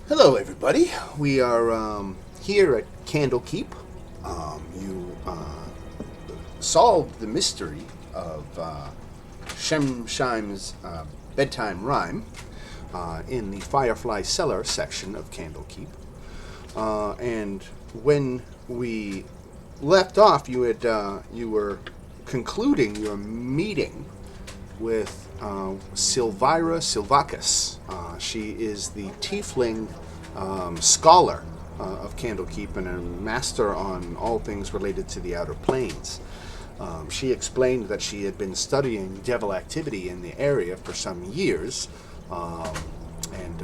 Hello, everybody. We are here at Candlekeep. You solved the mystery of Shemsheim's bedtime rhyme in the Firefly Cellar section of Candlekeep. And when we left off, you were concluding your meeting with Silvira Silvacus. She is the tiefling scholar of Candlekeep and a master on all things related to the Outer Planes. She explained that she had been studying devil activity in the area for some years, and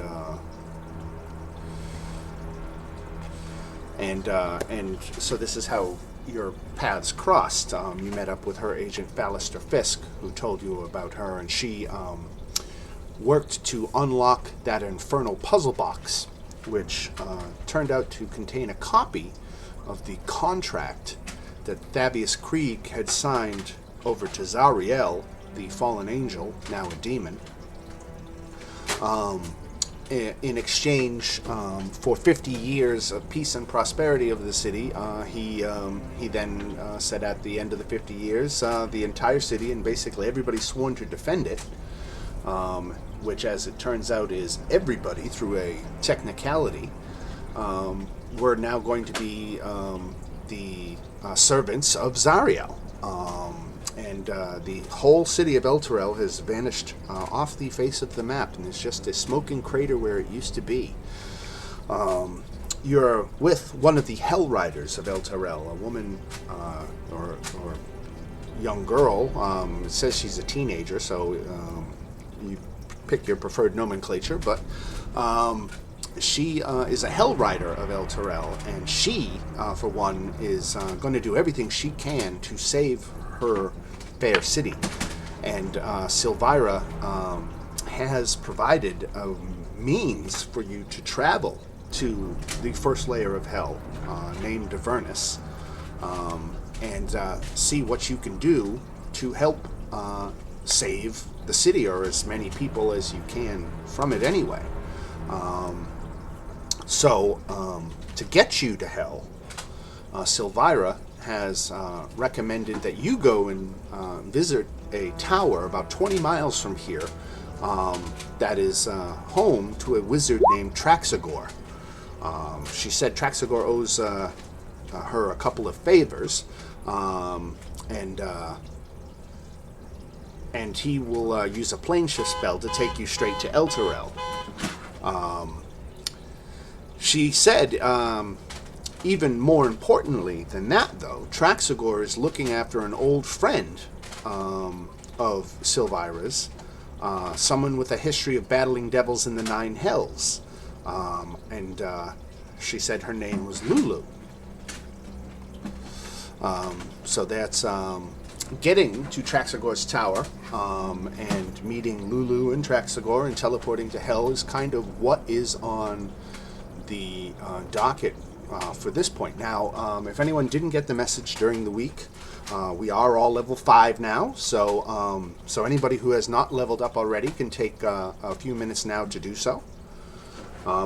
and so this is how your paths crossed. You met up with her agent Ballister Fisk, who told you about her, and she worked to unlock that infernal puzzle box, which turned out to contain a copy of the contract that Thavius Krieg had signed over to Zariel, the fallen angel, now a demon, in exchange for 50 years of peace and prosperity of the city. He then said at the end of the 50 years, the entire city and basically everybody sworn to defend it, which, as it turns out, is everybody through a technicality. We're now going to be the servants of Zariel. And the whole city of El Terrell has vanished off the face of the map, and it's just a smoking crater where it used to be. You're with one of the Hell Riders of El Terrell, a woman or young girl. It says she's a teenager, so you pick your preferred nomenclature, but she is a Hell Rider of El Terrell, and she, for one, is going to do everything she can to save her fair city. And Silvira has provided a means for you to travel to the first layer of hell, named Avernus, and see what you can do to help save the city, or as many people as you can from it anyway. So to get you to hell, Silvira has recommended that you go and visit a tower about 20 miles from here that is home to a wizard named Traxagor. She said Traxagor owes her a couple of favors, and he will use a plane shift spell to take you straight to El Terrell. She said, even more importantly than that, though, Traxagor is looking after an old friend of Silvira's, someone with a history of battling devils in the Nine Hells. And she said her name was Lulu. So that's getting to Traxagor's tower and meeting Lulu and Traxagor and teleporting to Hell is kind of what is on the docket for this point. Now, if anyone didn't get the message during the week, we are all level 5 now, so anybody who has not leveled up already can take a few minutes now to do so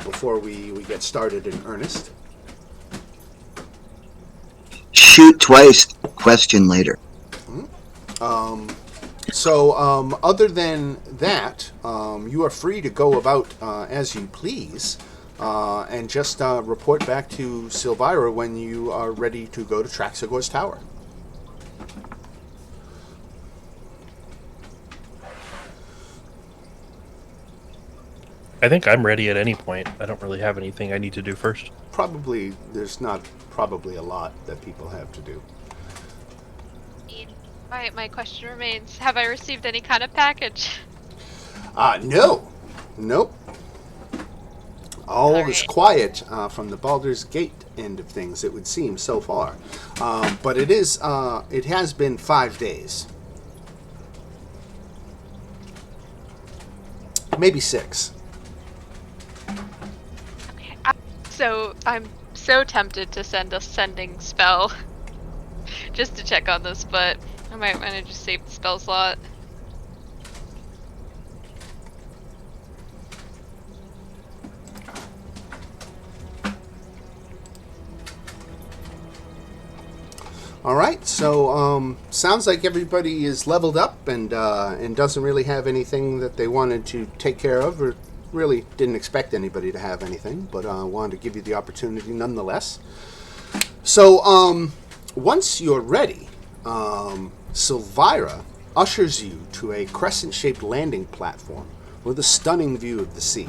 before we get started in earnest. Shoot twice, question later. Other than that, you are free to go about as you please, and just report back to Silvira when you are ready to go to Traxagor's tower. I think I'm ready at any point. I don't really have anything I need to do first. There's not probably a lot that people have to do. My question remains, have I received any kind of package? No. Nope. All All is right. quiet from the Baldur's Gate end of things, it would seem, so far. But it has been 5 days. Maybe 6. Okay. So I'm so tempted to send a sending spell just to check on this, but I might want to just save the spell slot. All right, so sounds like everybody is leveled up and doesn't really have anything that they wanted to take care of, or really didn't expect anybody to have anything, but wanted to give you the opportunity nonetheless. So once you're ready, Silvira ushers you to a crescent-shaped landing platform with a stunning view of the sea.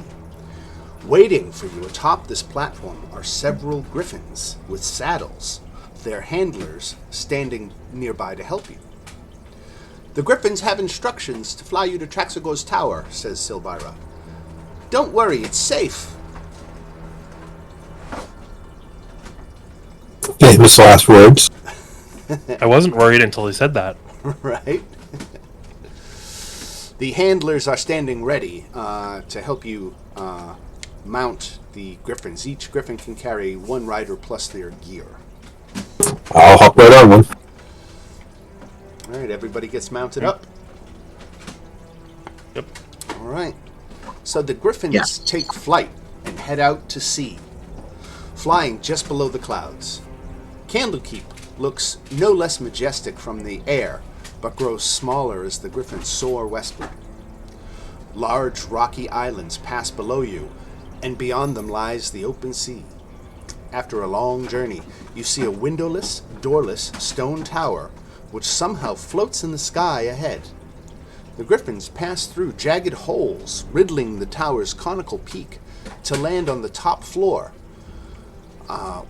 Waiting for you atop this platform are several griffins with saddles, their handlers standing nearby to help you. The griffins have instructions to fly you to Traxagor's tower, says Silvira. Don't worry, it's safe. Famous last words. I wasn't worried until he said that. Right? The handlers are standing ready to help you mount the griffins. Each griffin can carry one rider plus their gear. I'll hop right on one. All right, everybody gets mounted up. Yep. All right. So the griffins take flight and head out to sea, flying just below the clouds. Candlekeep looks no less majestic from the air, but grows smaller as the griffins soar westward. Large rocky islands pass below you, and beyond them lies the open sea. After a long journey, you see a windowless, doorless stone tower which somehow floats in the sky ahead. The griffins pass through jagged holes, riddling the tower's conical peak, to land on the top floor,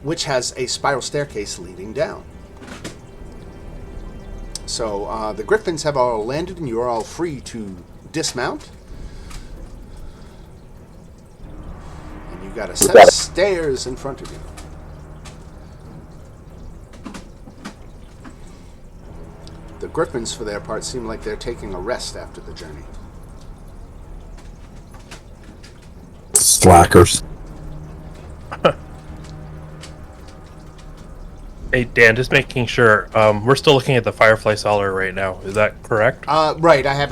which has a spiral staircase leading down. So the griffins have all landed, and you are all free to dismount. And you've got a set of stairs in front of you. The griffins, for their part, seem like they're taking a rest after the journey. Slackers. Hey, Dan, just making sure. We're still looking at the Firefly Cellar right now. Is that correct? Right. I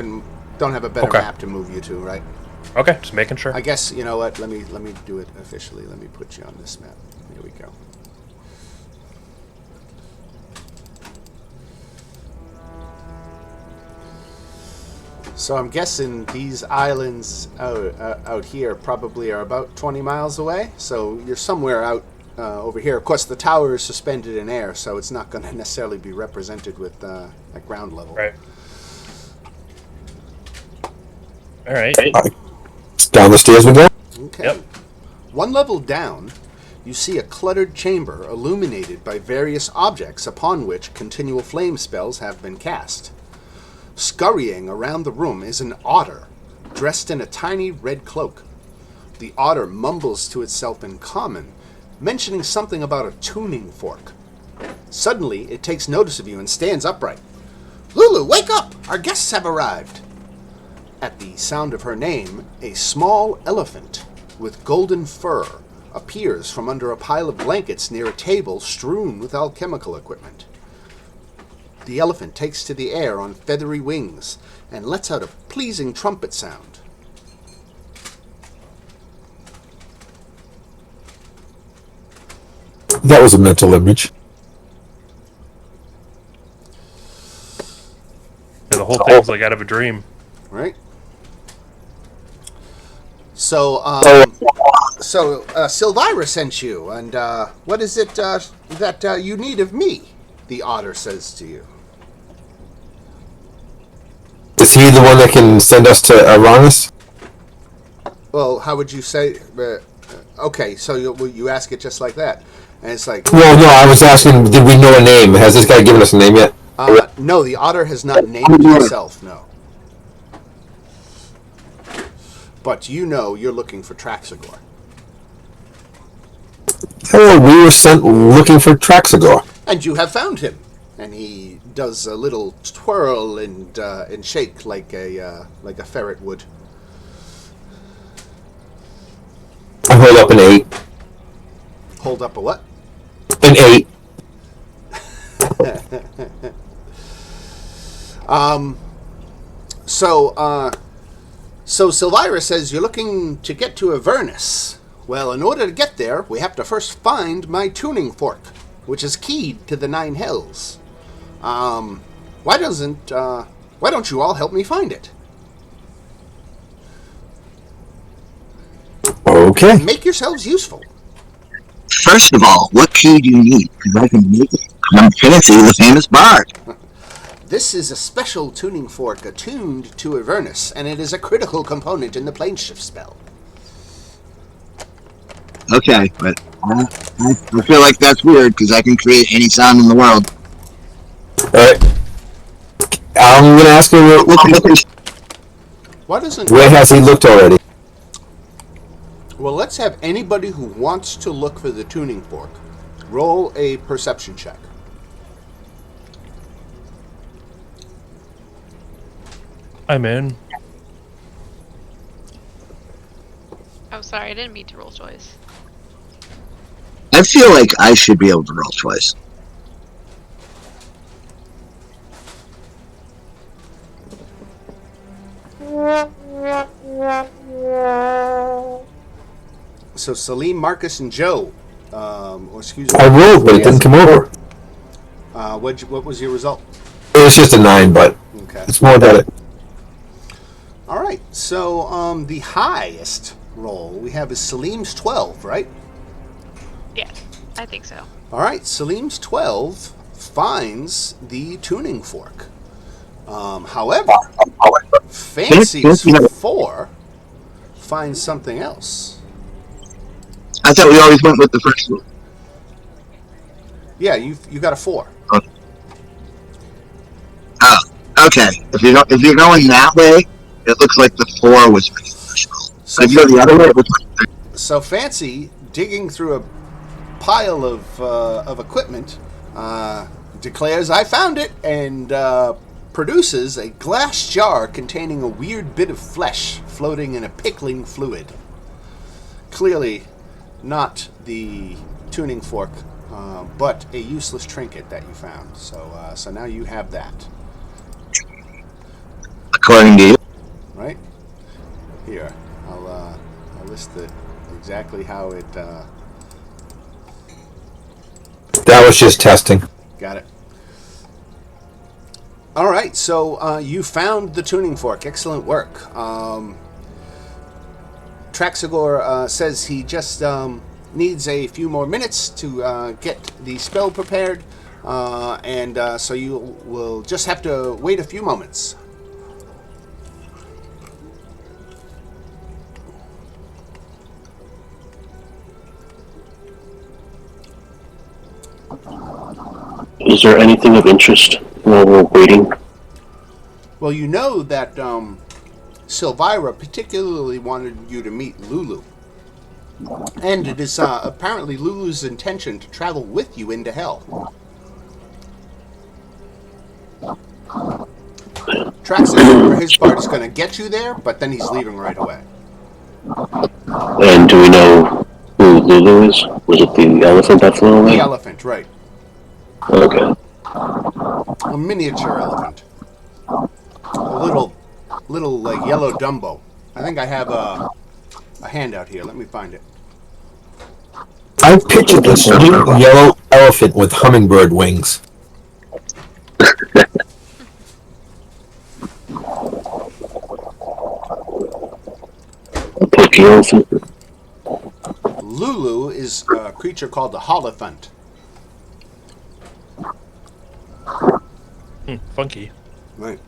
don't have a better Okay. map to move you to. Right. Okay, just making sure. I guess you know what. Let me do it officially. Let me put you on this map. Here we go. So I'm guessing these islands out here probably are about 20 miles away. So you're somewhere out over here. Of course, the tower is suspended in air, so it's not going to necessarily be represented with at ground level. Right. All right. Down the stairs we go. Okay. Yep. One level down, you see a cluttered chamber illuminated by various objects upon which continual flame spells have been cast. Scurrying around the room is an otter, dressed in a tiny red cloak. The otter mumbles to itself in common, mentioning something about a tuning fork. Suddenly, it takes notice of you and stands upright. Lulu, wake up! Our guests have arrived! At the sound of her name, a small elephant with golden fur appears from under a pile of blankets near a table strewn with alchemical equipment. The elephant takes to the air on feathery wings and lets out a pleasing trumpet sound. That was a mental image. Yeah, the whole thing's like out of a dream. Right? So, Silvira sent you, and what is it that you need of me? The otter says to you. Is he the one that can send us to Avernus? Well, how would you say? Okay, so you ask it just like that, and it's like. Well, no, I was asking, did we know a name? Has this guy given us a name yet? No, the otter has not named himself. No. But you know you're looking for Traxagor. Oh, we were sent looking for Traxagor. And you have found him. And he does a little twirl and shake like a ferret would. I hold up an 8. Hold up a what? An 8. So Silvira says you're looking to get to Avernus. Well, in order to get there, we have to first find my tuning fork, which is keyed to the 9 hells. Why don't you all help me find it? Okay. Make yourselves useful. First of all, what key do you need? Because I can make it. I'm fancy, the famous bard. This is a special tuning fork attuned to Avernus, and it is a critical component in the plane shift spell. Okay, but I feel like that's weird because I can create any sound in the world. Alright. I'm gonna ask him Why doesn't... where has he looked already? Well, let's have anybody who wants to look for the tuning fork roll a perception check. I'm in. Oh, sorry, I didn't mean to roll twice. I feel like I should be able to roll twice. So Salim, Marcus, and Joe. Or excuse me. I rolled, but it didn't come over. What was your result? It was just a 9, but Okay. it's more about it. All right. So the highest roll we have is Salim's 12, right? Yeah, I think so. All right. Salim's 12 finds the tuning fork. However, Fancy's 4 finds something else. I thought we always went with the first one. Yeah, you got a 4. Oh, okay. If you're going that way, it looks like the 4 was my first roll. So If you go the other way, it looks like So Fancy, digging through a pile of equipment, declares, "I found it," and produces a glass jar containing a weird bit of flesh floating in a pickling fluid. Clearly not the tuning fork, but a useless trinket that you found. So now you have that, according to you. right? Here, I'll list it exactly how it... That was just testing. Got it. All right, so you found the tuning fork. Excellent work. Traxagor says he just needs a few more minutes to get the spell prepared, and so you will just have to wait a few moments. Is there anything of interest while we're waiting? Well, you know that Silvira particularly wanted you to meet Lulu. And it is apparently Lulu's intention to travel with you into hell. Traxagor, for his part, is going to get you there, but then he's leaving right away. And do we know who Lulu is? Was it the elephant that flew away? The elephant, right. Okay. A miniature elephant. A little like yellow Dumbo. I think I have a handout here. Let me find it. I pictured this sweet yellow elephant with hummingbird wings. A pokey elephant? Lulu is a creature called the Holophant. Funky. Right.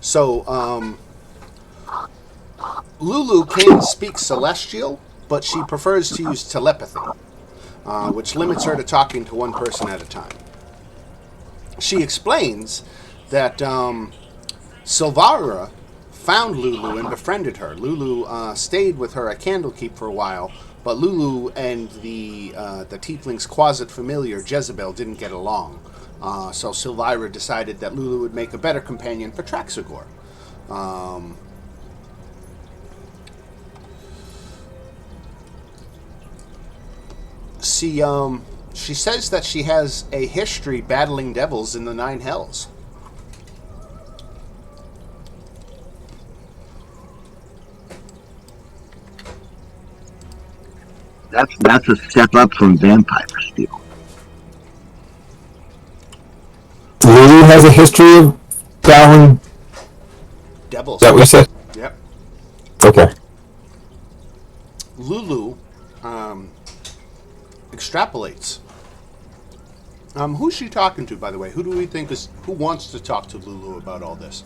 So, Lulu can speak Celestial, but she prefers to use telepathy, which limits her to talking to one person at a time. She explains that Silvira found Lulu and befriended her. Lulu stayed with her at Candlekeep for a while, but Lulu and the tiefling's quasit familiar Jezebel didn't get along. So Silvira decided that Lulu would make a better companion for Traxagor. She says that she has a history battling devils in the Nine Hells. That's a step up from vampire steel. has a history of battling. Devils. Is that what you said? Yep. Okay. Lulu extrapolates. Who's she talking to, by the way? Who do we think is who wants to talk to Lulu about all this?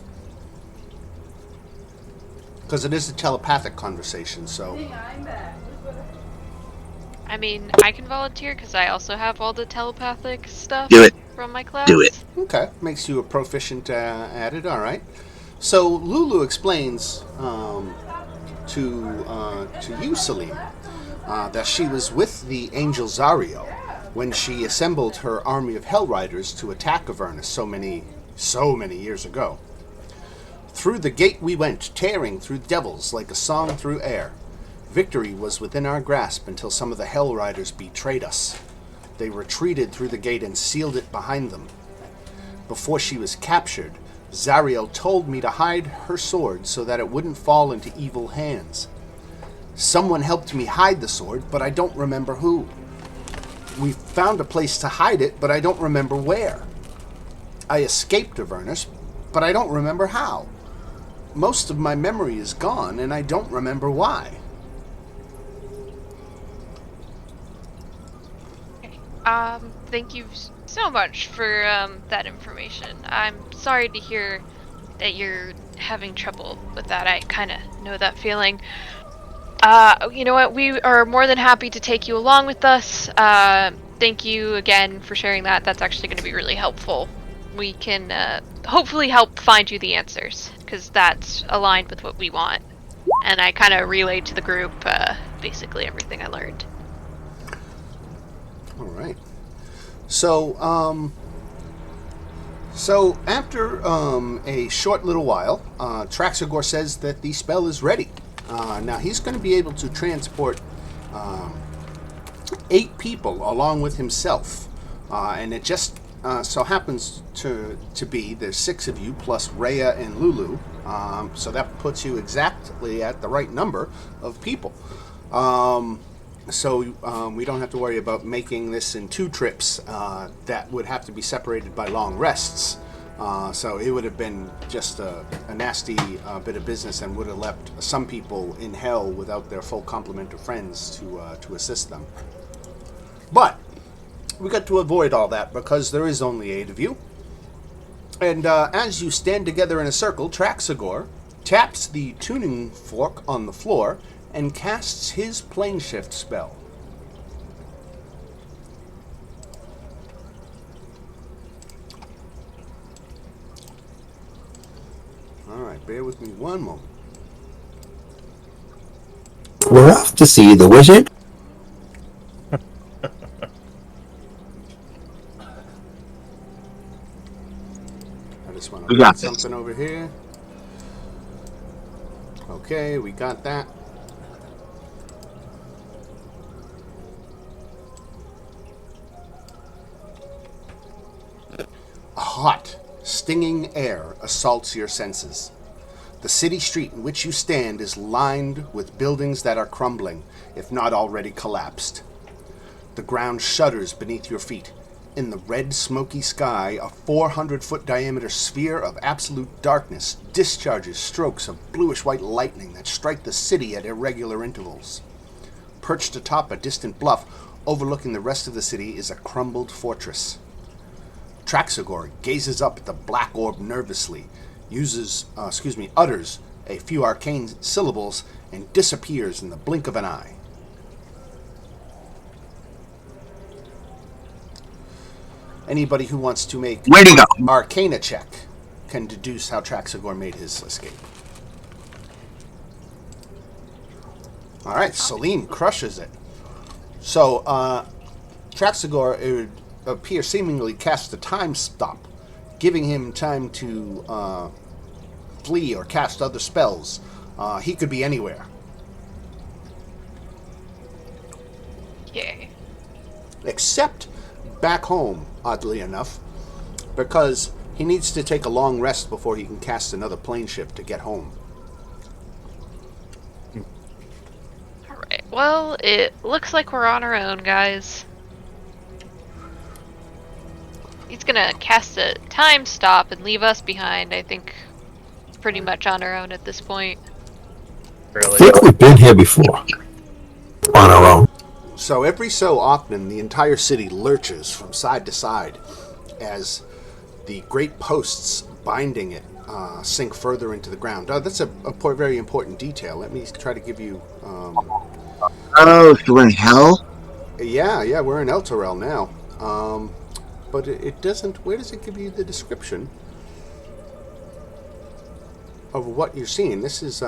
Because it is a telepathic conversation, so. I mean, I can volunteer because I also have all the telepathic stuff Do it. from my class. Do it. Okay, makes you a proficient at it. All right. So Lulu explains to you, Salim, that she was with the angel Zario when she assembled her army of Hell Riders to attack Avernus so many years ago. Through the gate we went, tearing through devils like a song through air. Victory was within our grasp until some of the Hell Riders betrayed us. They retreated through the gate and sealed it behind them. Before she was captured, Zariel told me to hide her sword so that it wouldn't fall into evil hands. Someone helped me hide the sword, but I don't remember who. We found a place to hide it, but I don't remember where. I escaped Avernus, but I don't remember how. Most of my memory is gone, and I don't remember why. Thank you so much for that information. I'm sorry to hear that you're having trouble with that. I kind of know that feeling. You know what? We are more than happy to take you along with us. Thank you again for sharing that. That's actually going to be really helpful. We can hopefully help find you the answers, because that's aligned with what we want. And I kind of relayed to the group basically everything I learned. All right. So after a short little while, Traxagor says that the spell is ready. Now he's going to be able to transport 8 people along with himself, and it just so happens to be there's 6 of you plus Rhea and Lulu, so that puts you exactly at the right number of people. So we don't have to worry about making this in 2 trips that would have to be separated by long rests. So it would have been just a nasty bit of business and would have left some people in hell without their full complement of friends to assist them. But we got to avoid all that because there is only 8 of you. And as you stand together in a circle, Traxagor taps the tuning fork on the floor and casts his plane shift spell. Alright, bear with me one moment. We're off to see the wizard. I just want We to got put this. something over here. Okay, we got that. A hot, stinging air assaults your senses. The city street in which you stand is lined with buildings that are crumbling, if not already collapsed. The ground shudders beneath your feet. In the red, smoky sky, a 400-foot diameter sphere of absolute darkness discharges strokes of bluish-white lightning that strike the city at irregular intervals. Perched atop a distant bluff overlooking the rest of the city is a crumbled fortress. Traxagor gazes up at the black orb nervously, utters a few arcane syllables, and disappears in the blink of an eye. Anybody who wants to make Where'd he go? Arcana check can deduce how Traxagor made his escape. All right, Salim crushes it. So, Traxagor, it would appear, seemingly cast a time stop, giving him time to flee or cast other spells. He could be anywhere. Yay. Except back home, oddly enough, because he needs to take a long rest before he can cast another plane shift to get home. Alright, well, it looks like we're on our own, guys. he's gonna cast a time stop and leave us behind. I think pretty much on our own at this point. I Really? think we've been here before. On our own. So every so often, the entire city lurches from side to side as the great posts binding it sink further into the ground. That's a very important detail. Let me try to give you. Oh, so we're in hell? Yeah, we're in Elturel now. But it doesn't. Where does it give you the description of what you're seeing? This is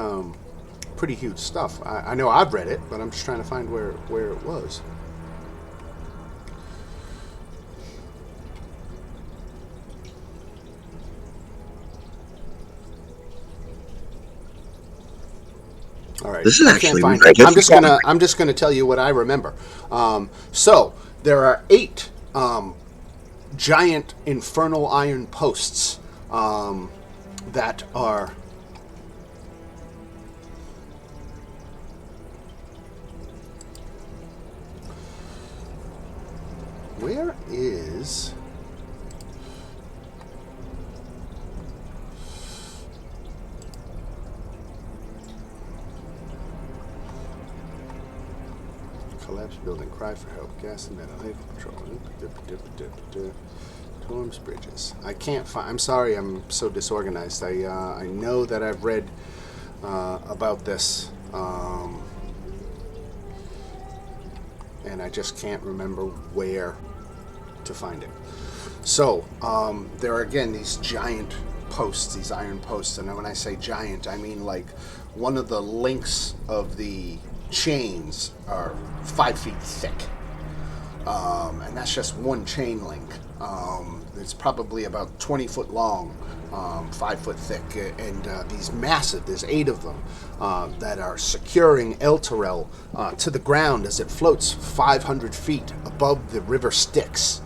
pretty huge stuff. I know I've read it, but I'm just trying to find where it was. All right. This is I actually can't find very it. difficult. I'm just gonna tell you what I remember. So there are 8 giant infernal iron posts that are. Where is? Collapsed building, cry for help, gas and metal, vehicle patrol, storms, bridges. I can't find. I'm sorry, I'm so disorganized. I know that I've read about this, and I just can't remember where to find it. So there are again these giant posts, these iron posts, and when I say giant, I mean like one of the links of the chains are 5 feet thick, and that's just one chain link. It's probably about 20 foot long, 5 foot thick, and these massive, there's 8 of them that are securing Elturel to the ground as it floats 500 feet above the river Styx.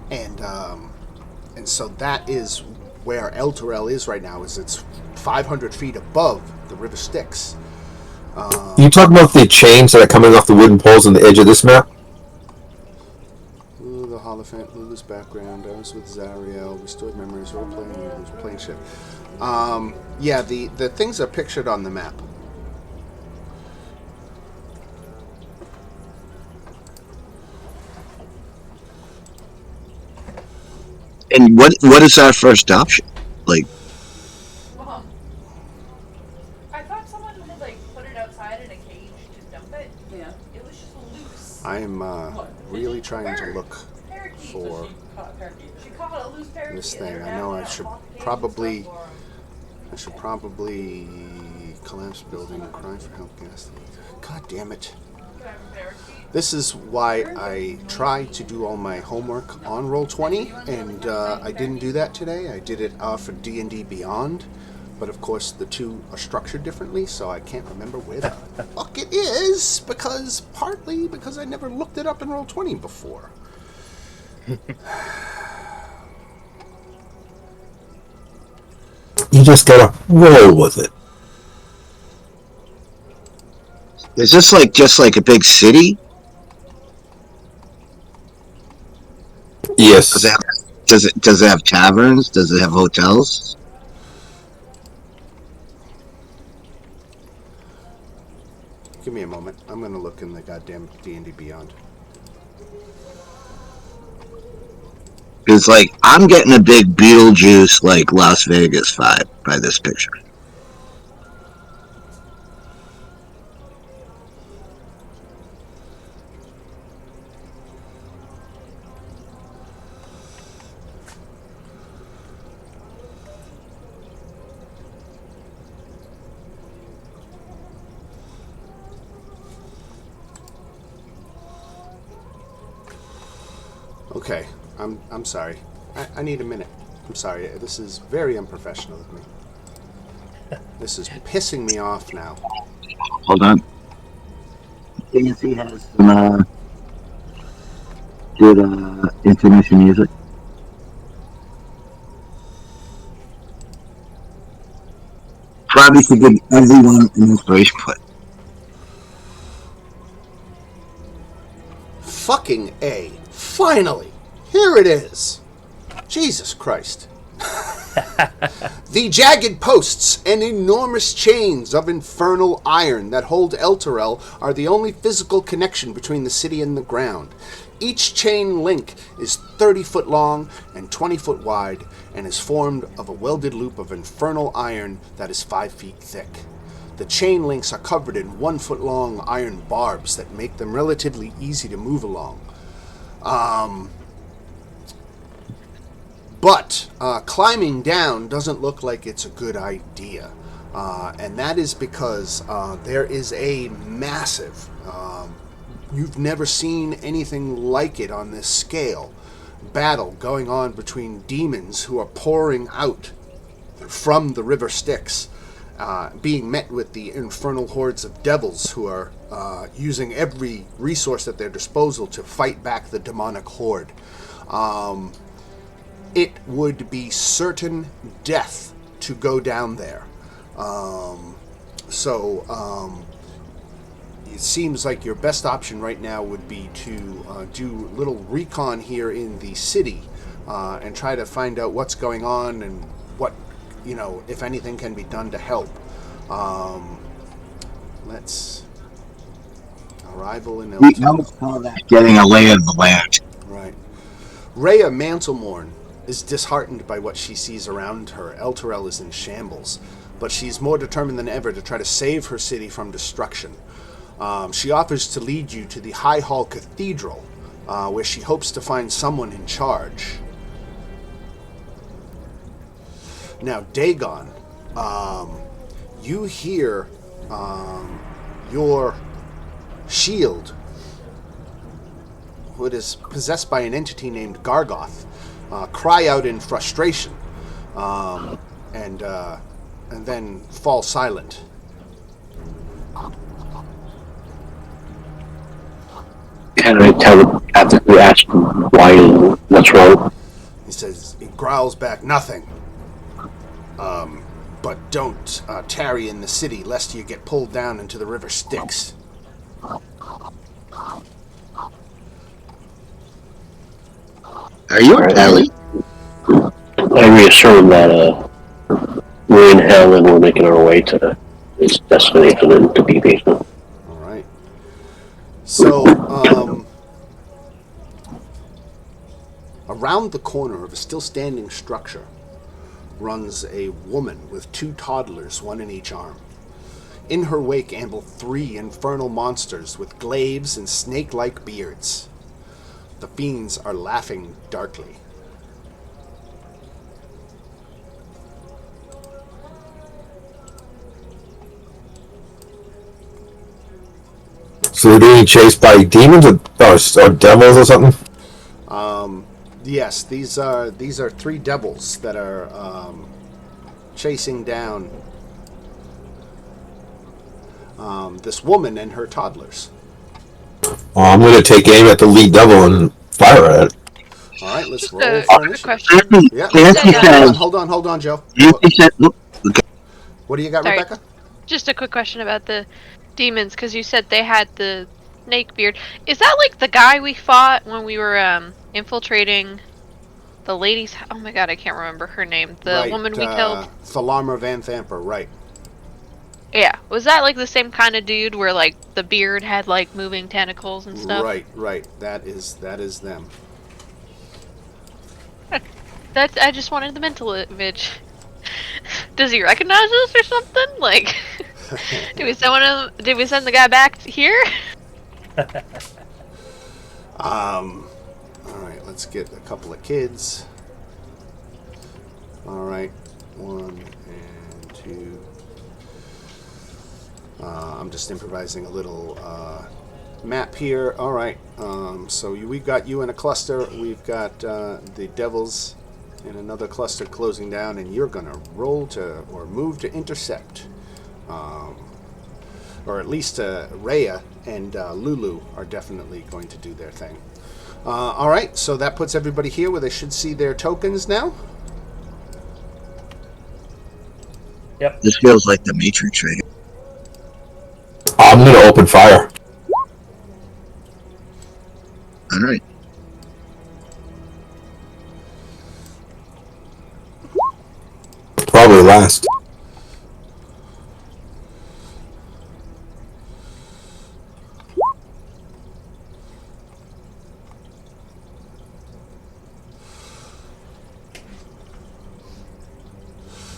And so that is where Elturel is right now, is it's 500 feet above the river Styx. You talk about the chains that are coming off the wooden poles on the edge of this map? Ooh, the Holophant, Lulu's background, I was with Zariel, restored memories, role-playing, playing ship. Yeah, the things are pictured on the map. And what is our first option? Like, I thought someone had like put it outside in a cage to dump it. Yeah. It was just loose. I am really trying to look Parakeet. for She caught a loose parakeet. this thing. I know I should probably collapse building, cry for help, gas. God damn it. This is why I try to do all my homework on Roll20, and I didn't do that today. I did it for D&D Beyond, but of course the two are structured differently, so I can't remember where the fuck it is, partly because I never looked it up in Roll20 before. You just gotta roll with it. is this like just like a big city? Yes. Does it have taverns? Does it have hotels? Give me a moment. I'm going to look in the goddamn D&D Beyond. It's like I'm getting a big Beetlejuice like Las Vegas vibe by this picture. Okay, I'm sorry. I need a minute. I'm sorry. This is very unprofessional of me. This is pissing me off now. Hold on. Daisy has some good intermission music. Probably should give everyone an inspiration point. Fucking A. Finally! Here it is. Jesus Christ. The jagged posts and enormous chains of infernal iron that hold Elturel are the only physical connection between the city and the ground. Each chain link is 30 foot long and 20 foot wide and is formed of a welded loop of infernal iron that is 5 feet thick. The chain links are covered in 1 foot long iron barbs that make them relatively easy to move along. But climbing down doesn't look like it's a good idea. And that is because there is a massive, you've never seen anything like it on this scale, battle going on between demons who are pouring out from the river Styx, being met with the infernal hordes of devils who are using every resource at their disposal to fight back the demonic horde. It would be certain death to go down there. It seems like your best option right now would be to do a little recon here in the city and try to find out what's going on and what, if anything can be done to help. Let's... Arrival in We Elturel. call that getting a lay of the land. Right. Rhea Mantlemorn is disheartened by what she sees around her. Elturel is in shambles, but she's more determined than ever to try to save her city from destruction. She offers to lead you to the High Hall Cathedral, where she hopes to find someone in charge. Now, Dagon, you hear your shield, who is possessed by an entity named Gargoth, cry out in frustration, and then fall silent. Can I telepathically ask why? What's wrong? He says, he growls back, "Nothing. But don't tarry in the city, lest you get pulled down into the river Styx." Are you Ellie? I reassume that we're in hell and we're making our way to its destination and to be patient. All right. So, around the corner of a still standing structure runs a woman with 2 toddlers, one in each arm. In her wake amble 3 infernal monsters with glaives and snake-like beards. The fiends are laughing darkly. So they're being chased by demons or devils or something? Yes, these are 3 devils that are chasing down this woman and her toddlers. Well, I'm going to take aim at the lead devil and fire at it. All right, let's Just roll a for quick initiative. question. Yeah. Nancy says, Hold on, Joe. Nancy said, look, What do you got, Sorry. Rebecca? Just a quick question about the demons, because you said they had the snake beard. Is that like the guy we fought when we were infiltrating the lady's? Oh my god, I can't remember her name. The Right, woman we killed. Thalamra Van Thamper, right. Yeah, was that like the same kind of dude where like the beard had like moving tentacles and stuff? Right. That is them. I just wanted the mental image. Does he recognize us or something? Like, did we send the guy back here? All right, let's get a couple of kids. All right, 1 and 2. I'm just improvising a little map here. All right, so we've got you in a cluster. We've got the devils in another cluster closing down, and you're gonna roll to or move to intercept, or at least Rhea and Lulu are definitely going to do their thing. All right, so that puts everybody here where they should see their tokens now. Yep. this feels like the Matrix right here. I'm going to open fire. All right. fast.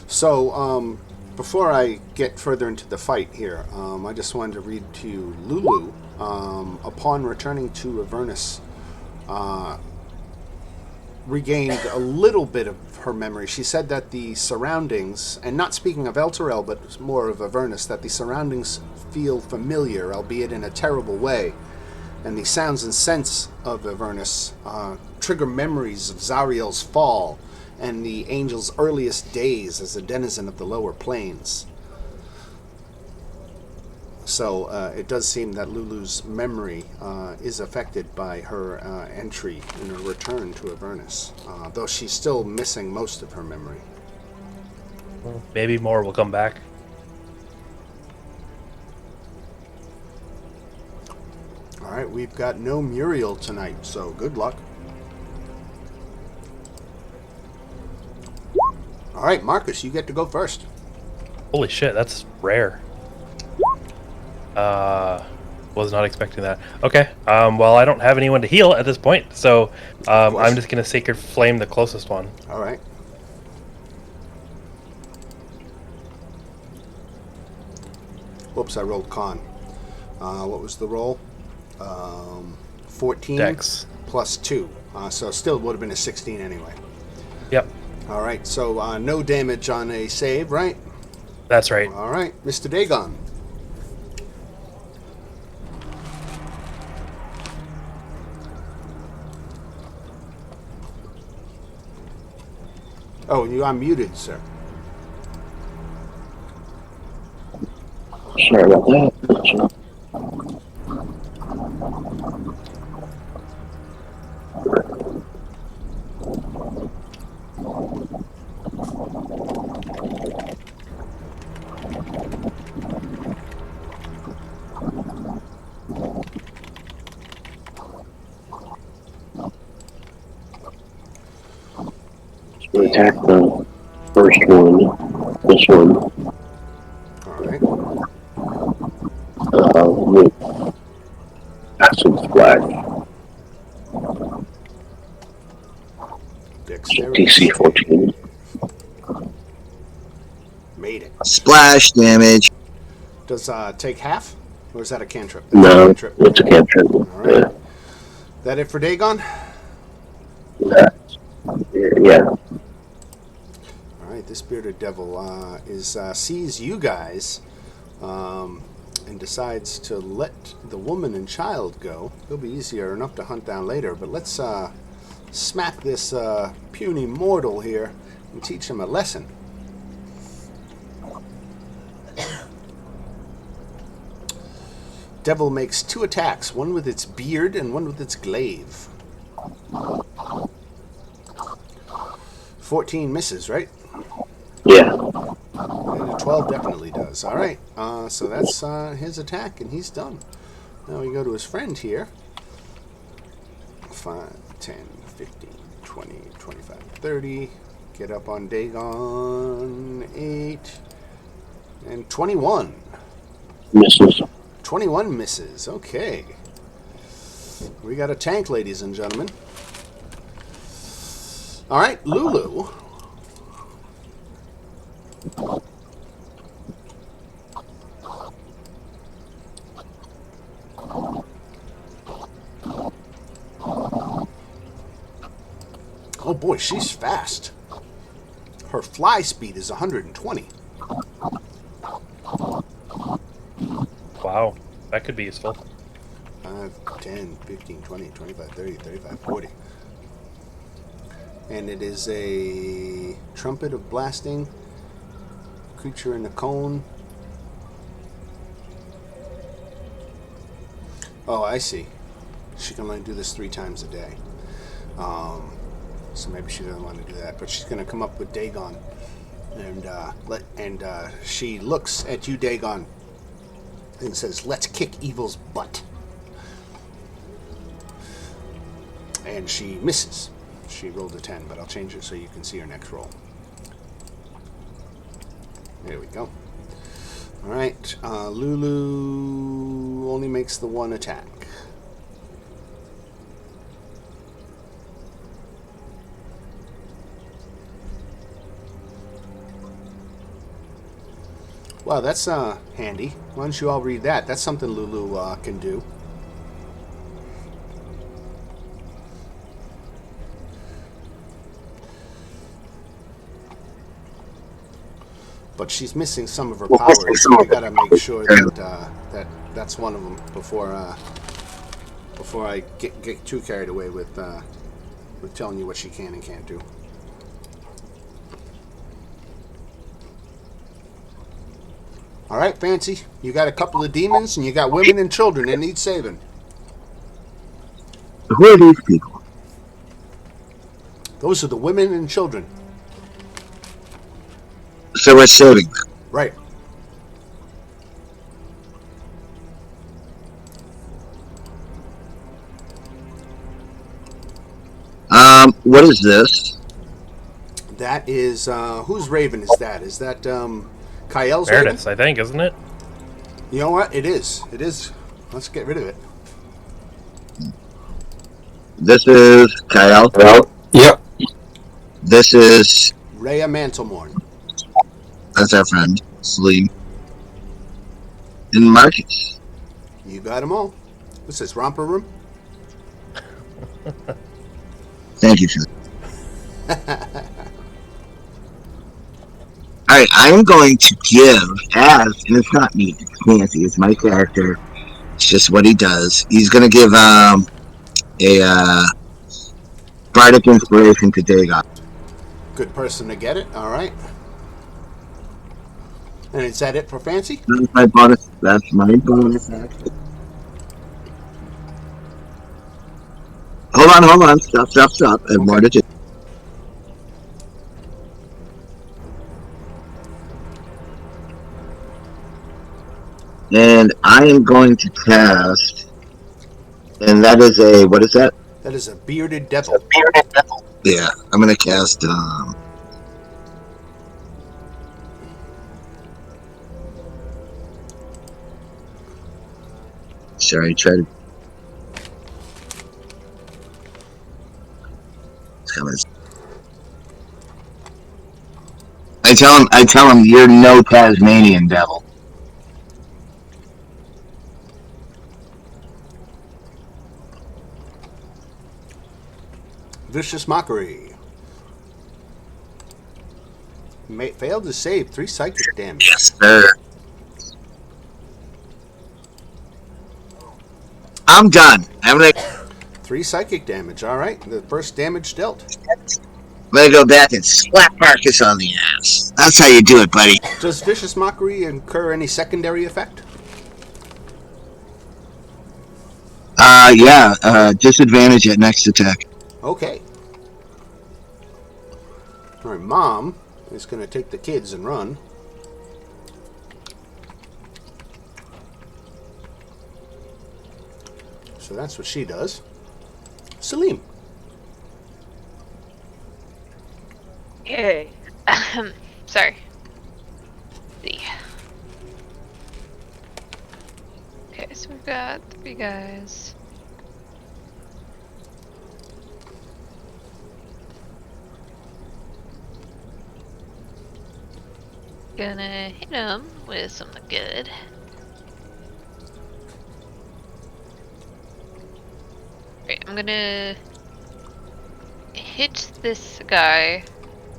So, before I get further into the fight here, I just wanted to read to you Lulu. Upon returning to Avernus, regained a little bit of her memory. She said that the surroundings, and not speaking of Elturel, but more of Avernus, that the surroundings feel familiar, albeit in a terrible way. And the sounds and scents of Avernus trigger memories of Zariel's fall and the angel's earliest days as a denizen of the lower planes. So it does seem that Lulu's memory is affected by her entry and her return to Avernus, though she's still missing most of her memory. Maybe more will come back. All right, we've got no Muriel tonight, so good luck. All right, Marcus, you get to go first. Holy shit, that's rare. Was not expecting that. Okay. Well, I don't have anyone to heal at this point, so I'm just gonna Sacred Flame the closest one. All right. Whoops, I rolled con. What was the roll? 14 Dex. plus 2. So still would have been a 16 anyway. Yep, All right, so no damage on a save, right? that's right. All right, Mr. Dagon. Oh, you are muted, sir. Sorry about that. So attack the first one, this one, All right. with acid splash. Dexterity. DC 14. Made it. Splash damage. Does take half? Or is that a cantrip? That's a No, cantrip. it's a cantrip. All right. That it for Dagon? Yeah. All right, this bearded devil sees you guys and decides to let the woman and child go. It'll be easier enough to hunt down later, but let's smack this puny mortal here and teach him a lesson. Devil makes 2 attacks, one with its beard and one with its glaive. 14 misses, right? Yeah. And a 12 definitely does. All right, so that's his attack, and he's done. Now we go to his friend here. 5, 10, 15, 20, 25, 30. Get up on Dagon. 8. And 21. Misses. 21 misses. Okay. We got a tank, ladies and gentlemen. All right, Lulu. Oh boy, she's fast. Her fly speed is 120. Wow, that could be useful. 5, 10, 15, 20, 25, 30, 35, 40. And it is a trumpet of blasting, creature in a cone. Oh, I see. She can only do this 3 times a day. So maybe she doesn't want to do that, but she's going to come up with Dagon, and she looks at you, Dagon, and says, "Let's kick evil's butt." And she misses. She rolled a 10, but I'll change it so you can see her next roll. There we go. All right. Lulu only makes the one attack. Wow, that's handy. Why don't you all read that? That's something Lulu can do. But she's missing some of her powers. So we gotta make sure that that's one of them before I get too carried away with telling you what she can and can't do. All right, Fancy. You got a couple of demons, and you got women and children that need saving. Who are these people? Those are the women and children. So we're saving them. Right. What is this? That is whose raven is that? Is that Kyle's raven? Meredith's, I think, isn't it? You know what? It is. It is. Let's get rid of it. This is Kyle. Yep. This is Rhea Mantlemorn. that's our friend Celine and Marcus. You got them all. What's this, romper room? Thank you for that. Alright, I'm going to give and it's not me, it's Clancy, it's my character. It's just what he does. He's gonna give a bardic inspiration to Dagon. Good person to get it. All right. And is that it for Fancy? That's my bonus. That's my bonus action. Hold on. Stop. I have more to do. And I am going to cast, and that is what is that? That is a bearded devil. Yeah, I'm going to cast, sorry, try to, it's coming. I tell him you're no Tasmanian devil. Vicious Mockery. Failed to save 3 psychic damage. Yes, sir. I'm done. 3 psychic damage. All right. The first damage dealt. I'm gonna go back and slap Marcus on the ass. That's how you do it, buddy. Does Vicious Mockery incur any secondary effect? Yeah. Disadvantage at next attack. Okay. All right. Mom is going to take the kids and run. So that's what she does. Salim. Yay. Sorry. See. Okay, so we've got 3 guys. Gonna hit him with something good. Right, I'm gonna hit this guy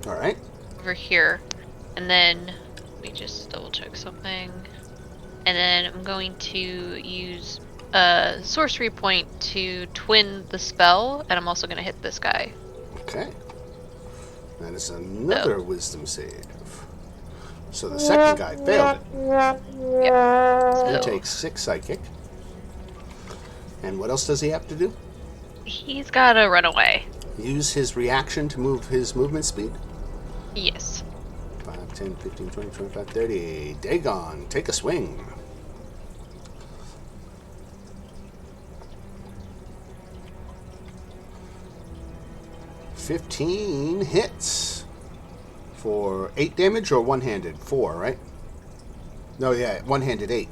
All right. over here, and then let me just double check something. And then I'm going to use a sorcery point to twin the spell, and I'm also gonna hit this guy. Okay. That is another wisdom save. So the second guy failed it. Yep. He So takes 6 psychic. And what else does he have to do? he's gotta run away. Use his reaction to move his movement speed. Yes. 5, 10, 15, 20, 25, 30. Dagon, take a swing. $15 hits. for 8 damage or one-handed? 4, right? No, yeah, one-handed 8.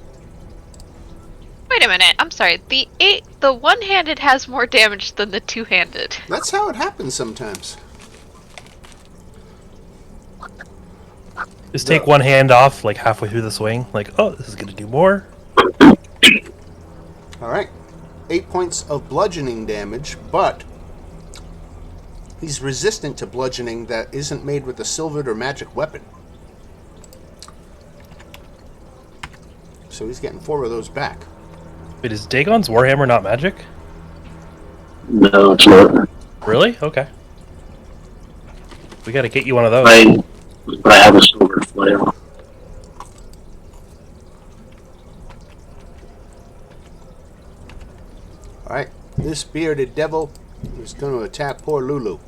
Wait a minute. I'm sorry. The one-handed has more damage than the two-handed. That's how it happens sometimes. Just take one hand off, like halfway through the swing. Like, oh, this is gonna do more. All right. 8 points of bludgeoning damage, but he's resistant to bludgeoning that isn't made with a silvered or magic weapon. So he's getting 4 of those back. Wait, is Dagon's Warhammer not magic? No, it's not. Really? Okay. We gotta get you one of those. I have a silver flame. Alright, this bearded devil is going to attack poor Lulu.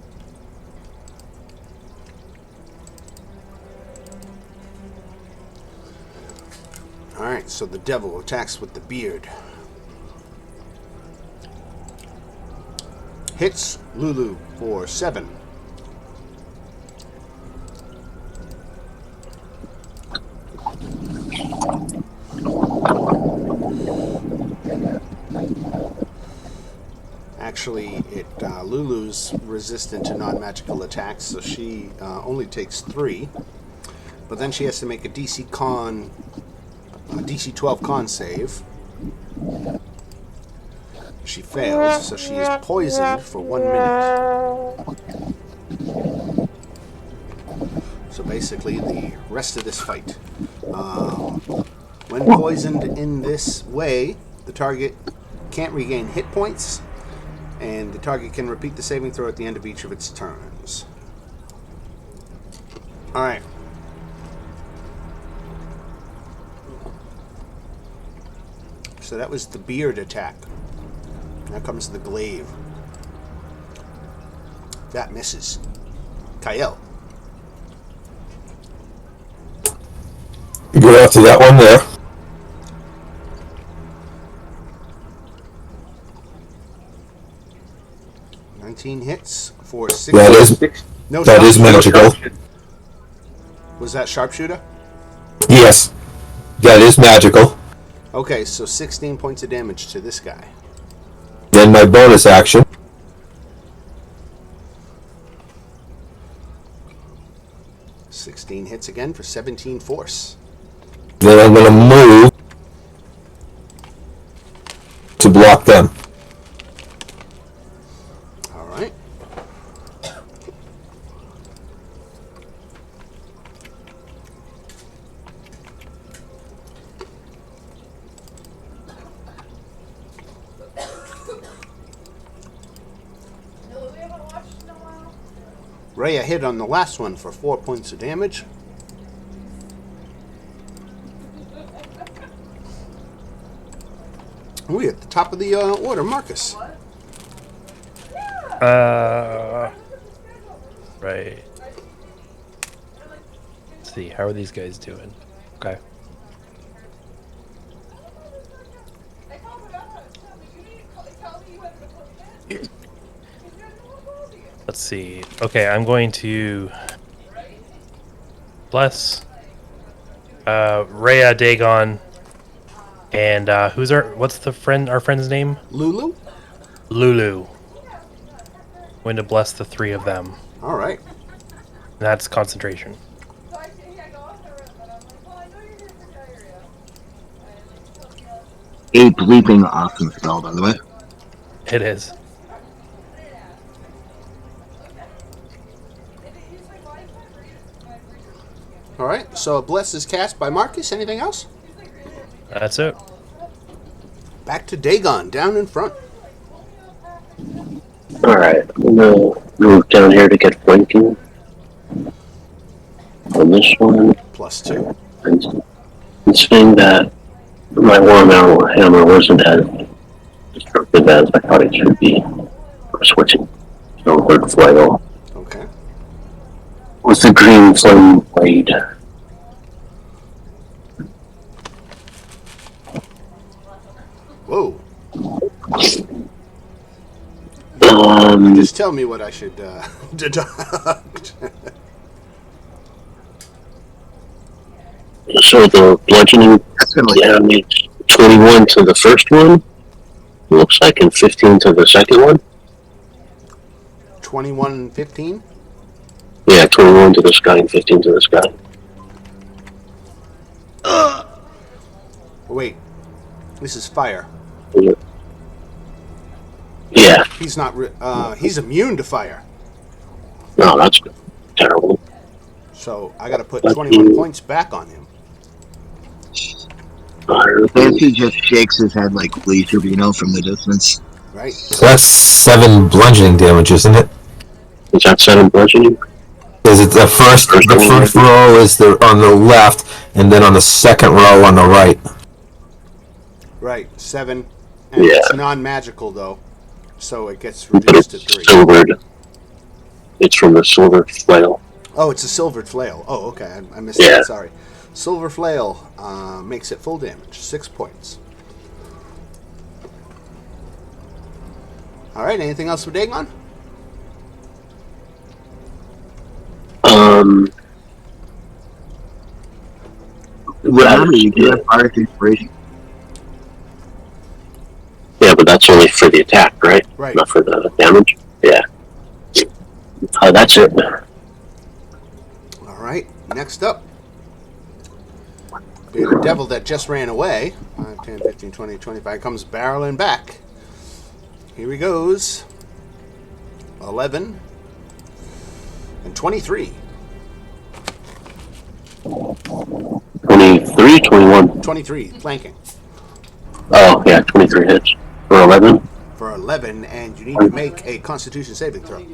Alright, so the devil attacks with the beard. Hits Lulu for 7. Actually, Lulu's resistant to non-magical attacks, so she only takes 3. But then she has to make a DC 12 con save. She fails, so she is poisoned for 1 minute. So basically, the rest of this fight. When poisoned in this way, the target can't regain hit points, and the target can repeat the saving throw at the end of each of its turns. Alright. So that was the beard attack. Now comes the glaive. That misses. Kyle. Go after that one there. Hits for 6. That is magical. Was that sharpshooter? Yes, that is magical. Okay, so 16 points of damage to this guy. Then my bonus action. 16 hits again for 17 force. Then I'm going to move to block them. All right. Rhea hit on the last one for 4 points of damage. We at the top of the order, Marcus. Right. Let's see, how are these guys doing? Okay. Let's see. Okay, I'm going to bless Rhea, Dagon, and what's our friend's name? Lulu? Lulu. I'm going to bless the 3 of them. All right. That's concentration. A bleeping awesome spell, by the way. It is. All right, so a bless is cast by Marcus. Anything else? That's it. Back to Dagon, down in front. Alright, I'm gonna move down here to get flanking on this one. +2. And seeing that my Warhammer wasn't as destructive as I thought it should be, we're switching to a third flail Okay. with the green flame blade. Whoa. Just tell me what I should deduct. So the bludgeoning That's gonna like damage 21 to the first one, looks like, and 15 to the second one. 21 and 15? Yeah, 21 to the sky and 15 to the sky. Wait, this is fire. Yeah, He's not. He's immune to fire. no, that's terrible. So I got to put 21 points back on him. Fancy just shakes his head like Lee Trevino from the distance. Right. So that's 7 bludgeoning damage, isn't it? Is that 7 bludgeoning? Is it the first row is on the left, and then on the second row on the right? Right. 7. And Yeah. it's non-magical though, so it gets But reduced it's to 3. silvered. It's from the silver flail. Oh, it's a silvered flail. Oh, okay. I missed Yeah. that. Sorry. Silver flail makes it full damage. 6 points. All right. Anything else for Dagon? Remember, you do have Bardic Inspiration. Yeah, but that's only for the attack, right? Right. Not for the damage. Yeah. That's it. All right. Next up. The devil that just ran away. 5, 10, 15, 20, 25 comes barreling back. Here he goes. 11 and 23. 23, 21. 23, flanking. Oh, yeah, 23 hits. For 11? For 11, and you need to make a Constitution saving throw.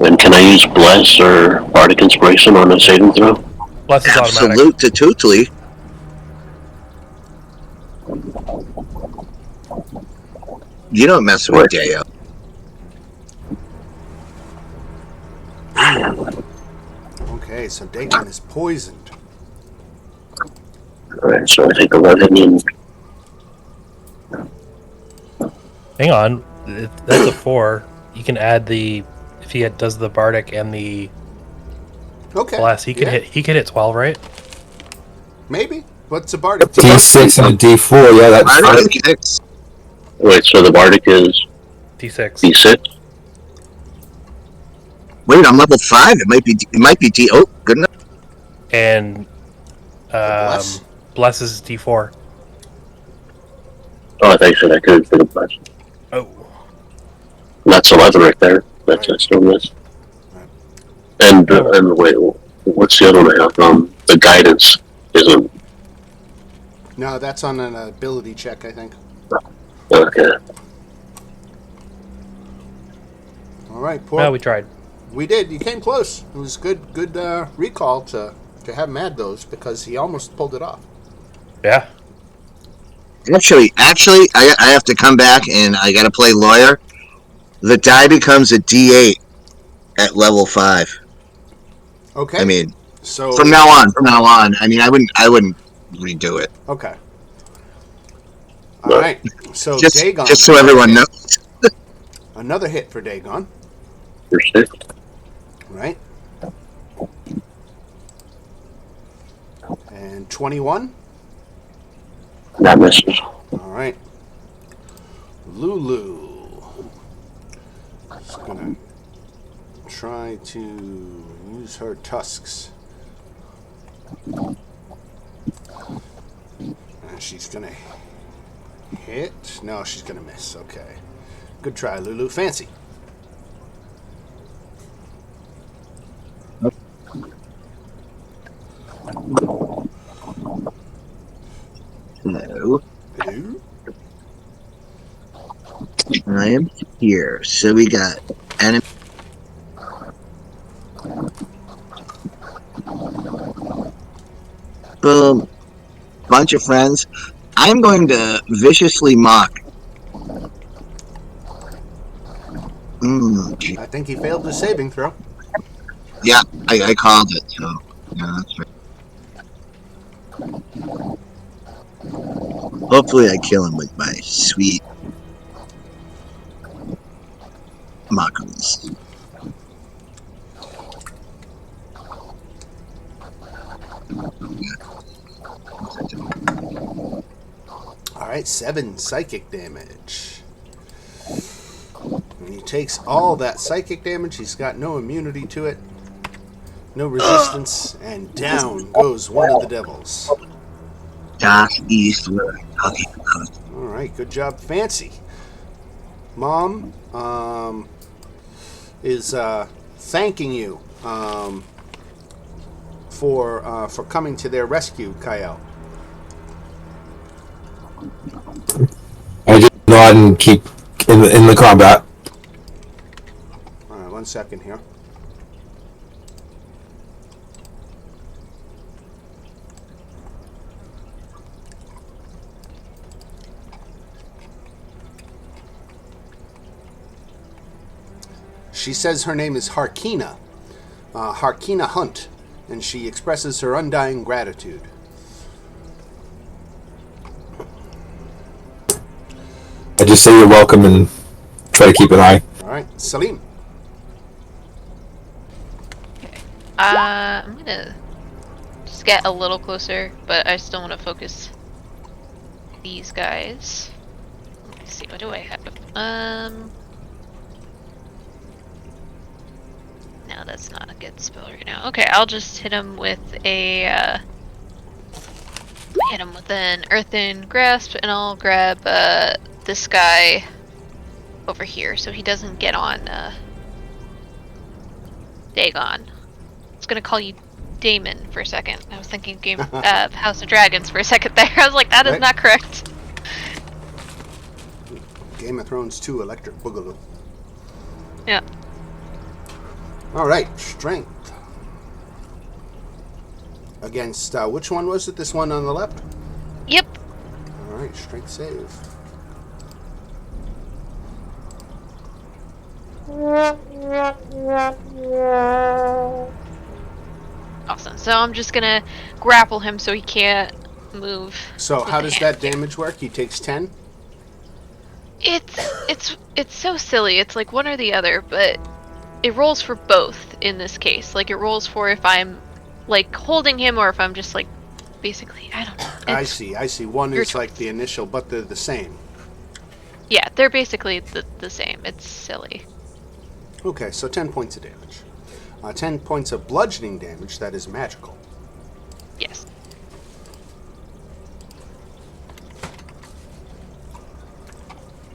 And can I use Bless or Bardic Inspiration on a saving throw? Bless is automatic. Absolute to Tootly. You don't mess with Deo. Okay, so Dagon is poisoned. Alright, so I think 11 and... Hang on, that's a 4. You can add the if he does the bardic and the Okay. bless. He could hit. He could hit 12, right? Maybe. What's a bardic? D6 and a D4, yeah, that's Bardic fine. 6. Wait, so the Bardic is D6. D6? Wait, I'm level 5. It might be D. Oh, good enough. And bless? bless is D4. Oh, I thought you said I could for the Bless. Oh, That's 11 right there. That's Right. I still miss. Right. And wait, what's the other one I have? The Guidance isn't... No, that's on an ability check, I think. Okay. All right, poor. well, we tried. We did. You came close. It was good recall to have Mad those because he almost pulled it off. Yeah. Actually, I have to come back and I got to play lawyer. The die becomes a D8 at level 5. Okay. I mean, so from now on. I mean, I wouldn't redo it. Okay. All right. So Dagon. Just so everyone knows. Another hit for Dagon. For 6. Right. And 21. That misses. All right. Lulu is gonna try to use her tusks. And she's gonna hit. No, she's gonna miss. Okay. Good try, Lulu. Fancy. No, Hello. I am here. So we got enemy. Boom. Bunch of friends. I'm going to viciously mock. I think he failed the saving throw. Yeah, I called it. So yeah, that's right. Hopefully, I kill him with my sweet mockeries. All right, 7 psychic damage. And he takes all that psychic damage. He's got no immunity to it, no resistance, and down goes one of the devils. Dark East, what are you talking about? All right, good job, Fancy. Mom is thanking you for coming to their rescue, Kyle. I just nod and keep in the combat. All right, 1 second here. She says her name is Harkina, Harkina Hunt, and she expresses her undying gratitude. I just say you're welcome and try to keep an eye. All right, Salim. I'm gonna just get a little closer, but I still want to focus these guys. Let's see, what do I have? No, that's not a good spell right now. Okay, I'll just hit him with a hit him with an earthen grasp, and I'll grab this guy over here so he doesn't get on Dagon. I was gonna call you Damon for a second. I was thinking Game House of Dragons for a second there. I was like, that is Right. not correct. Game of Thrones 2 Electric Boogaloo. Yeah. All right, strength. Against, which one was it? This one on the left? Yep. All right, strength save. Awesome. So I'm just gonna grapple him so he can't move. So with how the does hand. that damage work? He takes 10? It's so silly. It's like one or the other, but it rolls for both in this case. Like it rolls for if I'm like holding him or if I'm just like basically I don't know. I It's- see. One your is like choice. the initial, but they're the same. Yeah, they're basically the same. It's silly. Okay, so 10 points of damage. 10 points of bludgeoning damage, that is magical. Yes.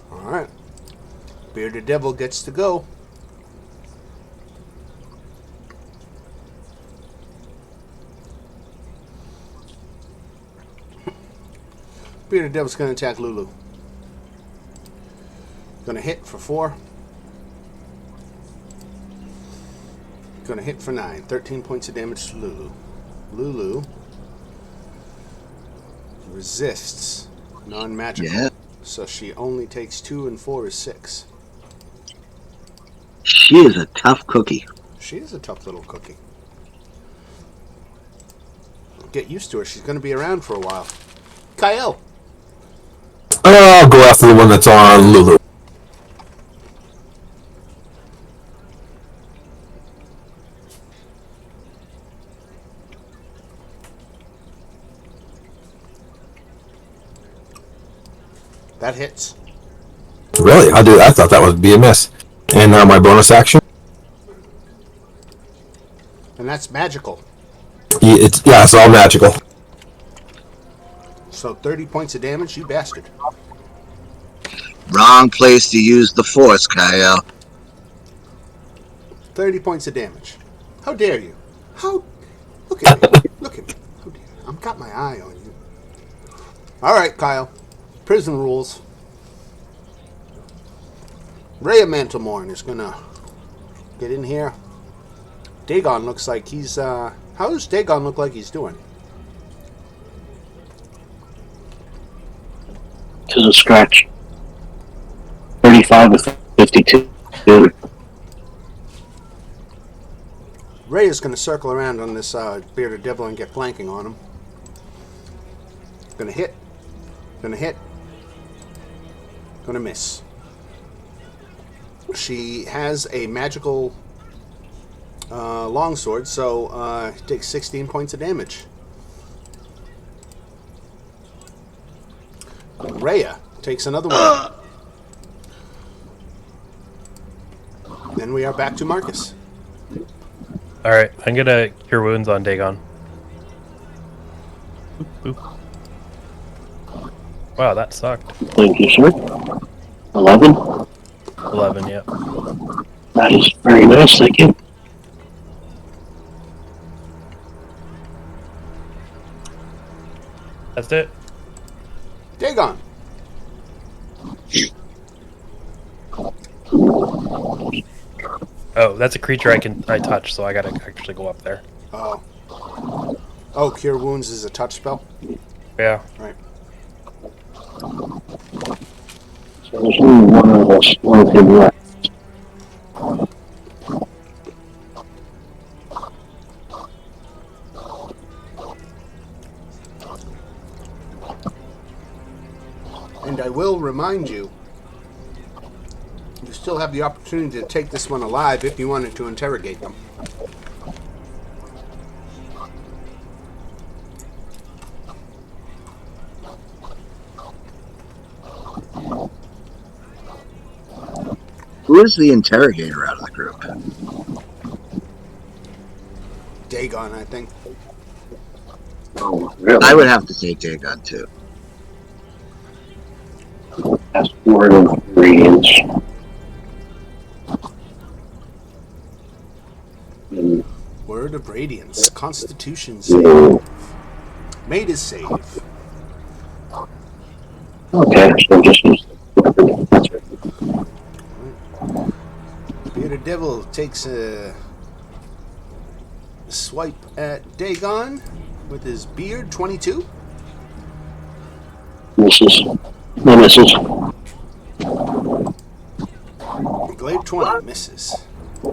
Alright. Bearded Devil gets to go. Bearded Devil's going to attack Lulu. Going to hit for 4. Going to hit for 9. 13 points of damage to Lulu. Lulu resists non-magical. Yeah. So she only takes 2 and 4 is 6. She is a tough cookie. She is a tough little cookie. Get used to her. She's going to be around for a while. Kyle. I'll go after the one that's on Lulu. That hits. Really? I thought that would be a miss. And now my bonus action. And that's magical. It's all magical. So 30 points of damage, you bastard. Wrong place to use the force, Kyle. 30 points of damage. How dare you? How? Look at me. Look at me. How dare you? I've got my eye on you. All right, Kyle. Prison rules. Ray of Mantelmorn is going to get in here. Dagon looks like he's... how does Dagon look like he's doing? To the scratch. 35 with 52. Ray is going to circle around on this bearded devil and get flanking on him. Going to hit. Going to hit. Going to miss. She has a magical longsword, so takes 16 points of damage. Rhea takes another one. Then we are back to Marcus. All right, I'm gonna cure wounds on Dagon. Oop. Wow, that sucked. Thank you, sir. 11. 11, yeah. That is very nice, thank you. That's it. Dagon. Oh, that's a creature I touch, so I gotta actually go up there. Oh. Oh, Cure Wounds is a touch spell? Yeah. Right. So there's only one of us, one of him left. And I will remind you, you still have the opportunity to take this one alive if you wanted to interrogate them. Who is the interrogator out of the group? Dagon, I think. Oh, really? I would have to take Dagon too. That's word of radiance. Word of Radiance. Constitution save. Made his save. Okay, so just use that's right. Bearded Devil takes a swipe at Dagon with his beard. 22. Misses. No misses. Glaive 20 misses. We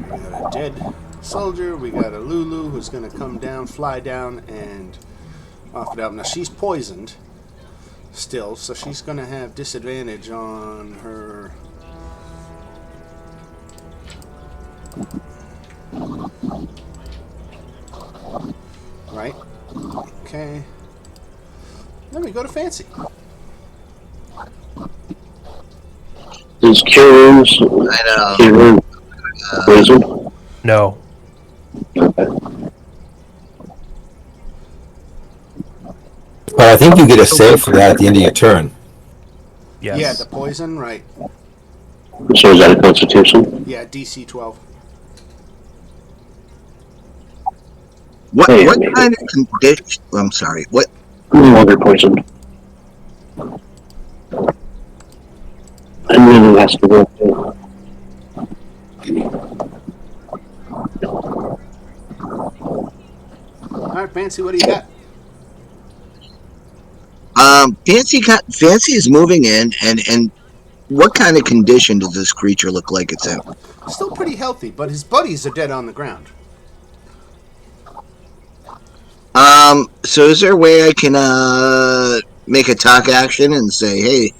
got a dead soldier. We got a Lulu who's going to come down, fly down, and off it up. Now she's poisoned still, so she's going to have disadvantage on her. Right. Okay. Then we go to Fancy. Is Kieran's I know. Kieran poison? No. Okay. But I think you get a save for that at the end of your turn. Yes. Yeah, the poison, right. So is that a constitution? Yeah, DC 12. What Hey, what maybe. kind of condition? I'm sorry. What? No longer poisoned. And then it has to go too. Alright, Fancy, what do you got? Fancy is moving in, and what kind of condition does this creature look like it's in? Still pretty healthy, but his buddies are dead on the ground. So is there a way I can make a talk action and say, hey,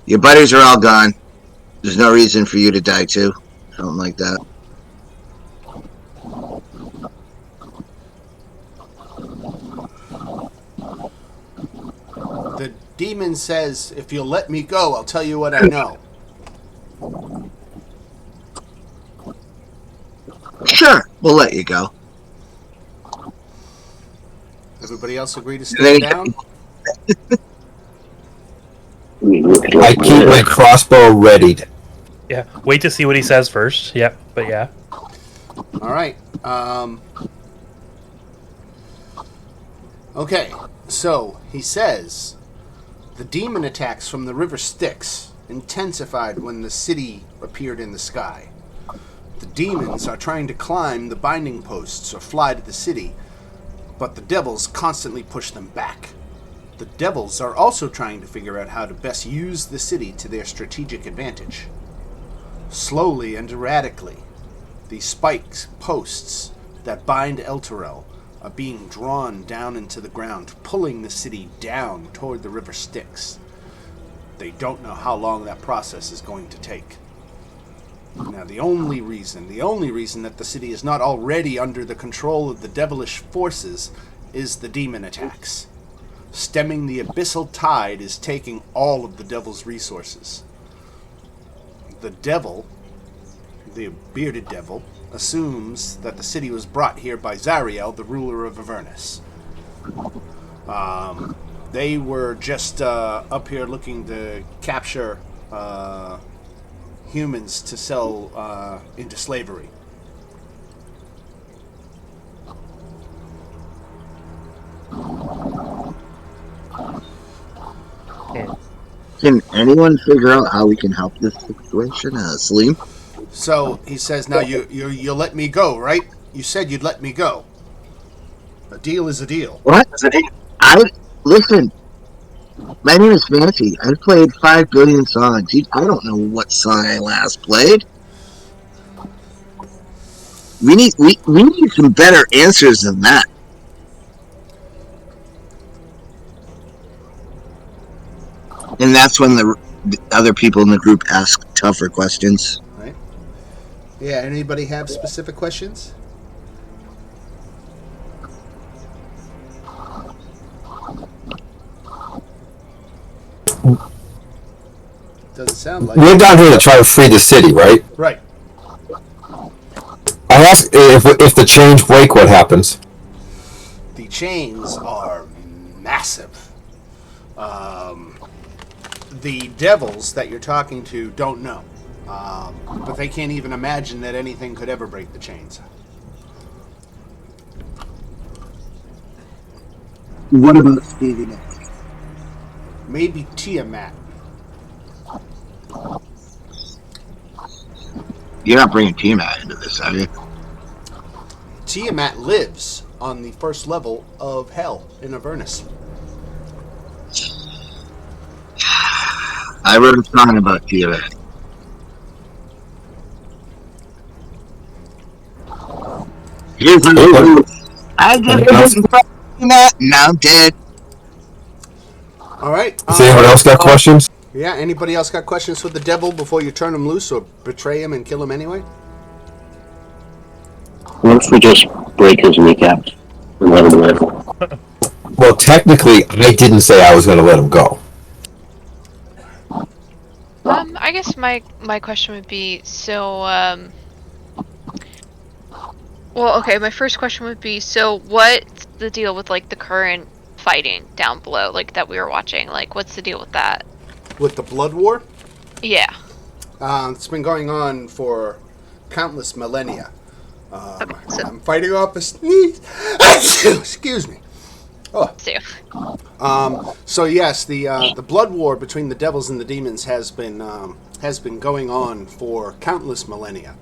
your buddies are all gone. There's no reason for you to die too. Something like that. The demon says, if you'll let me go, I'll tell you what I know. Sure, we'll let you go. Everybody else agree to stay down? I keep my crossbow readied. Yeah. Wait to see what he says first. Yeah. But yeah. Alright. Okay, so he says, the demon attacks from the river Styx intensified when the city appeared in the sky. The demons are trying to climb the binding posts or fly to the city, but the devils constantly push them back. The devils are also trying to figure out how to best use the city to their strategic advantage. Slowly and erratically, the spikes posts that bind Elturel are being drawn down into the ground, pulling the city down toward the river Styx. They don't know how long that process is going to take. Now, the only reason that the city is not already under the control of the devilish forces is the demon attacks. Stemming the abyssal tide is taking all of the devil's resources. The devil, the bearded devil, assumes that the city was brought here by Zariel, the ruler of Avernus. They were just up here looking to capture humans to sell into slavery. Can anyone figure out how we can help this situation, Salim? So he says, "Now you'll let me go, right? You said you'd let me go. A deal is a deal." What? Listen. My name is Fancy. I've played 5 billion songs. I don't know what song I last played. We need some better answers than that. And that's when the other people in the group ask tougher questions. Right? Yeah. Anybody have specific questions? Doesn't sound like We're it. down here to try to free the city, right? Right. I asked if the chains break, what happens? The chains are massive. The devils that you're talking to don't know. But they can't even imagine that anything could ever break the chains. What about Stevie? Maybe Tiamat. You're not bringing Tiamat into this, are you? Tiamat lives on the first level of hell in Avernus. I wrote a song about Tiamat. Here's I just Tiamat. Now I'm dead. All right. Does anyone else got questions? Yeah. Anybody else got questions for the devil before you turn him loose or betray him and kill him anyway? What if we just break his kneecaps and let him live? Well, technically, I didn't say I was going to let him go. I guess my question would be, well, okay, my first question would be, so what's the deal with, like, the current fighting down below, like, that we were watching? Like, what's the deal with that? With the blood war? Yeah. It's been going on for countless millennia. Okay, so, I'm fighting off a sneeze. Excuse me. Oh. So yes, the blood war between the devils and the demons has been going on for countless millennia.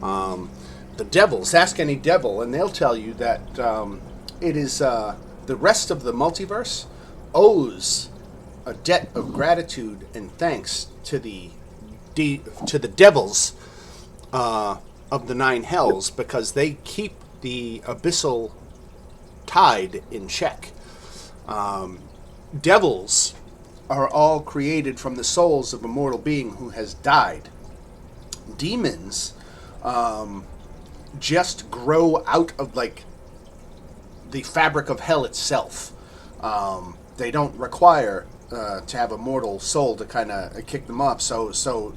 The devils, ask any devil, and they'll tell you that it is the rest of the multiverse owes a debt of gratitude and thanks to the devils of the 9 hells, because they keep the abyssal tide in check. Devils are all created from the souls of a mortal being who has died. Demons just grow out of, like, the fabric of hell itself. They don't require to have a mortal soul to kind of kick them off. So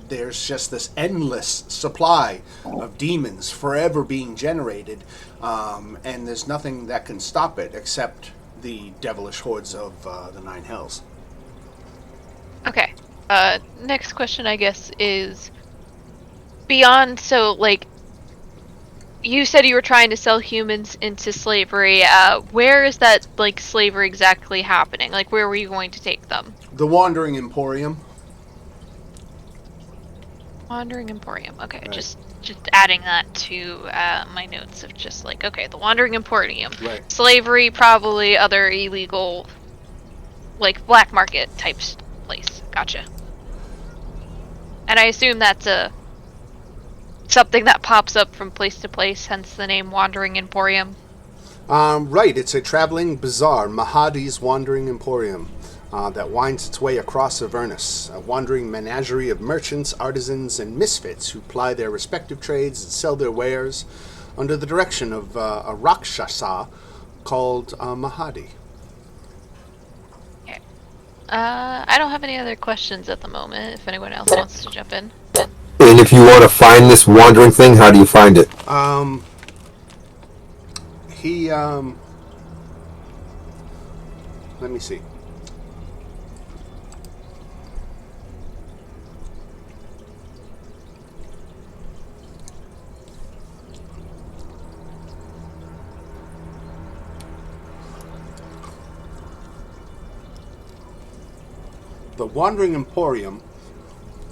there's just this endless supply of demons forever being generated, and there's nothing that can stop it except the devilish hordes of the 9 hells. okay. Next question, I guess, is beyond, so, like, you said you were trying to sell humans into slavery. Where is that, like, slavery exactly happening? Like, where were you going to take them? The Wandering Emporium. Wandering Emporium. Okay, Right. just adding that to my notes of just like, okay, the Wandering Emporium. Right. Slavery, probably other illegal, like, black market type place. Gotcha. And I assume that's something that pops up from place to place, hence the name Wandering Emporium. Right, it's a traveling bazaar, Mahadi's Wandering Emporium, that winds its way across Avernus, a wandering menagerie of merchants, artisans, and misfits who ply their respective trades and sell their wares under the direction of a Rakshasa called Mahadi. I don't have any other questions at the moment. If anyone else wants to jump in. And if you want to find this wandering thing, how do you find it? He let me see. The Wandering Emporium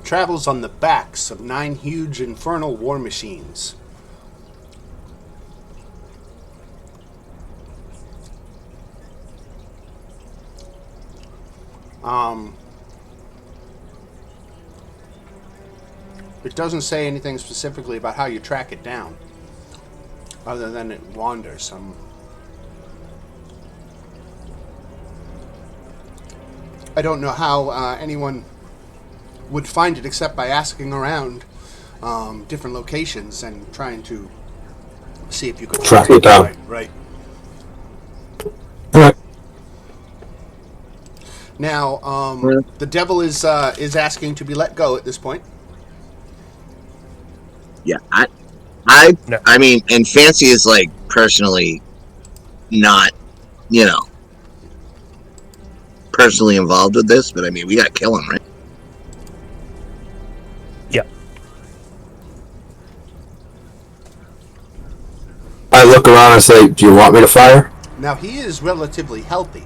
travels on the backs of 9 huge infernal war machines. It doesn't say anything specifically about how you track it down, other than it wanders. I don't know how anyone would find it except by asking around different locations and trying to see if you could Track it down. Right. All right. Now, the devil is asking to be let go at this point. Yeah, No. I mean, and Fancy is like personally not, personally involved with this, but I mean, we gotta kill him, right? Yeah. I look around and say, "Do you want me to fire?" Now, he is relatively healthy,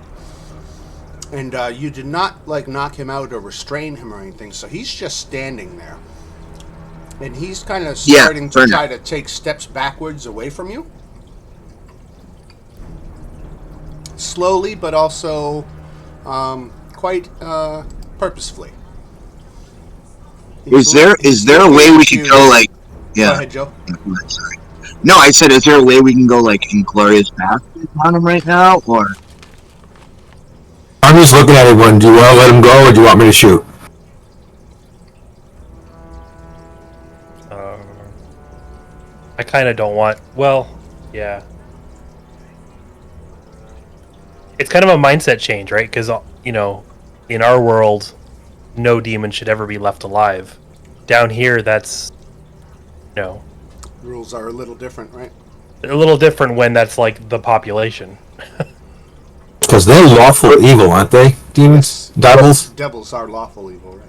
and you did not knock him out or restrain him or anything, so he's just standing there. And he's kind of starting to try to take steps backwards away from you. Slowly, but also quite purposefully. Is there a way we could go like? Yeah. Go ahead, Joe. Sorry. No, I said, is there a way we can go like Inglorious Bastards on him right now, or? I'm just looking at everyone. Do you want to let him go, or do you want me to shoot? I kind of don't want. Well, yeah. It's kind of a mindset change, right? Because in our world, no demon should ever be left alive. Down here, that's Rules are a little different, right? a little different when that's like the population. Because they're lawful evil, aren't they? Demons, devils. Devils are lawful evil, right?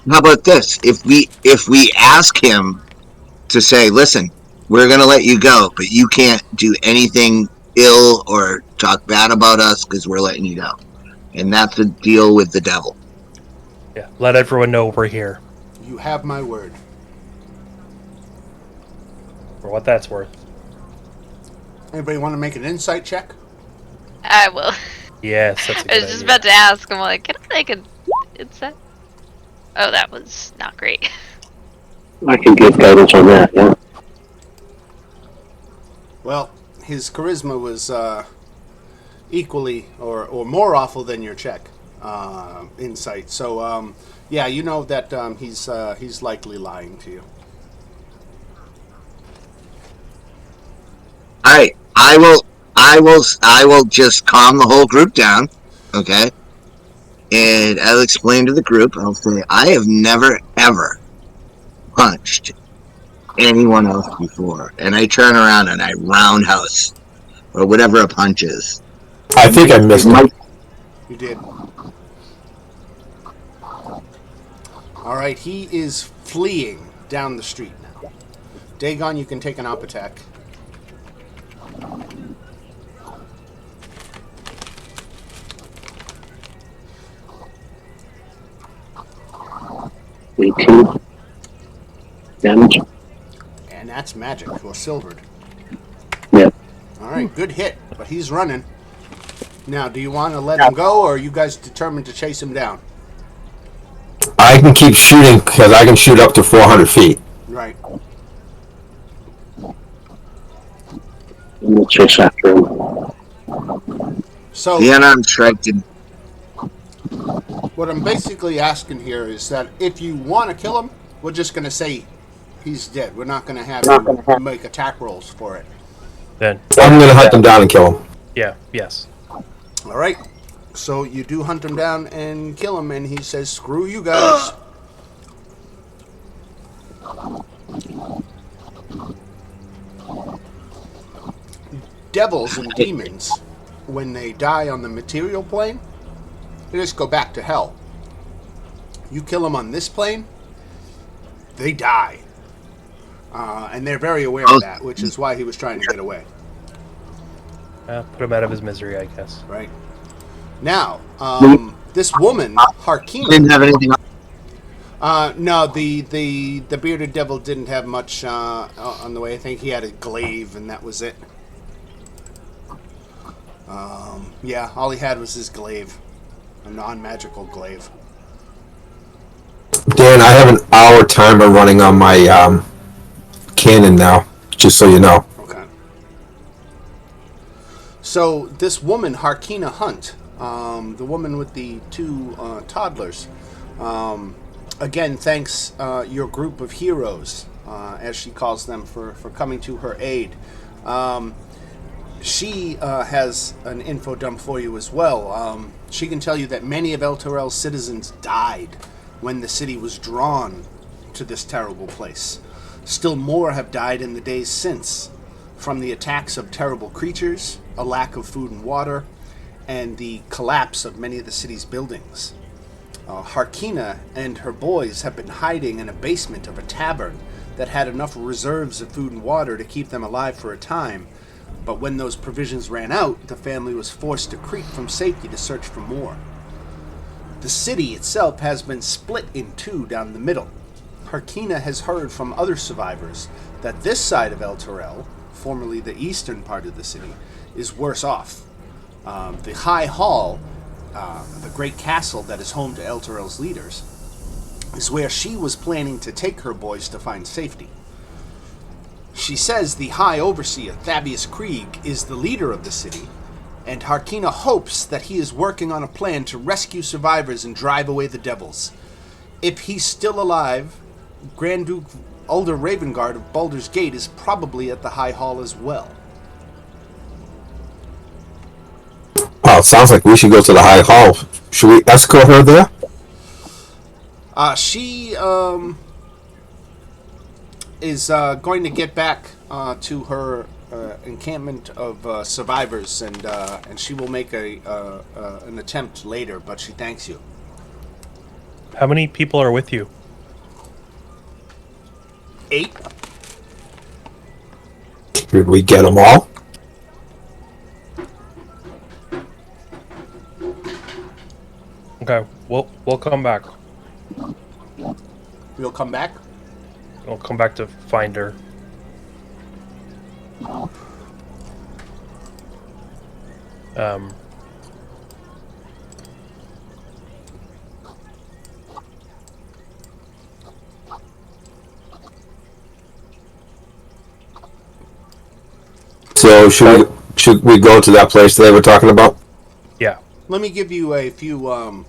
How about this? If we ask him to say, listen, we're gonna let you go, but you can't do anything ill or talk bad about us because we're letting you go, and that's the deal with the devil. Yeah, let everyone know we're here. You have my word. For what that's worth. Anybody want to make an insight check? I will. Yes, that's a good I was just idea. about to ask. I'm like, can I make an insight? Oh, that was not great. I can give guidance on that, yeah. Well, his charisma was equally or more awful than your check insight. So, yeah, you know that he's likely lying to you. All right, I will just calm the whole group down, okay? And I'll explain to the group. I'll say, I have never ever punched anyone else before, and I turn around and I roundhouse or whatever a punch is. I think I missed it. You did. All right, he is fleeing down the street now. Dagon, you can take an op attack. $18 damage. And that's magic, or silvered. Yeah. All right, good hit, but he's running. Now, do you want to let him go, or are you guys determined to chase him down? I can keep shooting because I can shoot up to 400 feet. Right. We'll chase after him. So, The unarmed strike did. what I'm basically asking here is that if you want to kill him, we're just going to say he's dead. We're not going to have him make attack rolls for it. Then, I'm going to hunt them down and kill them. yeah, yes. All right. So you do hunt him down and kill him, and he says, "Screw you guys." Devils and demons, when they die on the material plane, they just go back to hell. You kill them on this plane, they die. And they're very aware of that, which is why he was trying to get away. Put him out of his misery, I guess. Right. Now, this woman, Didn't Harkina. have anything. No, the bearded devil didn't have much on the way. I think he had a glaive, and that was it. Yeah, all he had was his glaive, a non-magical glaive. Dan, I have an hour timer running on my cannon now, just so you know. Okay. So this woman, Harkina Hunt, the woman with the two toddlers, again thanks your group of heroes, as she calls them, for coming to her aid. She has an info dump for you as well. She can tell you that many of El Terrell's citizens died when the city was drawn to this terrible place. Still more have died in the days since, from the attacks of terrible creatures, a lack of food and water, and the collapse of many of the city's buildings. Harkina and her boys have been hiding in a basement of a tavern that had enough reserves of food and water to keep them alive for a time, but when those provisions ran out, the family was forced to creep from safety to search for more. The city itself has been split in two down the middle. Harkina has heard from other survivors that this side of El Terrell, formerly the eastern part of the city, is worse off. The High Hall, the great castle that is home to El Terrell's leaders, is where she was planning to take her boys to find safety. She says the High Overseer, Thabius Krieg, is the leader of the city, and Harkina hopes that he is working on a plan to rescue survivors and drive away the devils. If he's still alive, Grand Duke Ulder Ravengard of Baldur's Gate is probably at the High Hall as well. Well, it sounds like we should go to the High Hall. Should we escort her there? She is going to get back to her encampment of survivors, and she will make an attempt later, but she thanks you. How many people are with you? 8. Did we get them all? Okay, we'll come back. You'll come back? We'll come back to find her. So should we go to that place they were talking about? Yeah. Let me give you a few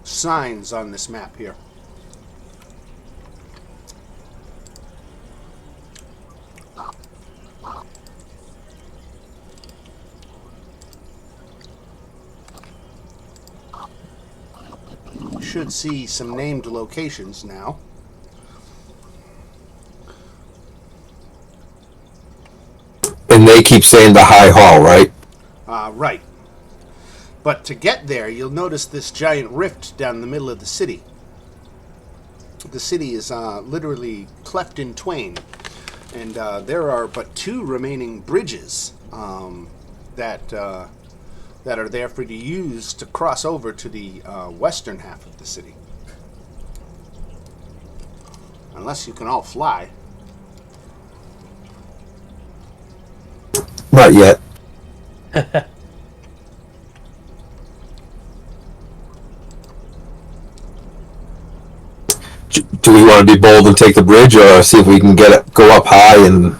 signs on this map here. You should see some named locations now. And they keep saying the High Hall, right? Right. But to get there, you'll notice this giant rift down the middle of the city. The city is literally cleft in twain, and there are but 2 remaining bridges that are there for you to use to cross over to the western half of the city. Unless you can all fly. Not yet. Do we want to be bold and take the bridge, or see if we can go up high and?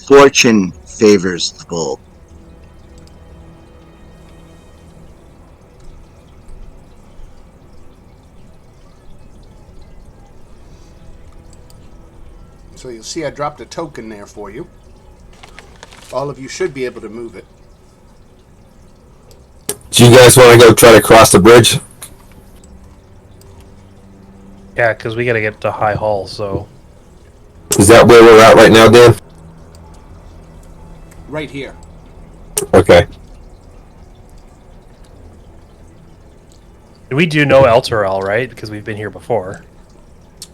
Fortune favors the bold. So you'll see I dropped a token there for you. All of you should be able to move it. Do you guys want to go try to cross the bridge? Yeah, because we got to get to High Hall, so... Is that where we're at right now, Dan? Right here. Okay. We do know El Terrell, right? Because we've been here before.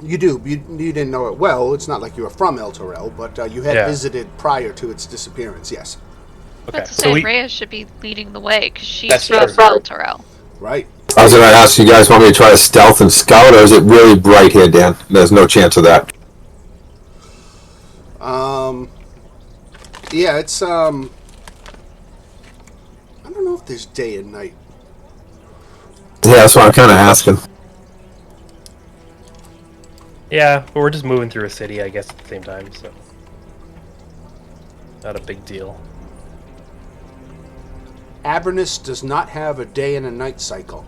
You do. You didn't know it well. It's not like you were from El Terrell, but you had visited prior to its disappearance, yes. Okay, Let's so say we... Rhea should be leading the way because she's That's from true. El Terrell. Right. I was going to ask you guys, want me to try to stealth and scout, or is it really bright here, Dan? There's no chance of that. Yeah, it's, I don't know if there's day and night. Yeah, that's what I'm kind of asking. Yeah, but we're just moving through a city, I guess, at the same time, so... Not a big deal. Avernus does not have a day and a night cycle,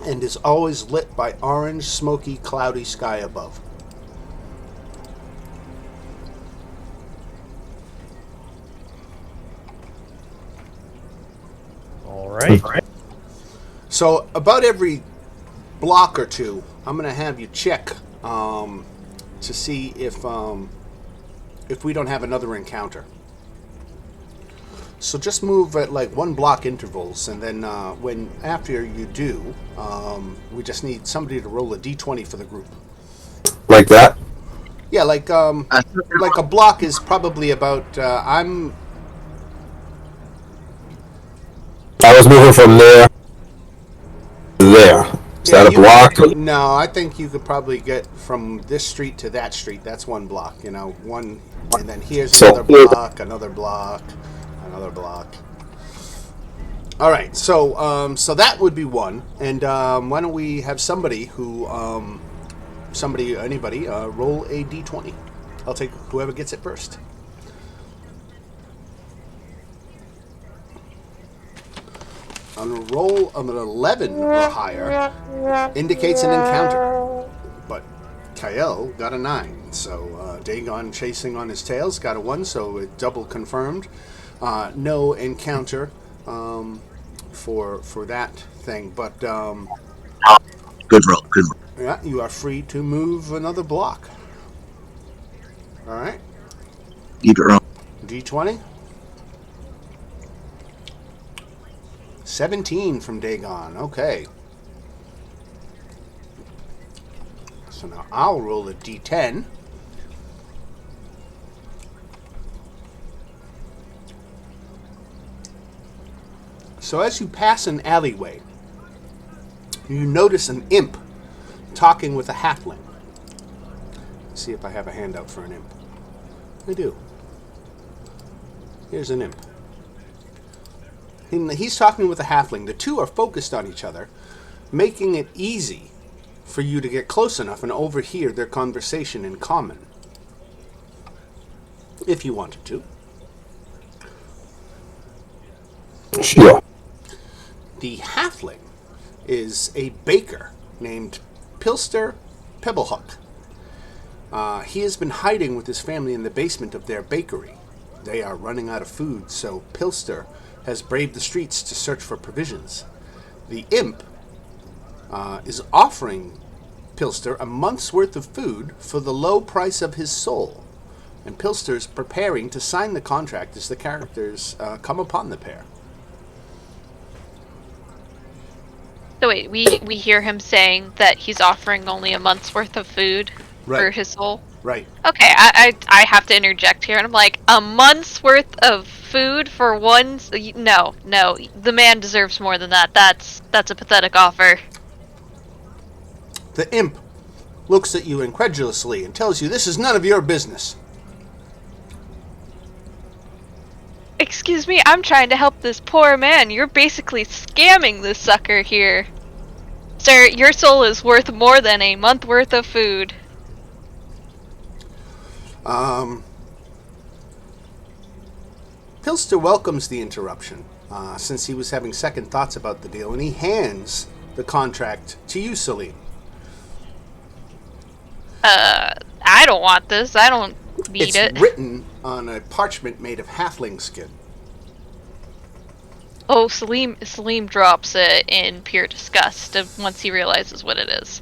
and is always lit by orange, smoky, cloudy sky above. Alright. So about every block or two, I'm going to have you check to see if we don't have another encounter. So just move at like 1 block intervals, and then after you do, we just need somebody to roll a d20 for the group. Like that? Yeah, like a block is probably about. I was moving from there to there. Is that a block? No, I think you could probably get from this street to that street. That's 1 block, one, and then here's another block, another block. Another block. All right, so that would be 1, and why don't we have somebody anybody, roll a d20. I'll take whoever gets it first. On a roll of an 11 or higher indicates an encounter, but Kael got a 9, so Dagon chasing on his tails got a 1, so it double confirmed. No encounter for that thing, but Good roll. Good roll. yeah, you are free to move another block. All right, Keep it rolling. d20. 17 from Dagon. Okay. So now I'll roll a d10. So as you pass an alleyway, you notice an imp talking with a halfling. Let's see if I have a handout for an imp. I do. Here's an imp. He's talking with a halfling. The two are focused on each other, making it easy for you to get close enough and overhear their conversation in common, if you wanted to. Sure. The halfling is a baker named Pilster Pebblehook. He has been hiding with his family in the basement of their bakery. They are running out of food, so Pilster has braved the streets to search for provisions. The imp is offering Pilster a month's worth of food for the low price of his soul, and Pilster's preparing to sign the contract as the characters come upon the pair. So wait, we hear him saying that he's offering only a month's worth of food for his soul? Right. Okay, I have to interject here, and I'm like, a month's worth of food for one? No, the man deserves more than that. That's a pathetic offer. The imp looks at you incredulously and tells you this is none of your business. Excuse me, I'm trying to help this poor man. You're basically scamming this sucker here. Sir, your soul is worth more than a month worth of food. Pilster welcomes the interruption, since he was having second thoughts about the deal, and he hands the contract to you, Celine. I don't want this. I don't need It's it. written on a parchment made of halfling skin. Oh, Salim drops it in pure disgust once he realizes what it is.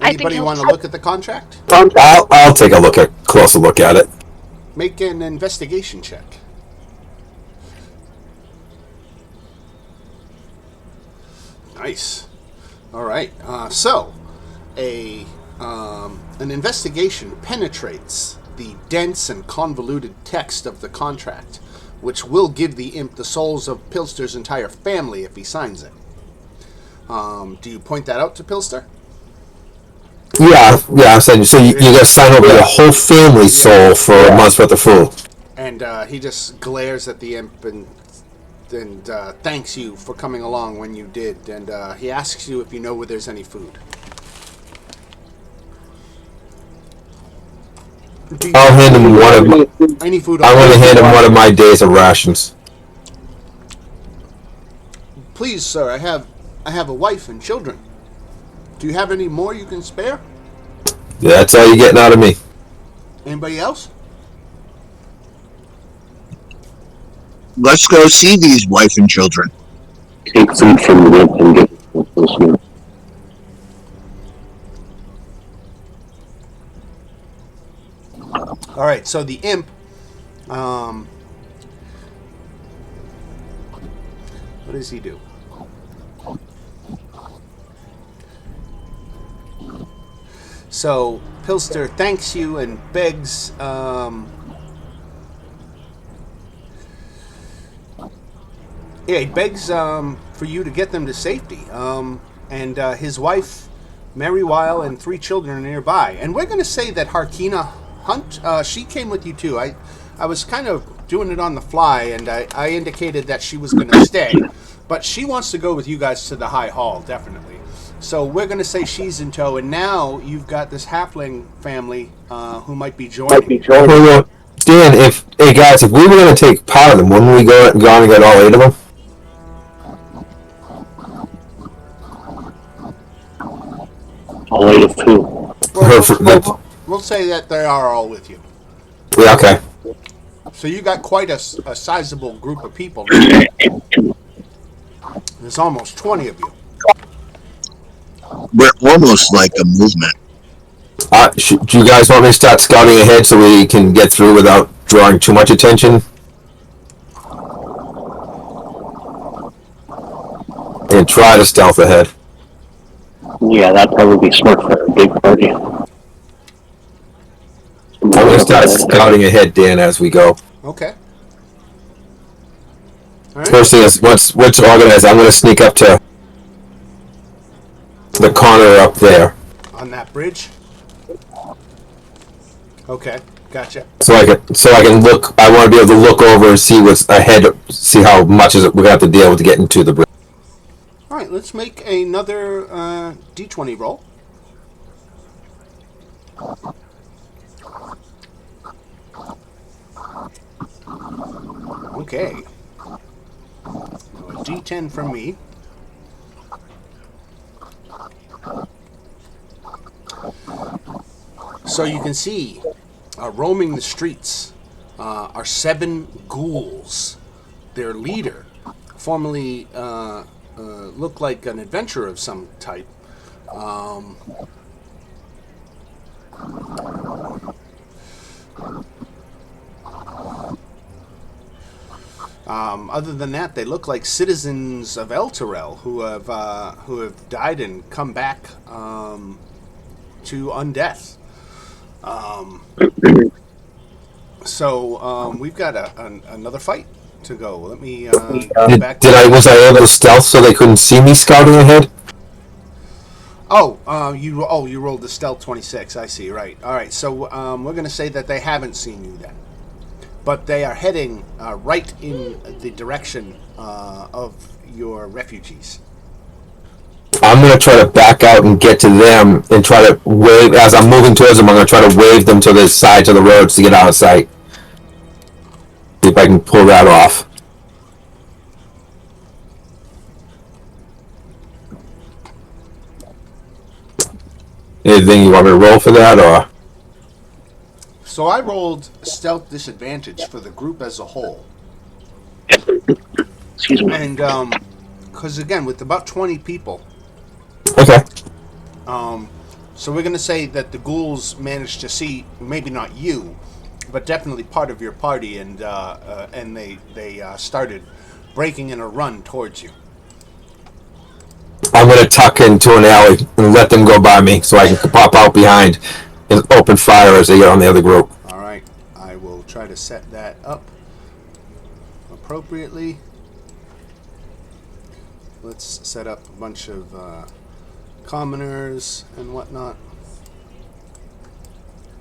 Anybody want to look at the contract? I'll take a closer look at it. Make an investigation check. Nice. All right. So, an investigation penetrates the dense and convoluted text of the contract, which will give the imp the souls of Pilster's entire family if he signs it. Do you point that out to Pilster? Yeah, I'm saying, so you gotta sign over the whole family's soul for a month's worth of food. And he just glares at the imp and thanks you for coming along when you did. And he asks you if you know where there's any food. I'll hand him one of my, Any food? I'm gonna hand him one of my days of rations. Please, sir, I have a wife and children. Do you have any more you can spare? Yeah, that's all you're getting out of me. Anybody else? Let's go see these wife and children. Take food from the imp and give it to the listener. All right, so the imp, what does he do? So Pilster thanks you and begs, he begs for you to get them to safety. And his wife, Merrywile, and 3 children are nearby. And we're going to say that Harkina Hunt, she came with you too. I was kind of doing it on the fly, and I indicated that she was going to stay. But she wants to go with you guys to the High Hall, definitely. So we're going to say she's in tow, and now you've got this halfling family who might be joining. Well, Dan, hey guys, if we were gonna take part of them, wouldn't we go and get all 8 of them? All 8 of 2. We'll say that they are all with you. Yeah, okay. So you got quite a sizable group of people. There's almost 20 of you. We're almost like a movement. Do you guys want me to start scouting ahead so we can get through without drawing too much attention? And try to stealth ahead. Yeah, that'd probably be smart for a big party. I'm going to start scouting ahead, Dan, as we go. Okay. All right. First thing is, once organized, I'm going to sneak up to the corner up there. On that bridge? Okay, gotcha. So I can look. I want to be able to look over and see what's ahead. See how much is it we're gonna have to deal with to get into the bridge. All right, let's make another D20 roll. Okay. A D10 from me. So you can see, roaming the streets, are 7 ghouls. Their leader, formerly looked like an adventurer of some type. Other than that, they look like citizens of Elturel who have died and come back to undeath. So we've got another fight to go. Let me go back. Was I able to stealth so they couldn't see me scouting ahead? You rolled the stealth 26. I see. Right. All right. So we're going to say that they haven't seen you then, but they are heading right in the direction of your refugees. I'm going to try to back out and get to them and try to wave. As I'm moving towards them, I'm going to try to wave them to the sides of the roads to get out of sight. See if I can pull that off. Anything you want me to roll for that, or? So I rolled stealth disadvantage for the group as a whole. Excuse me. And, because again, with about 20 people, Okay. so we're going to say that the ghouls managed to see, maybe not you, but definitely part of your party, and they started breaking in a run towards you. I'm gonna tuck into an alley and let them go by me so I can pop out behind and open fire as they get on the other group. All right, I will try to set that up appropriately. Let's set up a bunch of commoners and whatnot.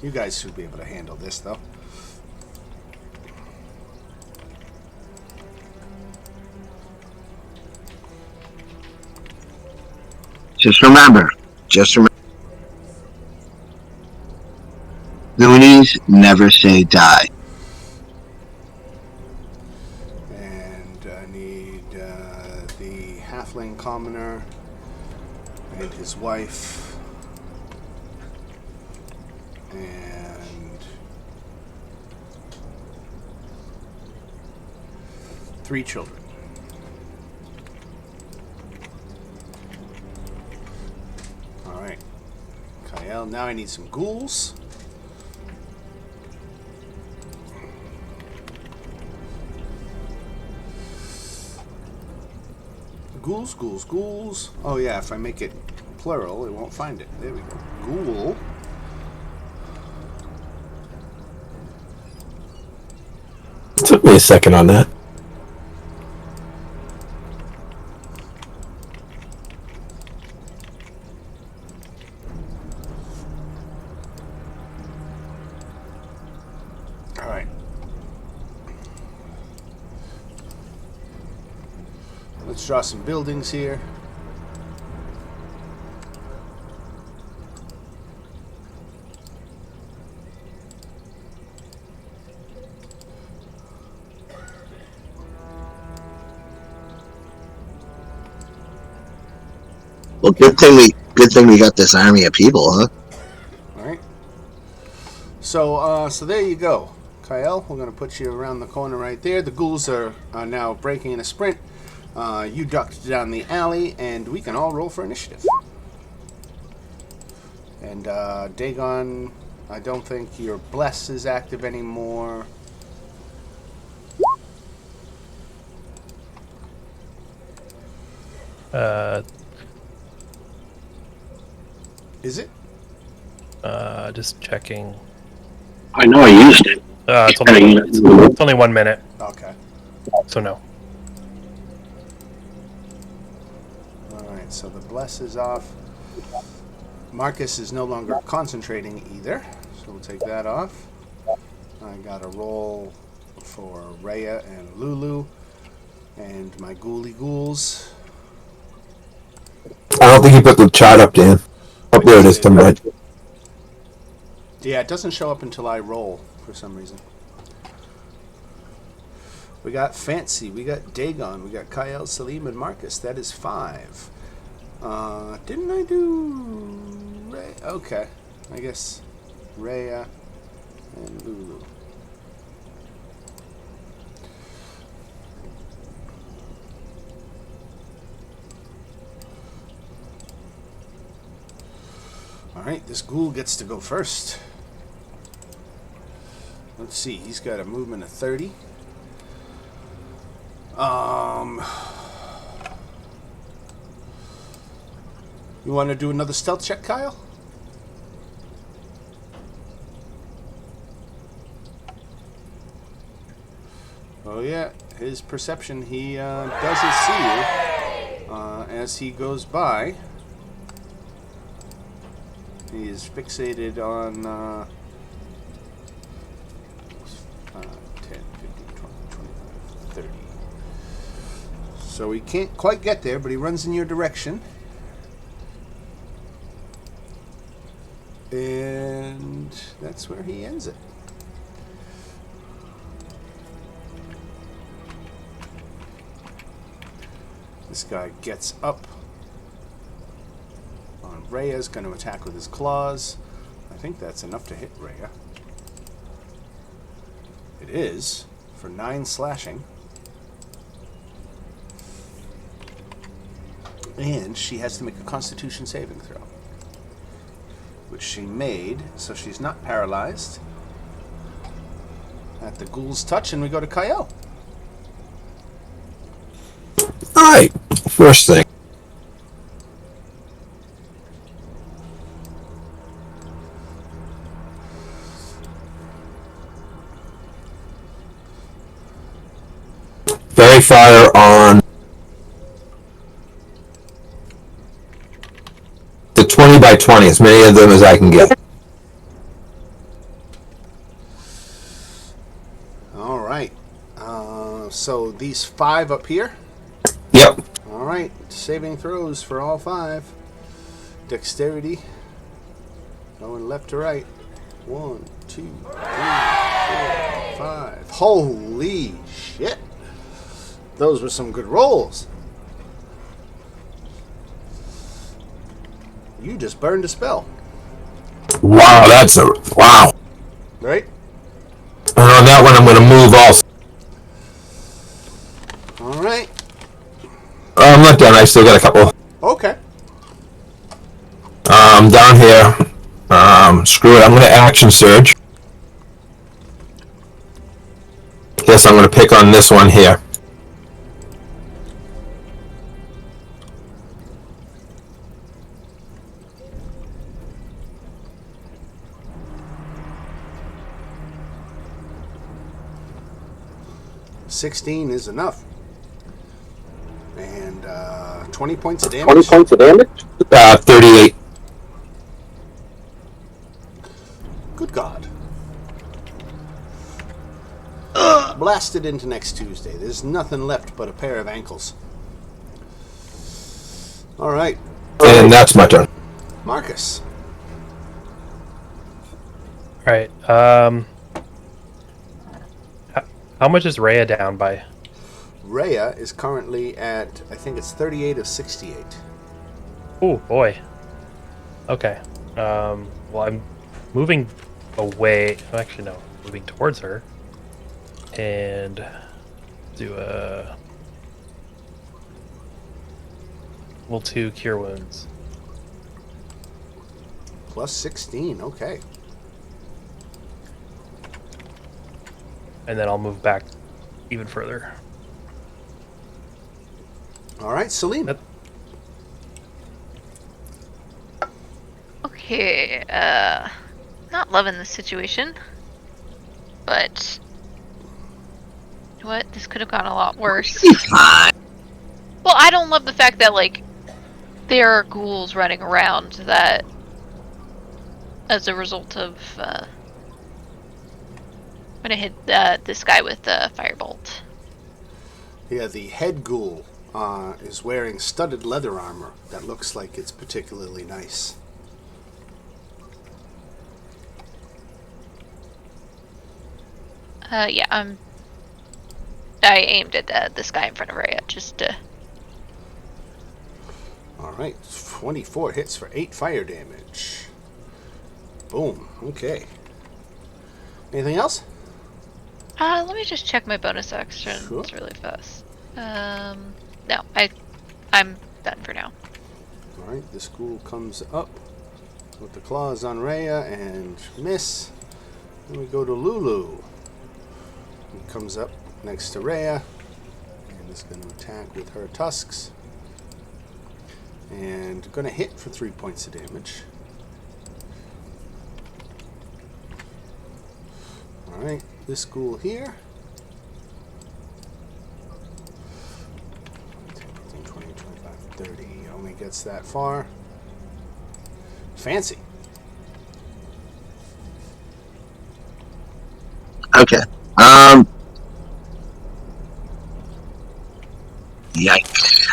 You guys should be able to handle this, though. Just remember. Goonies never say die. And I need the halfling commoner and his wife and 3 children. All right, Kyle. Now I need some ghouls. Ghouls. Oh yeah, if I make it plural, it won't find it. There we go. Ghoul. It took me a second on that. All right. Let's draw some buildings here. Well, good thing we got this army of people, huh? All right. So there you go, Kyle. We're gonna put you around the corner right there. The ghouls are now breaking in a sprint. You ducked down the alley, and we can all roll for initiative. And Dagon, I don't think your bless is active anymore. Is it? Just checking. I know I used it. It's only 1 minute, Okay. so no. Alright, so the bless is off. Marcus is no longer concentrating either, so we'll take that off. I got a roll for Rhea and Lulu and my ghouly ghouls. I don't think you put the chart up, Dan. Oh, there it is. Come right. Yeah, it doesn't show up until I roll for some reason. We got Fancy, we got Dagon, we got Kyle, Salim, and Marcus. That is 5. Didn't I do Ray? Okay, I guess Rhea and Lulu. Alright, this ghoul gets to go first. Let's see, he's got a movement of 30. You want to do another stealth check, Kyle? Oh yeah, his perception, he doesn't see you as he goes by. He is fixated on 10, 15, 20, 25, 30. So he can't quite get there, but he runs in your direction. And that's where he ends it. This guy gets up on Rhea's going to attack with his claws. I think that's enough to hit Rhea. It is, for 9 slashing. And she has to make a Constitution saving throw, which she made, so she's not paralyzed. At the ghoul's touch, and we go to Kyle. Alright, first thing. Fairy fire on the 20 by 20, as many of them as I can get. All right. So these 5 up here. Yep. All right. Saving throws for all 5. Dexterity. Going left to right. 1, 2, 3, 4, 5. Holy shit! Those were some good rolls. You just burned a spell, Wow, that's a wow. right? And on that one, I'm going to move also. All right. I'm not done. I still got a couple. Okay. Down here. Screw it. I'm going to action surge. Guess I'm going to pick on this one here. $16 is enough. And 20 points of 20 damage. points of damage? 38. Good God. Blasted into next Tuesday. There's nothing left but a pair of ankles. All right. And that's my turn. Marcus. All right. How much is Rhea down by? Rhea is currently at, I think it's 38 of 68. Oh boy. Okay. Well, I'm moving away. Actually, no. Moving towards her. And do a level 2 cure wounds. Plus 16, okay. And then I'll move back even further. All right, Celine. Yep. Okay, not loving this situation, but you know what? This could have gone a lot worse. Fine. Well, I don't love the fact that like there are ghouls running around that, as a result of, I'm gonna hit this guy with the firebolt. Yeah, the head ghoul is wearing studded leather armor that looks like it's particularly nice. Yeah, I aimed at this guy in front of Rhea just to. All right, 24 hits for 8 fire damage. Boom. Okay. Anything else? Let me just check my bonus actions Sure. really fast. No, I'm done for now. All right, this ghoul comes up with the claws on Rhea and miss. Then we go to Lulu. He comes up next to Rhea and is going to attack with her tusks. And going to hit for 3 points of damage. All right, this ghoul here. 10, 15, 20, 25, 30. Only gets that far. Fancy. Okay. Yikes.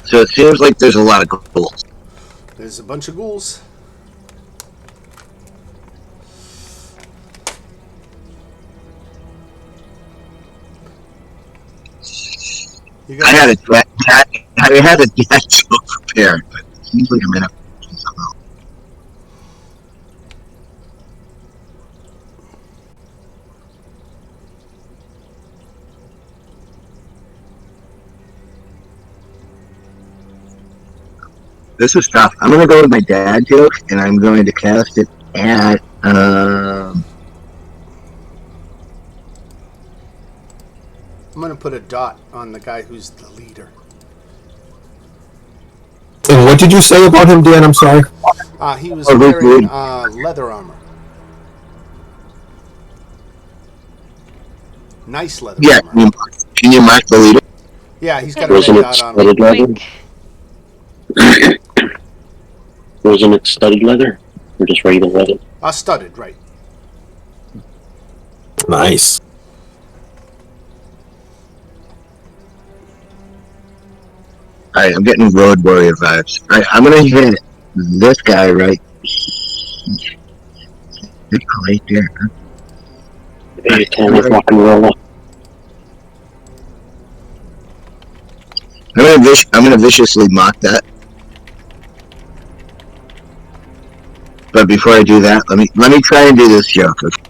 So it seems like there's a lot of ghouls. There's a bunch of ghouls. You I had a dad joke prepared, but it seems like I'm in a. This is tough. I'm gonna go with my dad joke, and I'm going to cast it at I'm going to put a dot on the guy who's the leader. And what did you say about him, Dan? I'm sorry. He was wearing leather armor. Nice leather yeah. armor. Can you mark the leader? Yeah, he's got a red Wasn't it dot on him. studded leather? Wink. Wasn't it studded leather? Or just regular leather? Studded, right. Nice. All right, I'm getting Road Warrior vibes. All right, I'm gonna hit this guy right there. Hey, Tom, let's rock and roll up. I'm gonna viciously mock that. But before I do that, let me try and do this joke. Okay?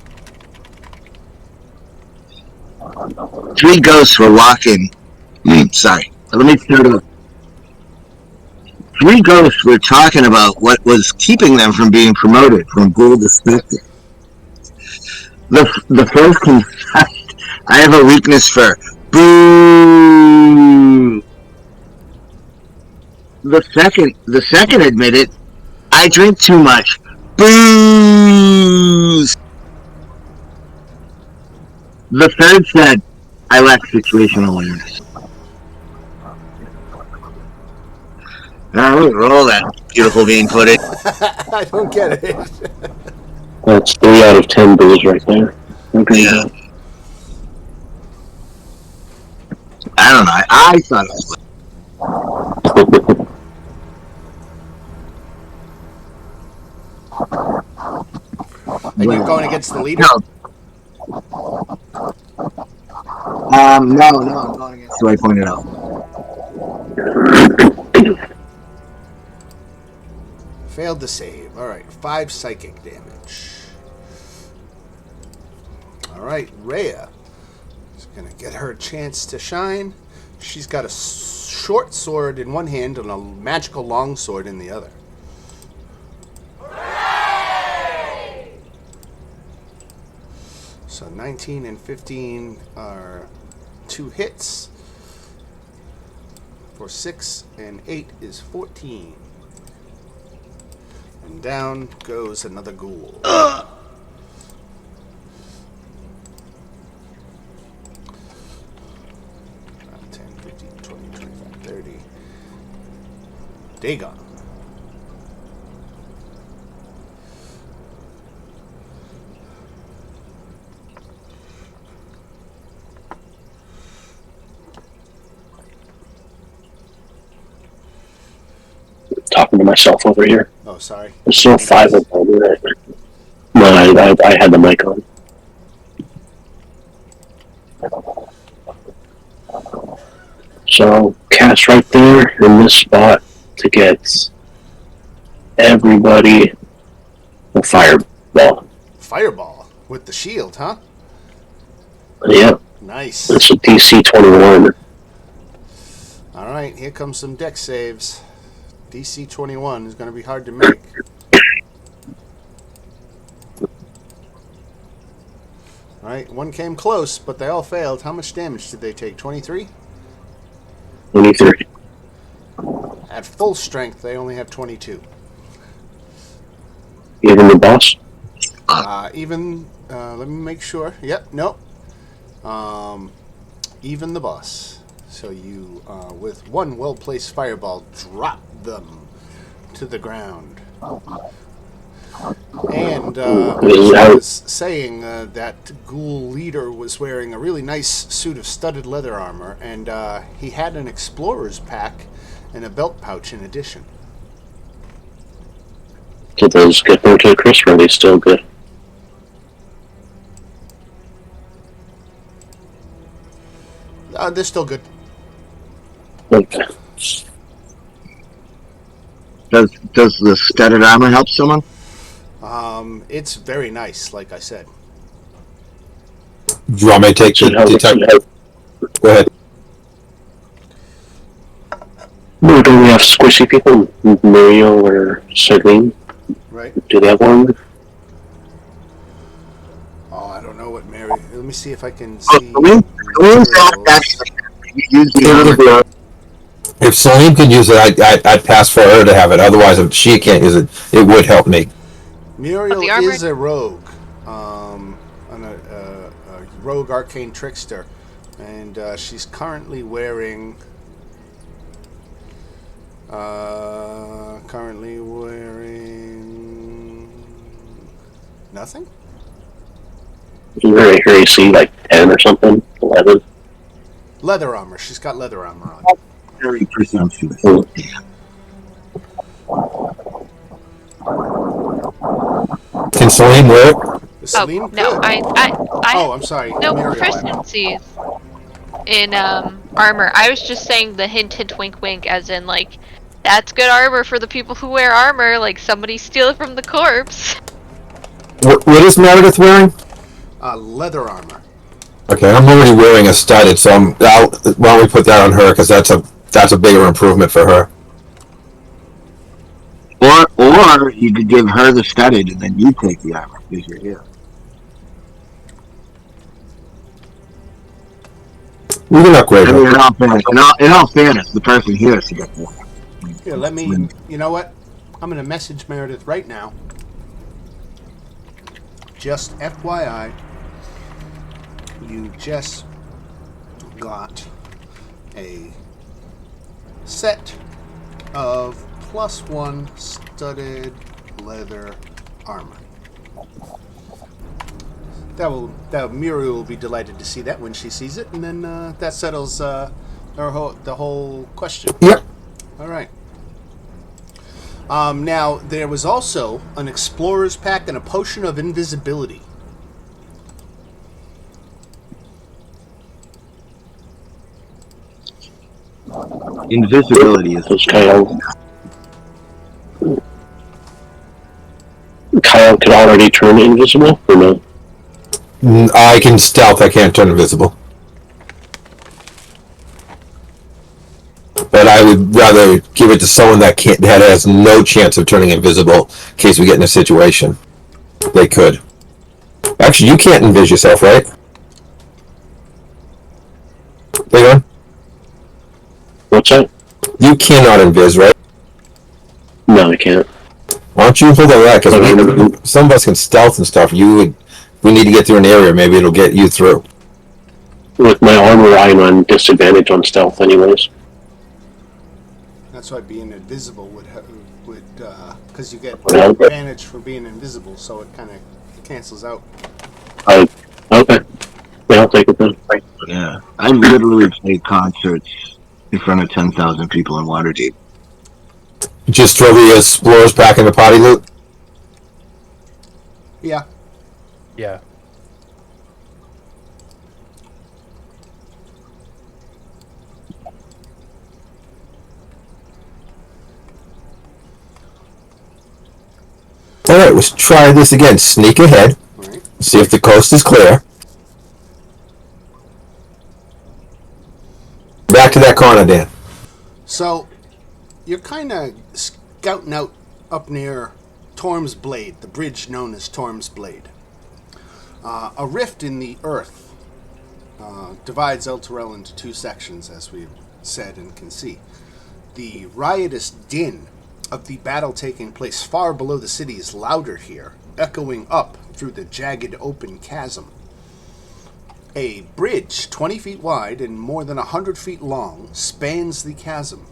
3 ghosts were walking. Sorry. Let me start over. 3 ghosts were talking about what was keeping them from being promoted from ghoul to spectre. The first confessed, I have a weakness for boo. The second admitted, I drink too much. Booze. The third said, I lack situational awareness. Now let me roll that beautiful bean footage. I don't get it. That's 3 out of 10 booze right there. Okay. Yeah. I don't know. I thought it was. And you're going against the leader? No. No, I'm going against who I pointed out. Failed to save. All right, 5 psychic damage. All right, Rhea is going to get her a chance to shine. She's got a short sword in one hand and a magical long sword in the other. So 19 and 15 are 2 hits. For 6 and 8 is 14. And down goes another ghoul. 10, 15, 20, 25, 30. Dagon. Talking to myself over here. Oh, sorry. There's still 5 of them. No, I had the mic on. So, cast right there in this spot to get everybody a fireball. Fireball with the shield, huh? Yep, Nice. it's a DC 21. All right, here comes some deck saves. DC 21 is going to be hard to make. All right, one came close, but they all failed. How much damage did they take? 23? 23. At full strength, they only have 22. Even the boss? Let me make sure. Yep, nope. Even the boss. So you, with one well-placed fireball, drop them to the ground. And as I was saying, that ghoul leader was wearing a really nice suit of studded leather armor, and he had an explorer's pack and a belt pouch in addition. Did those get moved to the Chris, or are they still good? They're still good. Okay. Does the studded armor help someone? It's very nice, like I said. Do you want me to take the detect? Go ahead. No, don't we have squishy people? Mario or Celine? Right? Do they have one? Oh, I don't know what Mary. Let me see if I can Oh, see. Saloon's materials. actually use the If Celine could use it, I'd pass for her to have it. Otherwise, if she can't use it, it would help me. Muriel the armored- is a rogue, a rogue arcane trickster, and she's currently wearing. Nothing. Very hairy C, like 10 or something? 11? Leather armor. She's got leather armor on. very presumptuous. Can Celine wear it? Celine Oh no, could. I Oh, I'm sorry. no Muriel, proficiencies in armor. I was just saying the hint, hint, wink, wink, as in like that's good armor for the people who wear armor. Like somebody steal it from the corpse. What is Meredith wearing? leather armor. Okay, I'm already wearing a studded, so why don't we put that on her, because that's a bigger improvement for her. Or you could give her the studded and then you take the armor because you're here. We can upgrade I mean, her. in all fairness, the person here should get the armor. Here, let me. You know what? I'm gonna message Meredith right now. Just FYI, you just got a set of +1 studded leather armor. That Muriel will be delighted to see that when she sees it, and then that settles the whole question. Yep. All right. Now, there was also an explorer's pack and a potion of invisibility. Invisibility is Does Kyle could already turn invisible, or no? I can stealth, I can't turn invisible. But I would rather give it to someone that has no chance of turning invisible in case we get in a situation. They could. Actually, you can't invis yourself, right? Hang on. What's that? You cannot invis, right? No, I can't. Why don't you hold on that? Because some of us can stealth and stuff. We need to get through an area. Maybe it'll get you through. With my armor, I'm on disadvantage on stealth, anyways. That's why being invisible would because you get advantage for being invisible, so it kind of cancels out. Okay. Yeah, I'll take it then. yeah. I literally played concerts in front of 10,000 people in Waterdeep. Just throw the explorers pack in the potty loot. Yeah. Yeah. Alright, let's try this again. Sneak ahead. Right. See if the coast is clear. Back to that corner, Dan. So, you're kind of scouting out up near Torm's Blade, the bridge known as Torm's Blade. A rift in the earth divides Elturel into two sections, as we've said and can see. The riotous din of the battle taking place far below the city is louder here, echoing up through the jagged open chasm. A bridge 20 feet wide and more than 100 feet long spans the chasm.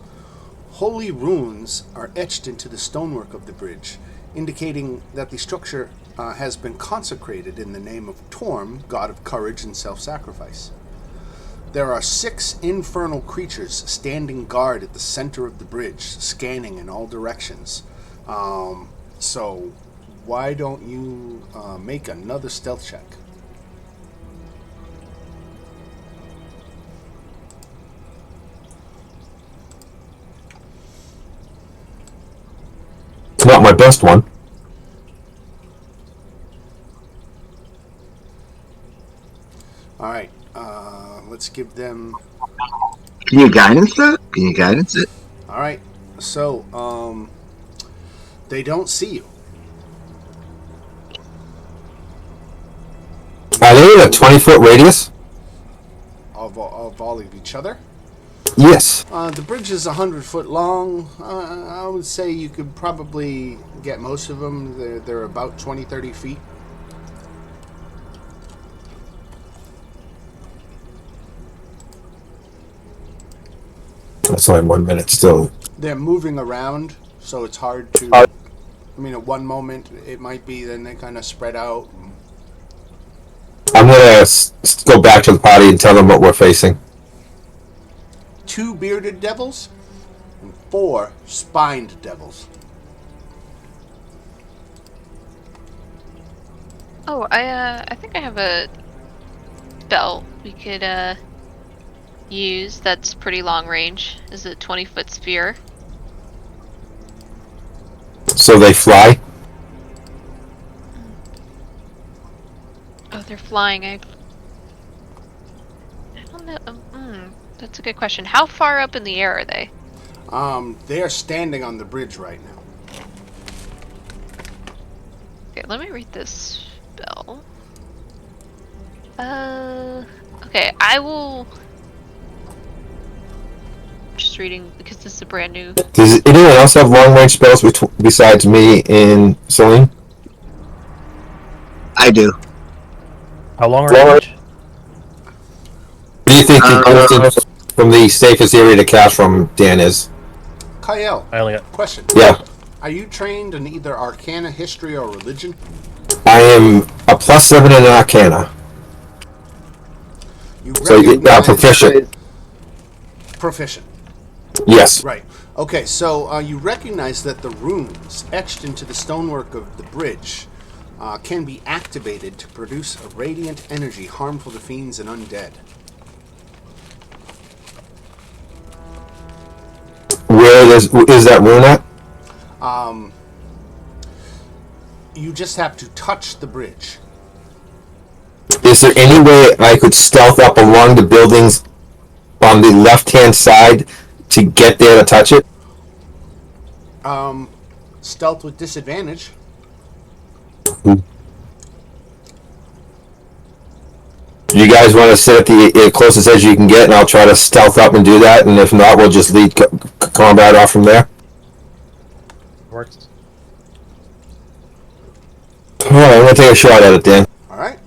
Holy runes are etched into the stonework of the bridge, indicating that the structure has been consecrated in the name of Torm, god of courage and self-sacrifice. There are 6 infernal creatures standing guard at the center of the bridge, scanning in all directions. So, why don't you make another stealth check? It's not my best one. Alright, let's give them... Can you guidance that? Can you guidance it? All right. So, they don't see you. Are they in a 20-foot radius? Of all of each other. Yes. The bridge is 100 foot long. I would say you could probably get most of them. They're about 20, 30 feet. That's only 1 minute still. They're moving around, so it's hard to. I mean, at one moment it might be, then they kind of spread out. I'm gonna go back to the party and tell them what we're facing. 2 bearded devils and 4 spined devils. Oh, I think I have a spell we could use that's pretty long range. Is a 20-foot sphere. So they fly. Oh, they're flying. I don't know. That's a good question. How far up in the air are they? They are standing on the bridge right now. Okay, let me read this spell. Okay, I will. Just reading because this is a brand new. Does anyone else have long range spells besides me and Celine? I do. How long range? What do you think the distance from the safest area to cast from, Dan, is? Kyle, I only got. question. Yeah. Are you trained in either Arcana, History, or Religion? I am a +7 in Arcana. You So recognize proficient. proficient. Yes. Right. Okay, so you recognize that the runes etched into the stonework of the bridge can be activated to produce a radiant energy harmful to fiends and undead. Where is that rune at? You just have to touch the bridge. Is there any way I could stealth up along the buildings on the left-hand side to get there to touch it? Stealth with disadvantage. You guys want to sit at the closest edge you can get, and I'll try to stealth up and do that, and if not, we'll just lead combat off from there? Works. Alright, I'm going to take a shot at it, Dan. All right.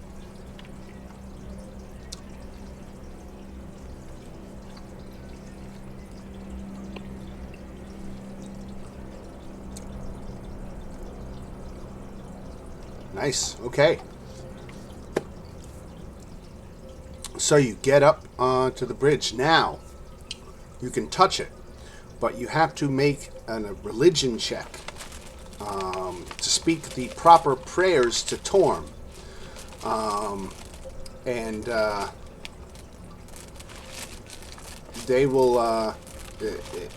Nice. Okay. So you get up to the bridge. Now, you can touch it, but you have to make a religion check to speak the proper prayers to Torm. And they will,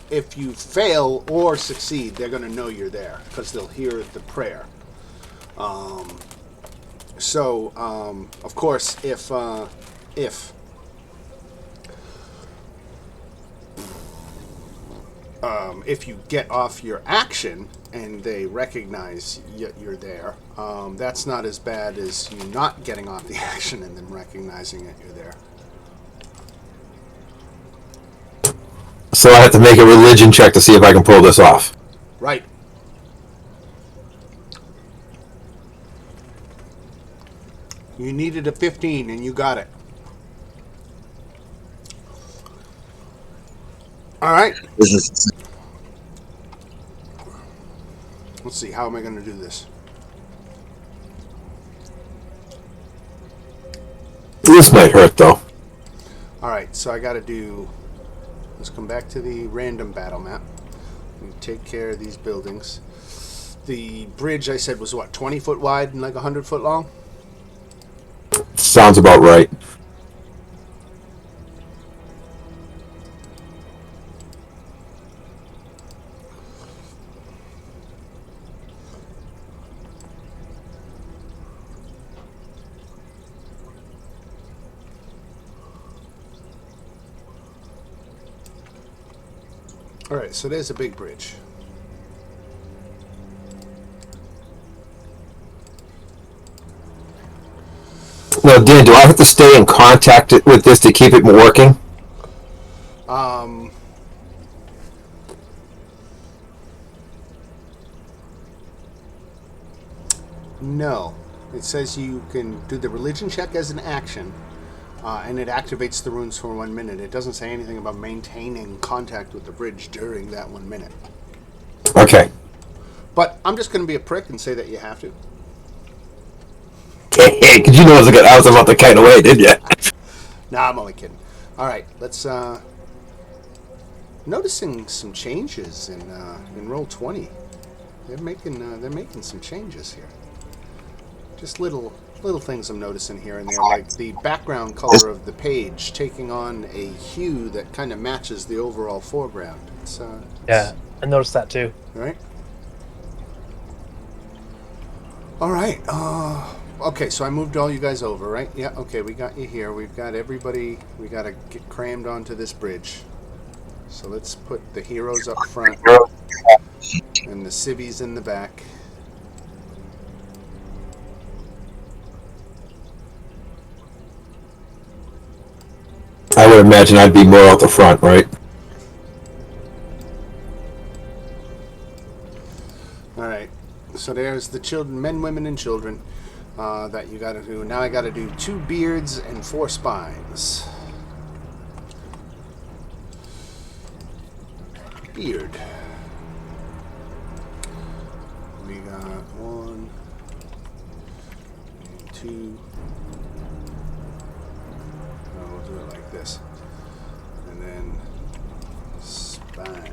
if you fail or succeed, they're going to know you're there because they'll hear the prayer. Of course, if you get off your action and they recognize you're there, that's not as bad as you not getting off the action and them recognizing that you're there. So I have to make a religion check to see if I can pull this off. Right. You needed a 15 and you got it. All right. Let's see. How am I going to do this? This might hurt, though. All right. So I got to do. Let's come back to the random battle map and take care of these buildings. The bridge I said was what, 20 foot wide and like 100 foot long? Sounds about right. All right, so there's a big bridge. Now, Dan, do I have to stay in contact with this to keep it working? No. It says you can do the religion check as an action, and it activates the runes for 1 minute. It doesn't say anything about maintaining contact with the bridge during that 1 minute. Okay. But I'm just going to be a prick and say that you have to. Because you know I was about to kite away, didn't you? Nah, I'm only kidding. All right, let's. Noticing some changes in roll 20. They're making some changes here. Just little things I'm noticing here and there, like the background color of the page taking on a hue that kind of matches the overall foreground. Yeah, I noticed that too. Right. All right. Okay, so I moved all you guys over, right? Yeah. Okay, we got you here. We've got everybody. We got to get crammed onto this bridge. So let's put the heroes up front and the civvies in the back. I would imagine I'd be more out the front, right? All right. So there's the children, men, women, and children that you got to do. Now I got to do 2 beards and 4 spines. Beard. We got 1, 2. Oh, we'll do it like this, and then spine.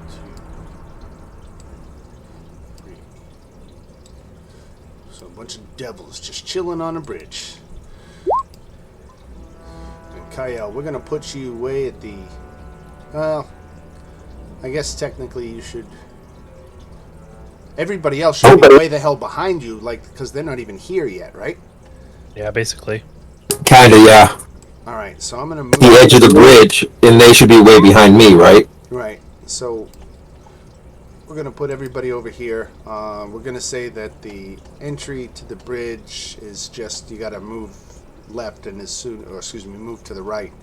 2, 3. So a bunch of devils just chilling on a bridge. Kyle, we're going to put you way at the... Well, I guess technically you should... Everybody else should be way the hell behind you, like, because they're not even here yet, right? Yeah, basically. Kinda, yeah. Alright, so I'm going to move... The edge of the bridge, and they should be way behind me, right? Right, so we're going to put everybody over here. We're going to say that the entry to the bridge is just, you got to move left and move to the right,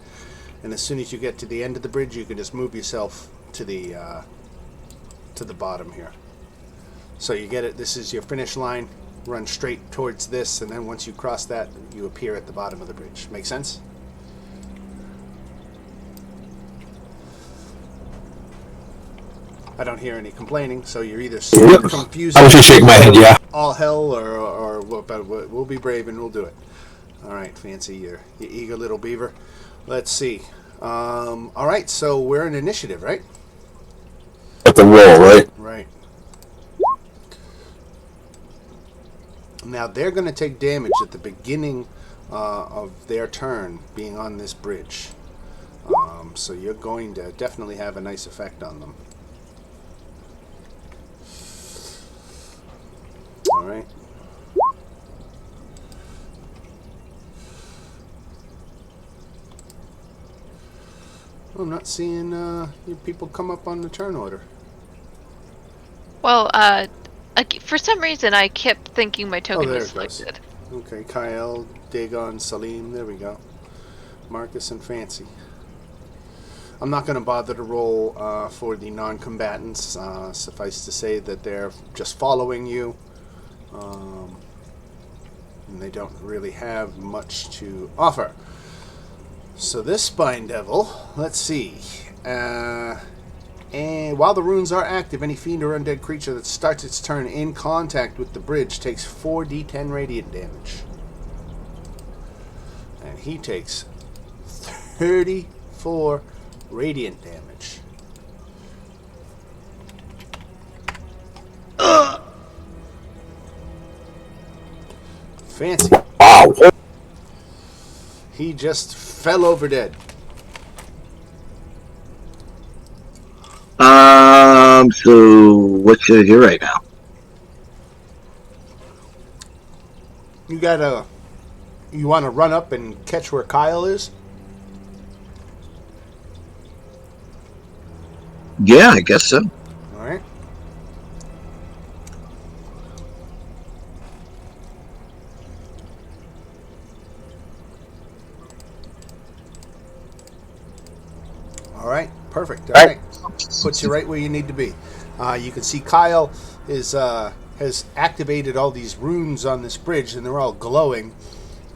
and as soon as you get to the end of the bridge you can just move yourself to the bottom here. So you get it, this is your finish line, run straight towards this, and then once you cross that you appear at the bottom of the bridge. Make sense? I don't hear any complaining, so you're either super confused, I was just shaking my head, yeah. all hell, or we'll be brave and we'll do it. All right, Fancy, you eager little beaver. Let's see. All right, so we're in initiative, right? At the roll, right? Right. Now they're going to take damage at the beginning of their turn being on this bridge. So you're going to definitely have a nice effect on them. All right. I'm not seeing you people come up on the turn order. Well, for some reason I kept thinking my token there was it goes. selected. Okay, Kyle, Dagon, Salim, there we go. Marcus and Fancy. I'm not going to bother to roll for the non-combatants. Suffice to say that they're just following you. And they don't really have much to offer. So this Spine Devil, let's see. And while the runes are active, any fiend or undead creature that starts its turn in contact with the bridge takes 4d10 radiant damage. And he takes 34 radiant damage. Fancy. Wow. He just fell over dead. So what should I do right now? You gotta You want to run up and catch where Kyle is? Yeah, I guess so. All right. All right. Perfect. All right. Puts you right where you need to be. You can see Kyle has activated all these runes on this bridge, and they're all glowing.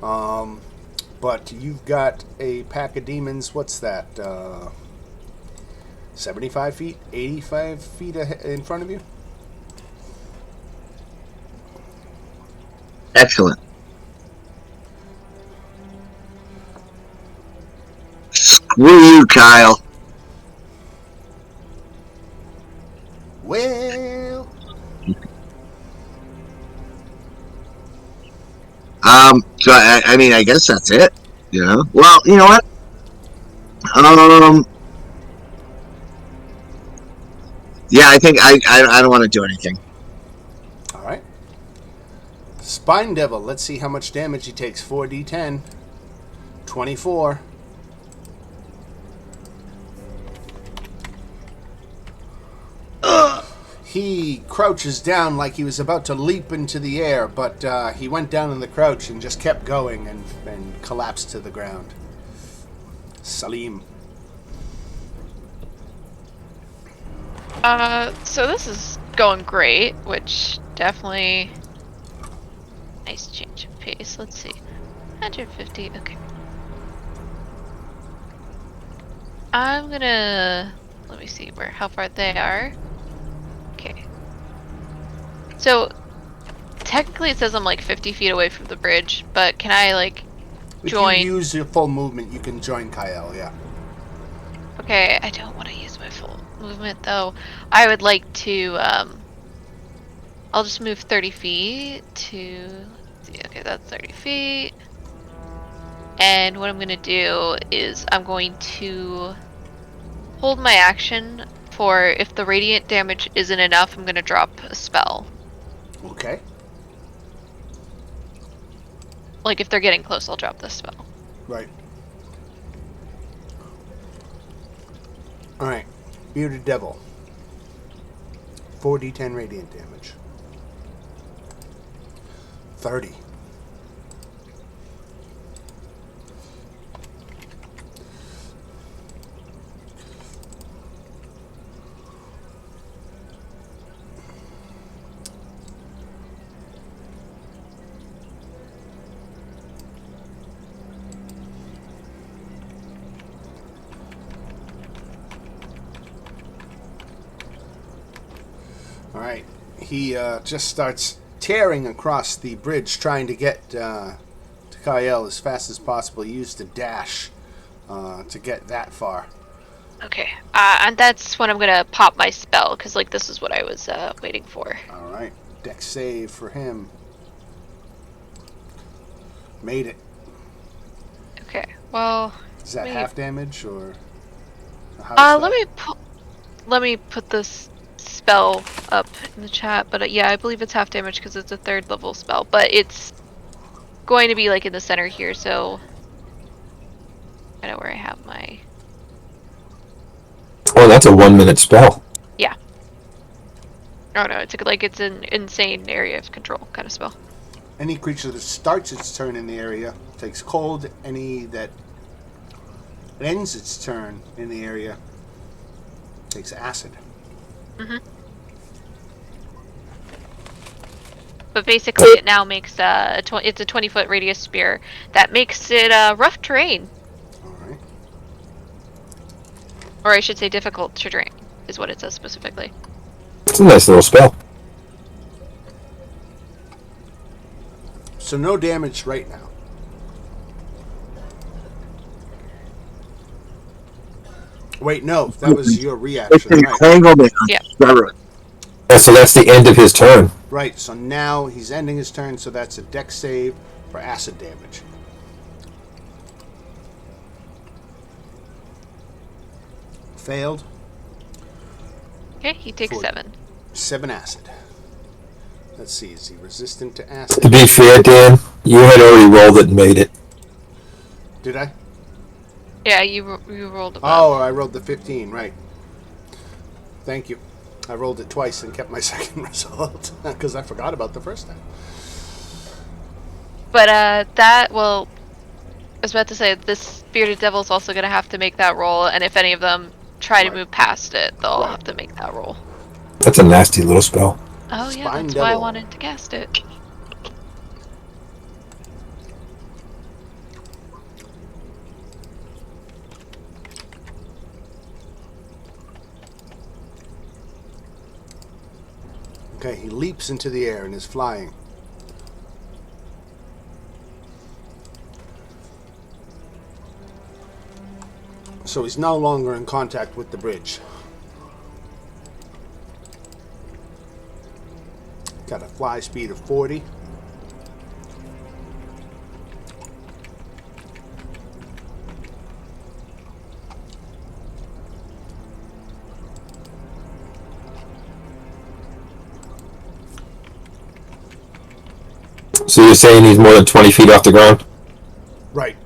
But you've got a pack of demons. What's that? 75 feet? 85 feet in front of you? Excellent. Screw you, Kyle. Well, So I mean, I guess that's it. You know. Well, you know what? Yeah, I think I don't want to do anything. all right. Spine Devil. Let's see how much damage he takes. 4d10. 24. He crouches down like he was about to leap into the air, but he went down in the crouch and just kept going and collapsed to the ground. Salim. So this is going great, which definitely nice change of pace. Let's see. 150, okay. I'm gonna let me see how far they are. Okay. So technically it says I'm like 50 feet away from the bridge, but can I like join? If you use your full movement, you can join Kyle, yeah. Okay, I don't want to use my full movement though. I would like to I'll just move 30 feet to, let's see, okay, that's 30 feet. And what I'm going to do is I'm going to hold my action for if the radiant damage isn't enough, I'm going to drop a spell. Okay. Like if they're getting close, I'll drop this spell. Right. Alright. Bearded Devil. 4d10 radiant damage. 30. Alright, he just starts tearing across the bridge, trying to get to Kyle as fast as possible. He used a dash to get that far. Okay, and that's when I'm going to pop my spell, because like this is what I was waiting for. Alright, dex save for him. Made it. Okay, well... Is that half damage, or... let me put this spell up in the chat, but yeah, I believe it's half damage because it's a 3rd level spell, but it's going to be like in the center here, so I know where I have my... Oh, that's a 1 minute spell. Yeah. Oh no, it's like it's an insane area of control kind of spell. Any creature that starts its turn in the area takes cold. Any that ends its turn in the area takes acid. Mm-hmm. But basically, it now makes it's a 20-foot radius spear that makes it rough terrain, All right. or I should say, difficult terrain, is what it says specifically. It's a nice little spell. So no damage right now. Wait, no, that was your It's reaction, an right? entanglement. Yeah. Yeah, so that's the end of his turn. Right, so now he's ending his turn, so that's a dex save for acid damage. Failed. Okay, he takes 7. 7 acid. Let's see, is he resistant to To acid? be fair, Dan, You had already rolled it and made it. Did I? Yeah, you rolled above. Oh, I rolled the 15, right. Thank you. I rolled it twice and kept my second result because I forgot about the first time. But I was about to say this bearded devil's also gonna have to make that roll, and if any of them try to Right. move past it, they'll all Right. have to make that roll. That's a nasty little spell. Oh yeah, Spine that's why I devil. wanted to cast it. Okay, he leaps into the air and is flying. So he's no longer in contact with the bridge. Got a fly speed of 40. So you're saying he's more than 20 feet off the ground? Right.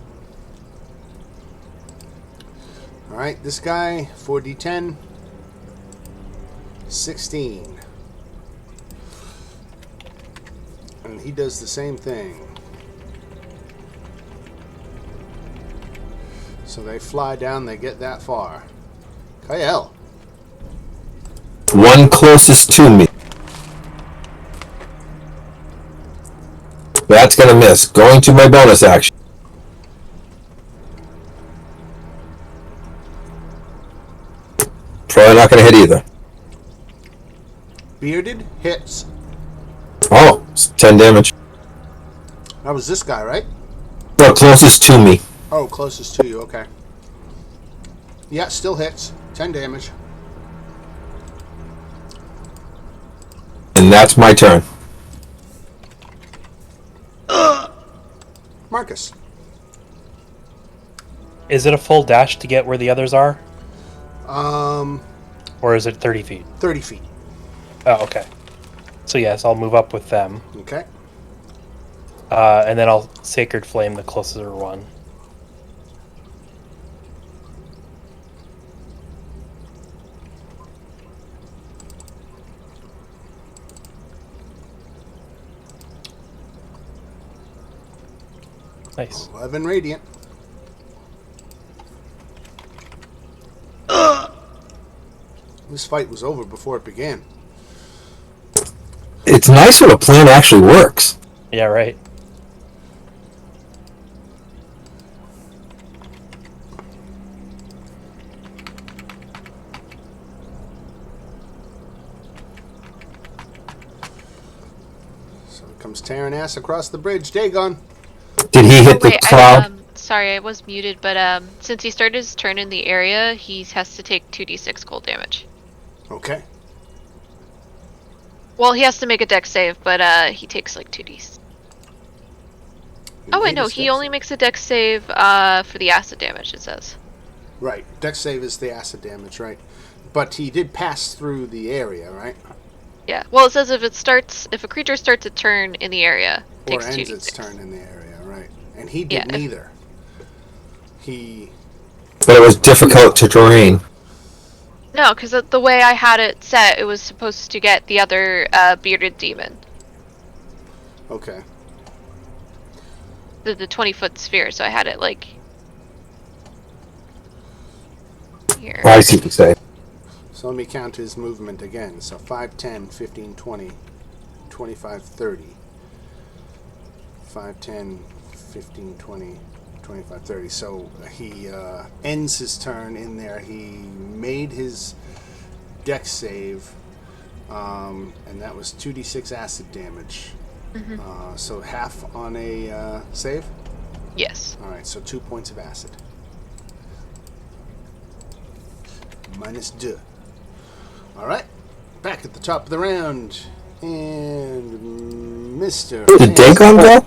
Alright, this guy, 4d10. 16. And he does the same thing. So they fly down, they get that far. Kyle. One closest to me. That's gonna miss. Going to my bonus action. Probably not gonna hit either. Bearded hits. Oh, it's 10 damage. That was this guy, right? No, closest to me. Oh, closest to you, okay. Yeah, still hits. 10 damage. And that's my turn. Marcus. Is it a full dash to get where the others are? 30 Or is it 30 feet? feet. Oh, okay. So yes, I'll move up with them. Okay. And then I'll Sacred Flame the closer one. Nice. 11 radiant. This fight was over before it began. It's nice when a plan actually works. Yeah, right. So it comes tearing ass across the bridge. Dagon. Did he hit the Wait, cloud? sorry, I was muted, but since he started his turn in the area, he has to take 2d6 cold damage. Okay. Well, he has to make a dex save, but he takes like 2d. Oh wait, made no, his he dex only save. makes a dex save for the acid damage, it says. Right. Dex save is the acid damage, right? But he did pass through the area, right? Yeah. Well, it says if a creature starts a turn in the area, it Or takes ends 2d6. its turn in the area, right? And he did Yeah. neither. He... But it was difficult to terrain. No, because the way I had it set, it was supposed to get the other bearded demon, Okay. the 20-foot sphere. So I had it like here. I see what you say. So let me count his movement again. So 5, 10, 15, 20, 25, 30. 5, 10, 15, 20, 25, 30. So he ends his turn in there. He made his dex save, and that was 2d6 acid damage. So half on a save? Yes. Alright, so 2 points of acid. Minus 2. Alright, back at the top of the round. And Mr. Did Dagon go?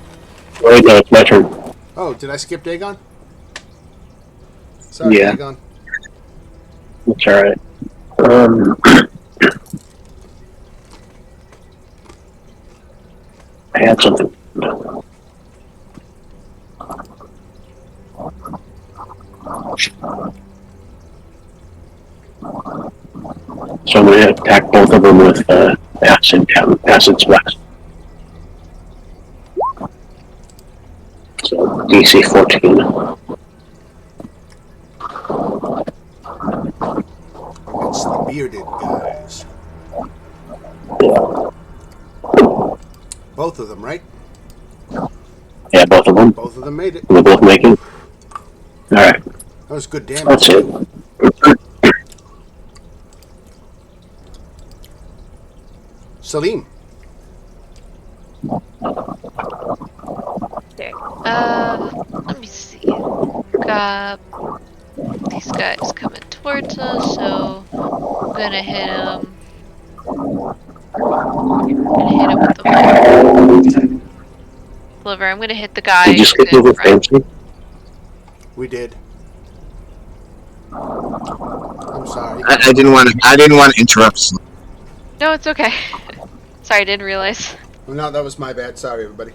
Right now it's my turn. Oh, did I skip Dagon? Sorry, Yeah. Dagon. It's alright. I had something. So I'm going to attack both of them with acid splash. So DC 14. Against the bearded guys. Yeah, Both of them, right? yeah, both of them. Both of them made it. We're both making. All right, That was good damage, that's it. too. Salim. Okay. Let me see. Got these guys coming towards us, so I'm gonna hit him. Gonna hit him with the light sliver. I'm gonna hit the guy Did you who's skip in over front. fancy? We did. I'm sorry. I didn't want to interrupt. No, it's okay. Sorry, I didn't realize. No, that was my bad. Sorry, everybody.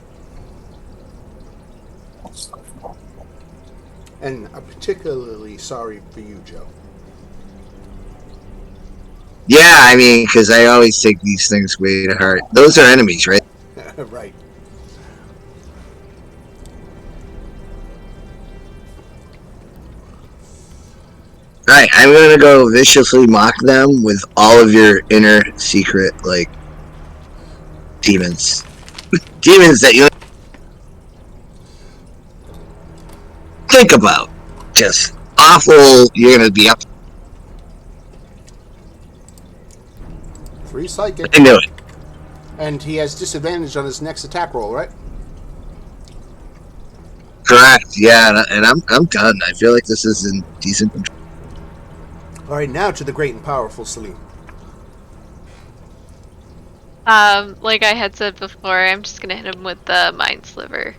And I'm particularly sorry for you, Joe. Yeah, I mean, because I always take these things way to heart. Those are enemies, right? Right. Alright, I'm gonna go viciously mock them with all of your inner secret, like, demons. Demons that you think about. Just awful, you're gonna be up. 3 psychic. I knew it. And he has disadvantage on his next attack roll, right? Correct, yeah, and I'm done. I feel like this is in decent control. All right, now to the great and powerful Salim. Like I had said before, I'm just gonna hit him with the mind sliver.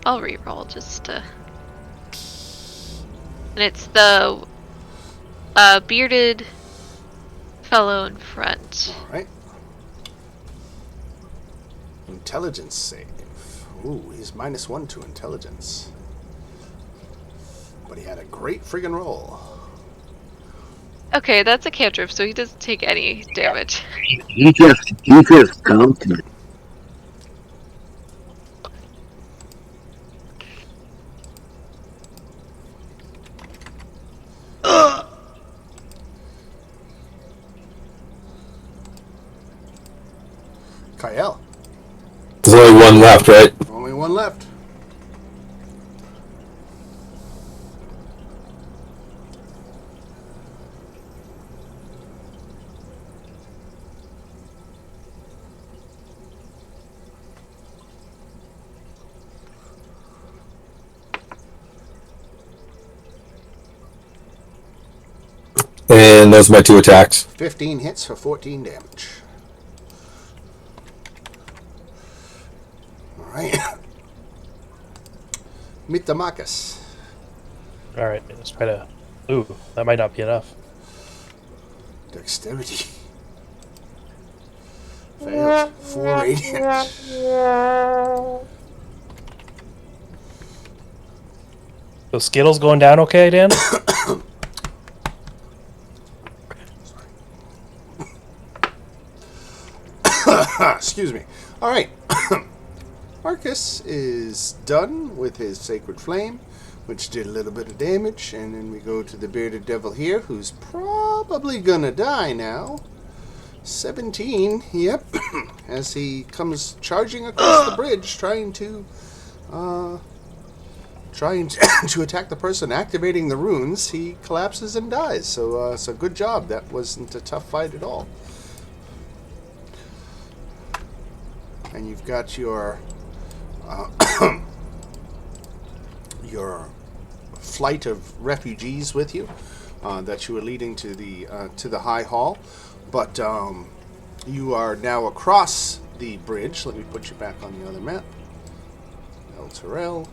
I'll reroll just to. And it's the bearded fellow in front. All right. Intelligence save. Ooh, he's -1 to intelligence. But he had a great friggin' roll. Okay, that's a cantrip, so he doesn't take any damage. You just come to me. Kyle. There's only one left, right? Only one left. And those are my 2 attacks. 15 hits for 14 damage. All right. Mitamakas. Alright, let's try to. Ooh, that might not be enough. Dexterity. Fails. 4 radiant. So Skittles going down okay, Dan? Excuse me. All right. Marcus is done with his Sacred Flame, which did a little bit of damage. And then we go to the Bearded Devil here, who's probably going to die now. 17, yep. As he comes charging across the bridge, trying to attack the person activating the runes, he collapses and dies. So good job. That wasn't a tough fight at all. And you've got your your flight of refugees with you that you were leading to the High Hall, but you are now across the bridge. Let me put you back on the other map. El Terrell.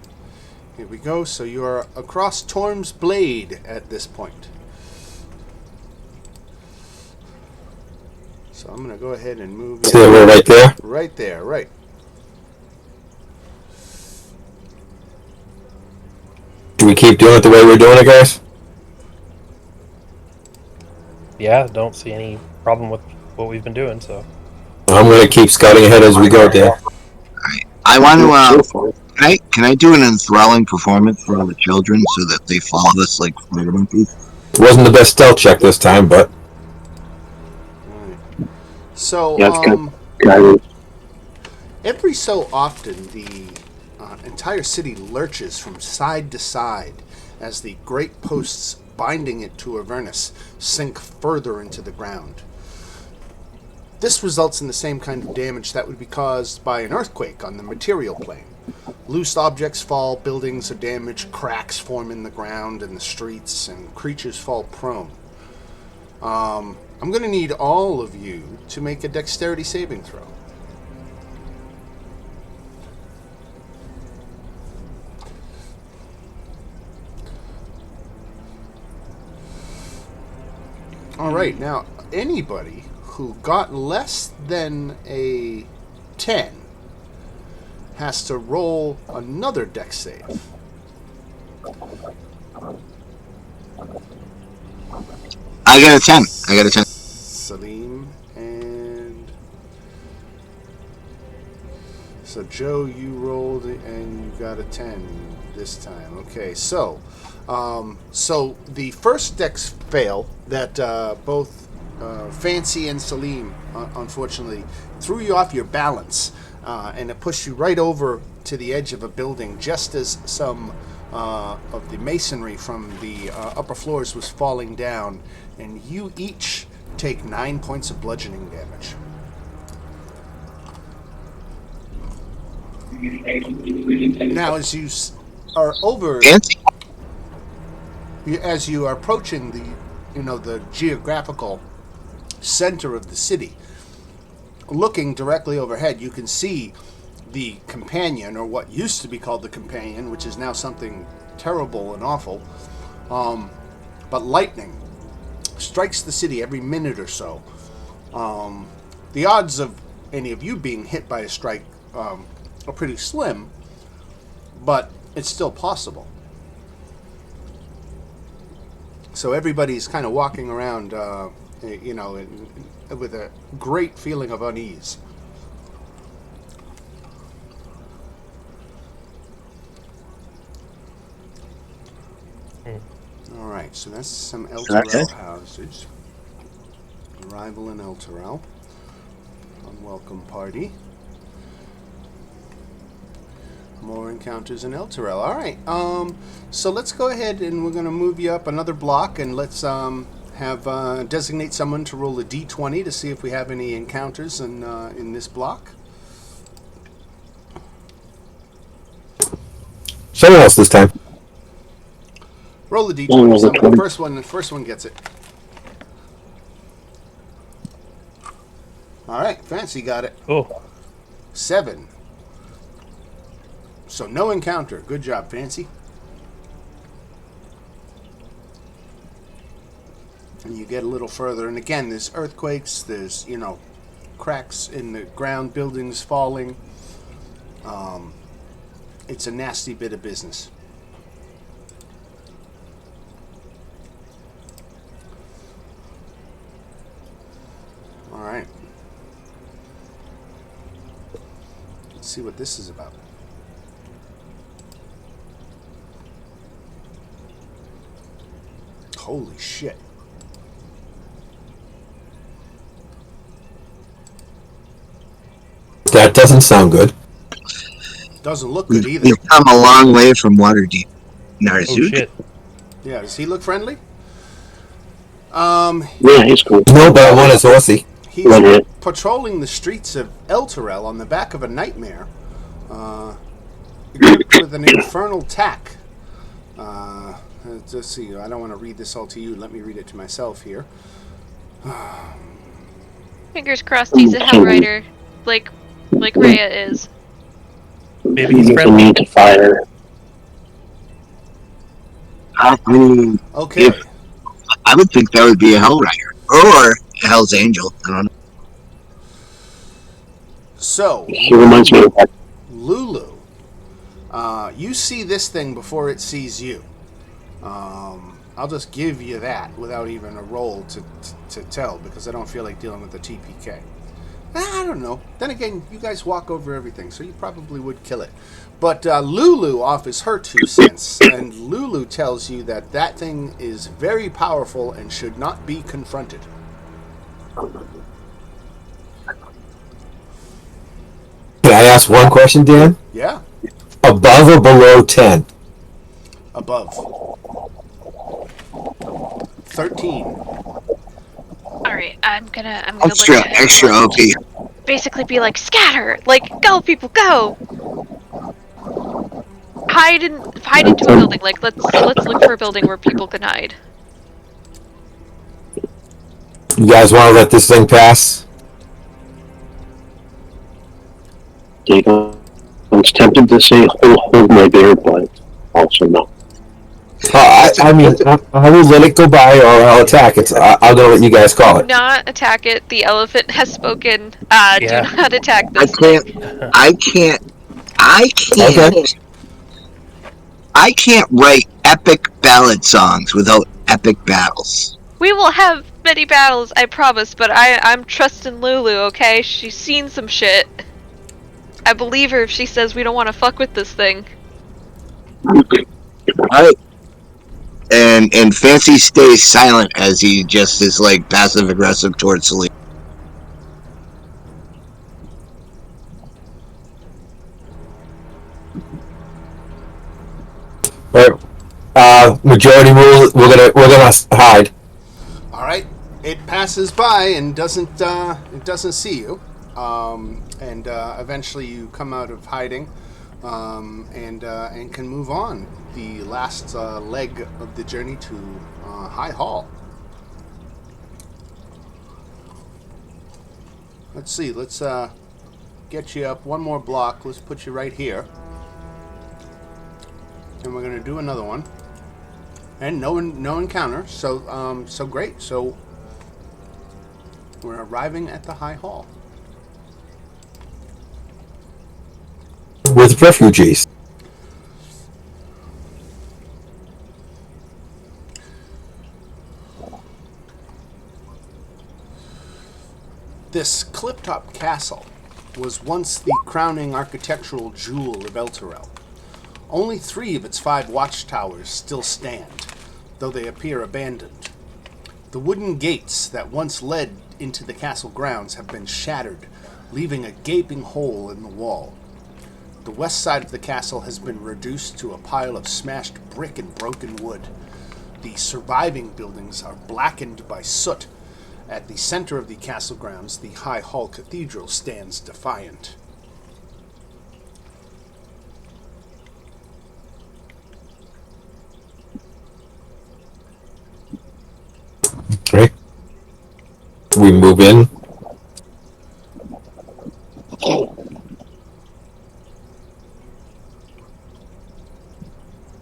Here we go. So you are across Torm's Blade at this point. So I'm going to go ahead and move you. So we're right there. Right there, right. keep doing it the way we're doing it, guys? Yeah, don't see any problem with what we've been doing. So I'm gonna keep scouting ahead as we go, Dan. I want to. So far. Can I do an enthralling performance for all the children so that they follow us like flight monkeys? Wasn't the best stealth check this time, but So, Yeah, it's good. every so often, the entire city lurches from side to side as the great posts binding it to Avernus sink further into the ground. This results in the same kind of damage that would be caused by an earthquake on the material plane. Loose objects fall, buildings are damaged, cracks form in the ground and the streets, and creatures fall prone. I'm going to need all of you to make a dexterity saving throw. All right, now anybody who got less than a 10 has to roll another dex save. I got a 10. Salim and so Joe, you rolled and you got a 10 this time. Okay, so the first dex fail that both Fancy and Salim unfortunately threw you off your balance, and it pushed you right over to the edge of a building just as some of the masonry from the upper floors was falling down, and you each take 9 points of bludgeoning damage. Now, as you are over, Fancy. as you are approaching the geographical center of the city, looking directly overhead, you can see the companion, or what used to be called the companion, which is now something terrible and awful. But lightning strikes the city every minute or so. The odds of any of you being hit by a strike are pretty slim, but it's still possible. So everybody's kind of walking around, with a great feeling of unease. All right, so that's some El that's Terrell it? houses. Arrival in El Terrell. Unwelcome party. More encounters in El Terrell. All right, so let's go ahead and we're going to move you up another block, and let's have designate someone to roll a d20 to see if we have any encounters in this block. someone else this time. Roll the d20. Someone. First one gets it. All right, Fancy got it. oh, 7. So no encounter. Good job, Fancy. And you get a little further, and again, there's earthquakes. There's cracks in the ground, buildings falling. It's a nasty bit of business. All right. Let's see what this is about. Holy shit. That doesn't sound good. Doesn't look good either. We've come a long way from Waterdeep. oh Narzook? shit! Yeah, does he look friendly? Yeah, he's cool. No, but I want his horsey. He's Okay. patrolling the streets of El Terrell on the back of a nightmare, equipped with an infernal tack. Let's see, I don't want to read this all to you. Let me read it to myself here. Fingers crossed he's a Hell Rider, like Rhea is. Maybe he's He's friendly. immune to fire. I mean, Okay. I would think that would be a Hell Rider. Or a Hell's Angel. I don't know. So, He reminds me of that. Lulu, you see this thing before it sees you. I'll just give you that without even a roll to tell, because I don't feel like dealing with the TPK. I don't know. Then again, you guys walk over everything, so you probably would kill it. But Lulu offers her 2 cents, and Lulu tells you that that thing is very powerful and should not be confronted. Can I ask one question, Dan? Yeah, Above or below 10? above. 13. Alright, I'm gonna Extra, look extra OP. basically be like, scatter! Like, go people, go! Hide into a building, like let's look for a building where people can hide. You guys want to let this thing pass? I was tempted to say hold my beer, but also no. I mean, I will let it go by, or I'll attack it. I'll go let you guys call Do it. not attack it. The elephant has spoken. Yeah. Do not attack I this can't. thing. I can't. Okay. I can't write epic ballad songs without epic battles. We will have many battles, I promise, but I'm trusting Lulu, okay? She's seen some shit. I believe her if she says we don't want to fuck with this thing. Alright. And Fancy stays silent as he just is like passive aggressive towards Celine. Right. Majority rule. We're gonna hide. All right. It passes by and doesn't see you, and eventually you come out of hiding, and can move on the last leg of the journey to High Hall. Let's see. Let's get you up one more block. Let's put you right here, and we're gonna do another one. And no encounter. So great. So we're arriving at the High Hall. With refugees. This cliff-top castle was once the crowning architectural jewel of Elturel. Only 3 of its 5 watchtowers still stand, though they appear abandoned. The wooden gates that once led into the castle grounds have been shattered, leaving a gaping hole in the wall. The west side of the castle has been reduced to a pile of smashed brick and broken wood. The surviving buildings are blackened by soot. At the center of the castle grounds, the High Hall Cathedral stands defiant. Okay. We move in.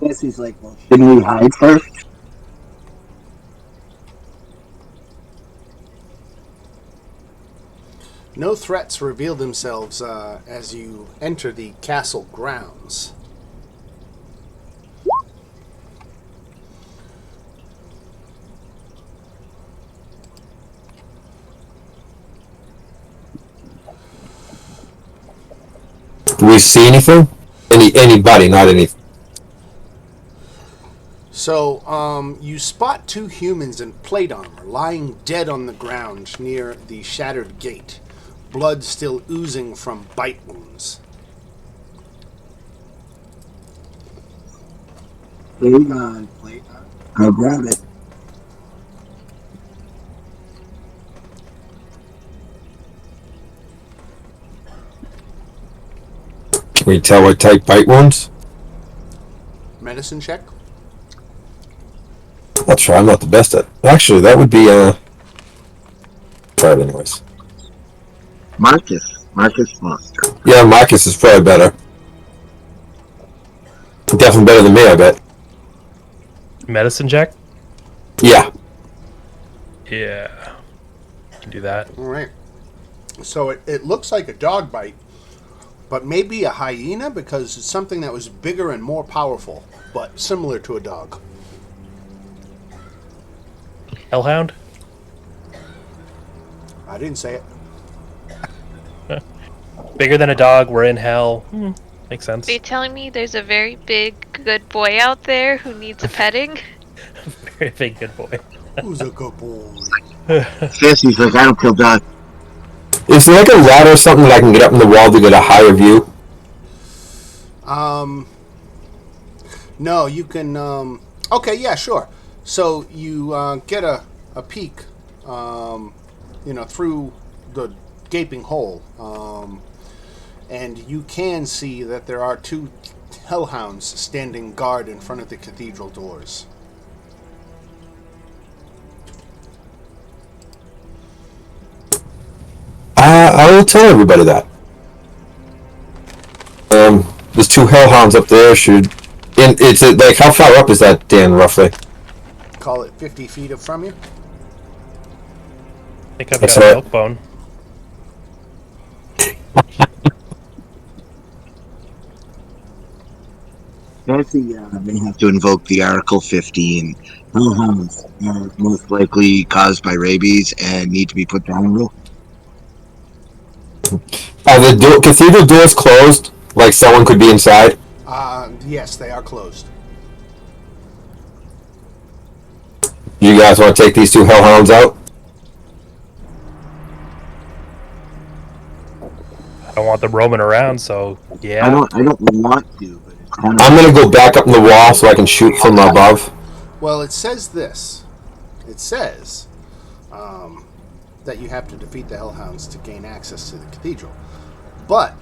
Fancy's like, well, shouldn't we hide first? No threats reveal themselves as you enter the castle grounds. Do we see anything? Anybody, not anything. So, you spot 2 humans in plate armor lying dead on the ground near the shattered gate, blood still oozing from bite wounds. Plate on. I'll grab it. Can we tell what type bite wounds? Medicine check? I'll try. I'm not the best at. Actually, that would be try it anyways. Marcus Foster. Yeah, Marcus is probably better. Definitely better than me, I bet. Medicine check? Yeah. Yeah. Can do that. All right. So it looks like a dog bite, but maybe a hyena because it's something that was bigger and more powerful, but similar to a dog. Hellhound? I didn't say it. Bigger than a dog, we're in hell. Makes sense. Are you telling me there's a very big, good boy out there who needs a petting? Very big good boy. Who's a good boy? Fancy's like, I don't kill dogs. Is there like a ladder or something that I can get up in the wall to get a higher view? No, you can. Okay, yeah, sure. So you get a peek, through the gaping hole, and you can see that there are 2 hellhounds standing guard in front of the cathedral doors. I will tell everybody that. There's 2 hellhounds up there. It's like, how far up is that, Dan, roughly? Call it 50 feet up from you. I think I've That's got a right. milk bone. Fancy may have to invoke the Article 15. Hellhounds are most likely caused by rabies and need to be put down real. Are the cathedral doors closed? Like someone could be inside? Yes, they are closed. You guys want to take these 2 hellhounds out? I don't want them roaming around, so yeah. I don't want to, but it's kind of. I'm gonna go back up in the wall so I can shoot from above. Well, it says this. It says that you have to defeat the hellhounds to gain access to the cathedral. But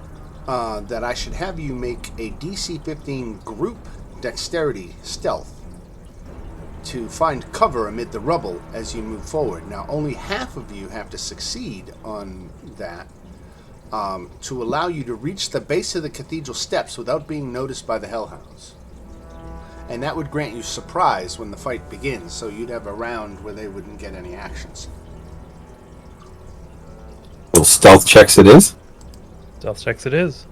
that I should have you make a DC 15 group dexterity stealth to find cover amid the rubble as you move forward. Now, only half of you have to succeed on that to allow you to reach the base of the cathedral steps without being noticed by the hellhounds. And that would grant you surprise when the fight begins, so you'd have a round where they wouldn't get any actions. Little stealth checks it is. Stealth checks it is.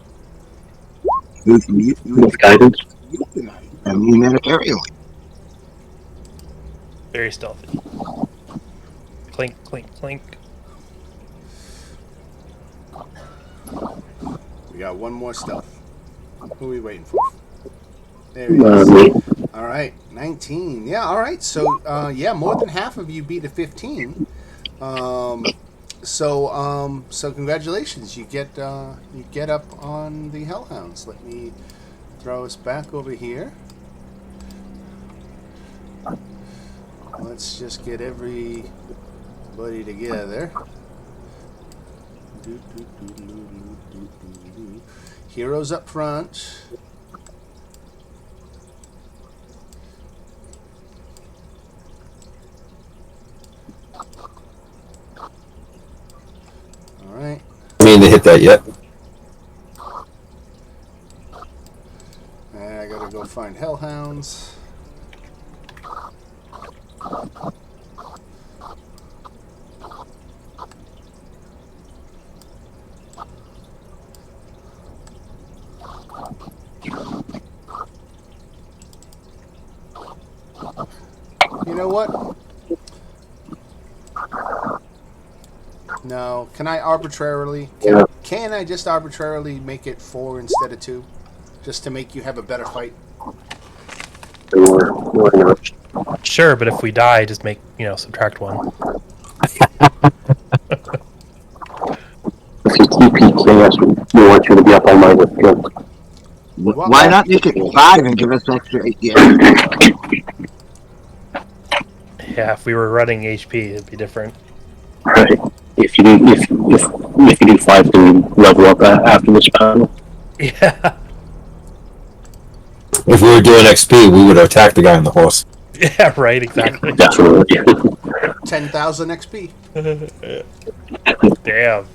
With guidance. I mean, humanitarian. Very stealthy. Clink, clink, clink. We got one more stealth. Who are we waiting for? There he is. Me. All right, 19. Yeah, all right. So, more than half of you beat a 15. So congratulations. You get up on the hellhounds. Let me throw us back over here. Let's just get everybody together. Heroes up front. Alright. I mean to hit that yet. I gotta go find hellhounds. You know what? No. Can I arbitrarily... Can I just arbitrarily make it 4 instead of 2? Just to make you have a better fight? Or not. Sure, but if we die, just make, subtract 1. If you TP chaos, we want you to be up all night with guilt. Why not make it 5 and give us extra 8? Yeah, if we were running HP, it'd be different. Right. If you do 5, then you level up after this battle. Yeah. If we were doing XP, we would attack the guy on the horse. Yeah, right, exactly. Definitely. 10,000 XP. Damn.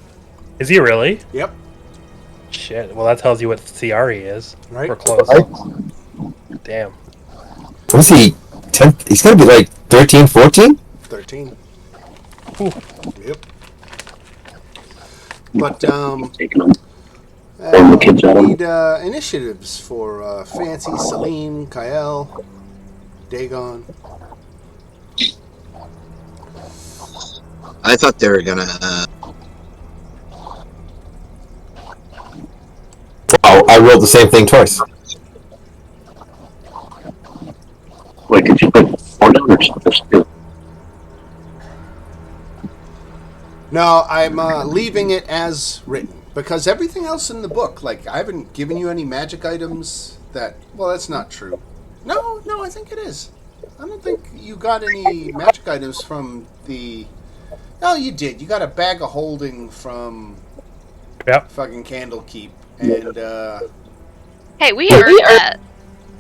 Is he really? Yep. Shit. Well, that tells you what CRE is. Right. We're close. Damn. What is he? 10? He's gotta be like 13, 14? 13. Ooh. Yep. But, Taking them. the kids out. we need initiatives for Fancy, Celine, Kael, Dagon. I thought they were gonna. Wow, I rolled the same thing twice. Wait, did you put 4 down or just 2? No, I'm leaving it as written because everything else in the book, like I haven't given you any magic items that. Well, that's not true. No, I think it is. I don't think you got any magic items from the. Oh, you did. You got a bag of holding from Yep. fucking Candlekeep, and Hey, we earned that.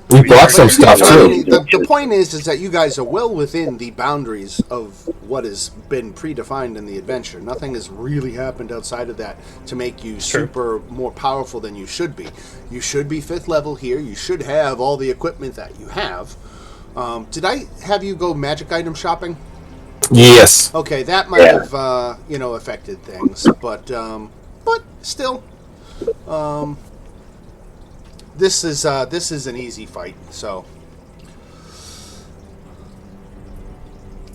We bought some stuff I too. mean, the point is that you guys are well within the boundaries of what has been predefined in the adventure. Nothing has really happened outside of that to make you super more powerful than you should be. You should be 5th level here. You should have all the equipment that you have. Did I have you go magic item shopping? Yes. Okay, that might have affected things, but still, this is an easy fight. So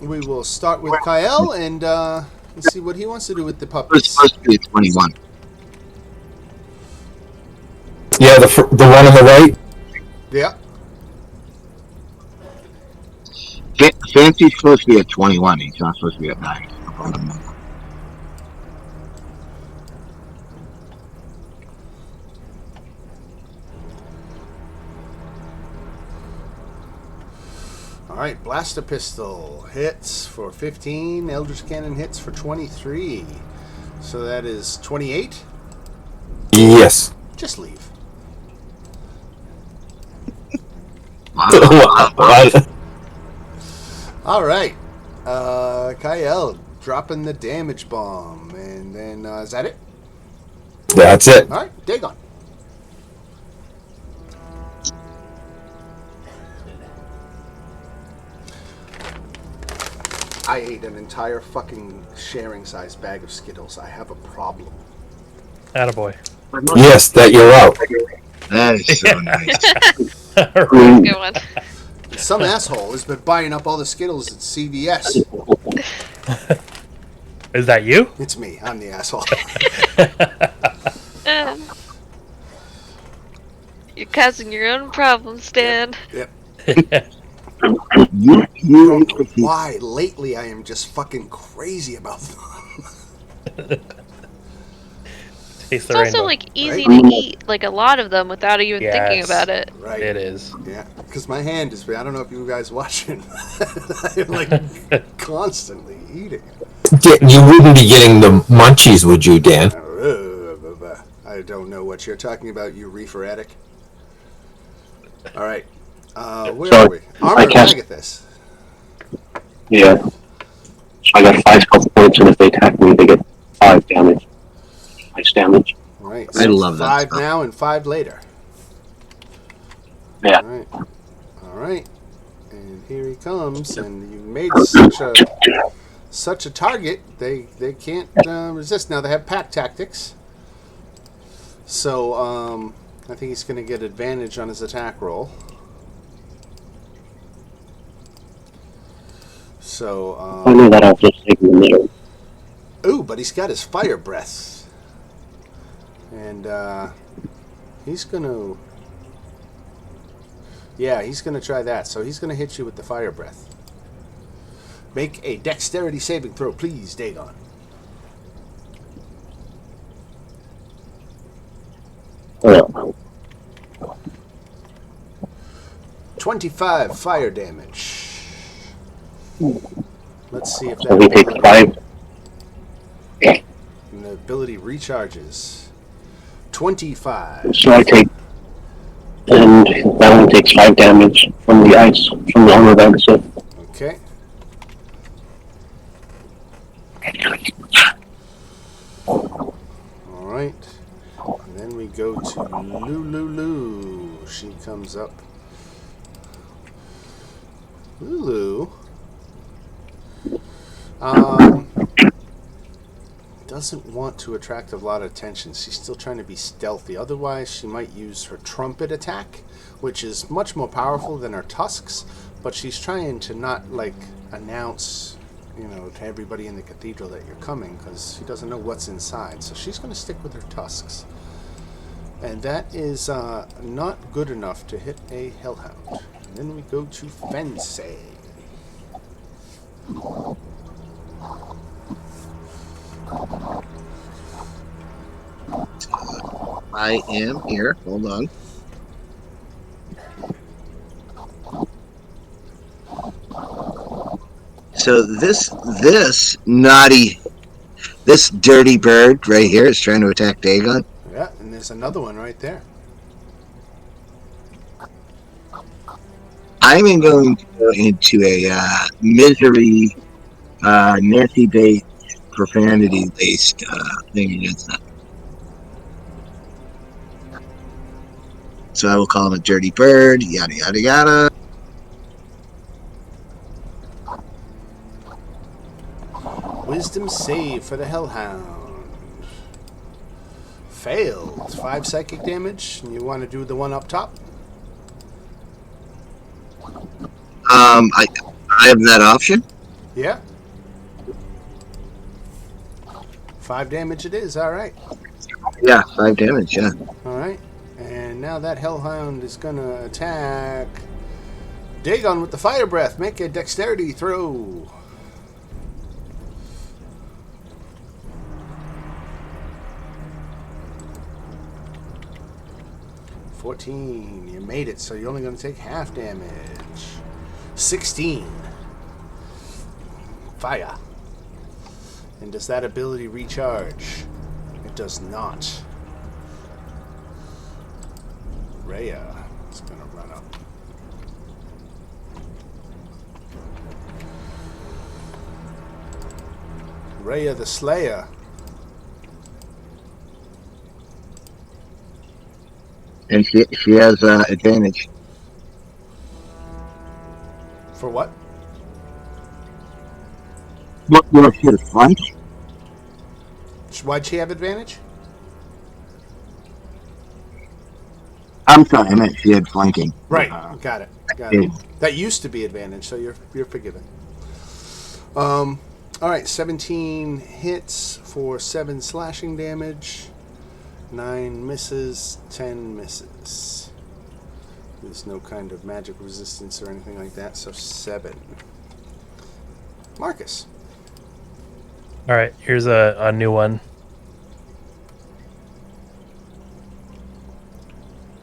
we will start with Kyle and let's see what he wants to do with the It was puppies. supposed to be a 21. Yeah, the one on the right. Yeah. Fancy's supposed to be at 21. He's not supposed to be at 9. All right, Blaster Pistol hits for 15. Eldritch Cannon hits for 23. So that is 28. Yes. Just leave. What? All right, Kyle dropping the damage bomb, and then is that it? That's it. All right, Dagon. I ate an entire fucking sharing size bag of Skittles. I have a problem. Attaboy. Yes, that you're out. That is so nice. Good one. Some asshole has been buying up all the Skittles at CVS. Is that you? It's me. I'm the asshole. You're causing your own problems, Dan. Yep. you Why? Lately, I am just fucking crazy about them. Taste the It's also rainbow. like easy Right? to eat like a lot of them without even thinking Yes. about it. Right. It is. Yeah, because my hand is. I don't know if you guys watching. I'm like constantly eating it. You wouldn't be getting the munchies, would you, Dan? I don't know what you're talking about, you reefer addict. All right, where So, are we? Armor I cast- Agathis. Yeah. So I got 5 health points, and if they attack me, they get 5 damage. 6 damage. All right, I love that 5 stuff. now and 5 later. Yeah. All right, and here he comes, and you made such a target. They can't resist. Now they have pack tactics, so I think he's going to get advantage on his attack roll. So, I know that I'll just take the middle. ooh, but he's got his fire breath. And he's going to... Yeah, he's going to try that. So he's going to hit you with the fire breath. Make a dexterity saving throw, please, Dagon. Oh, 25 fire damage. Let's see if so he that takes 5. and the ability recharges. 25. So I take... And that one takes 5 damage from the ice, from the armor bag. So Okay. Alright. And then we go to Lulu. She comes up. Lulu. Doesn't want to attract a lot of attention. She's still trying to be stealthy. Otherwise, she might use her trumpet attack, which is much more powerful than her tusks. But she's trying to not, like, announce to everybody in the cathedral that you're coming, because she doesn't know what's inside. So she's going to stick with her tusks. And that is not good enough to hit a hellhound. And then we go to Fensei. I am here. Hold on. So this dirty bird right here is trying to attack Dagon. Yeah, and there's another one right there. I'm going to go into a misery, Nancy-based, profanity-based thing against that. So I will call him a dirty bird, yada, yada, yada. Wisdom save for the hellhound. Failed. 5 psychic damage. And you want to do the one up top? I have that option. Yeah. 5 damage it is. All right. Yeah, 5 damage, yeah. All right. And now that hellhound is going to attack Dagon with the fire breath. Make a dexterity throw. $14. You made it, so you're only going to take half damage. 16. Fire. And does that ability recharge? It does not. Rhea is going to run up. Rhea the Slayer. And she has advantage. For what? What she has flank? Why'd she have advantage? I'm sorry, I meant she had flanking. Right. Got it. Got it. That used to be advantage, so you're forgiven. All right. 17 hits for 7 slashing damage. 9 misses. 10 misses. There's no kind of magic resistance or anything like that, so 7. Marcus. All right, here's a new one.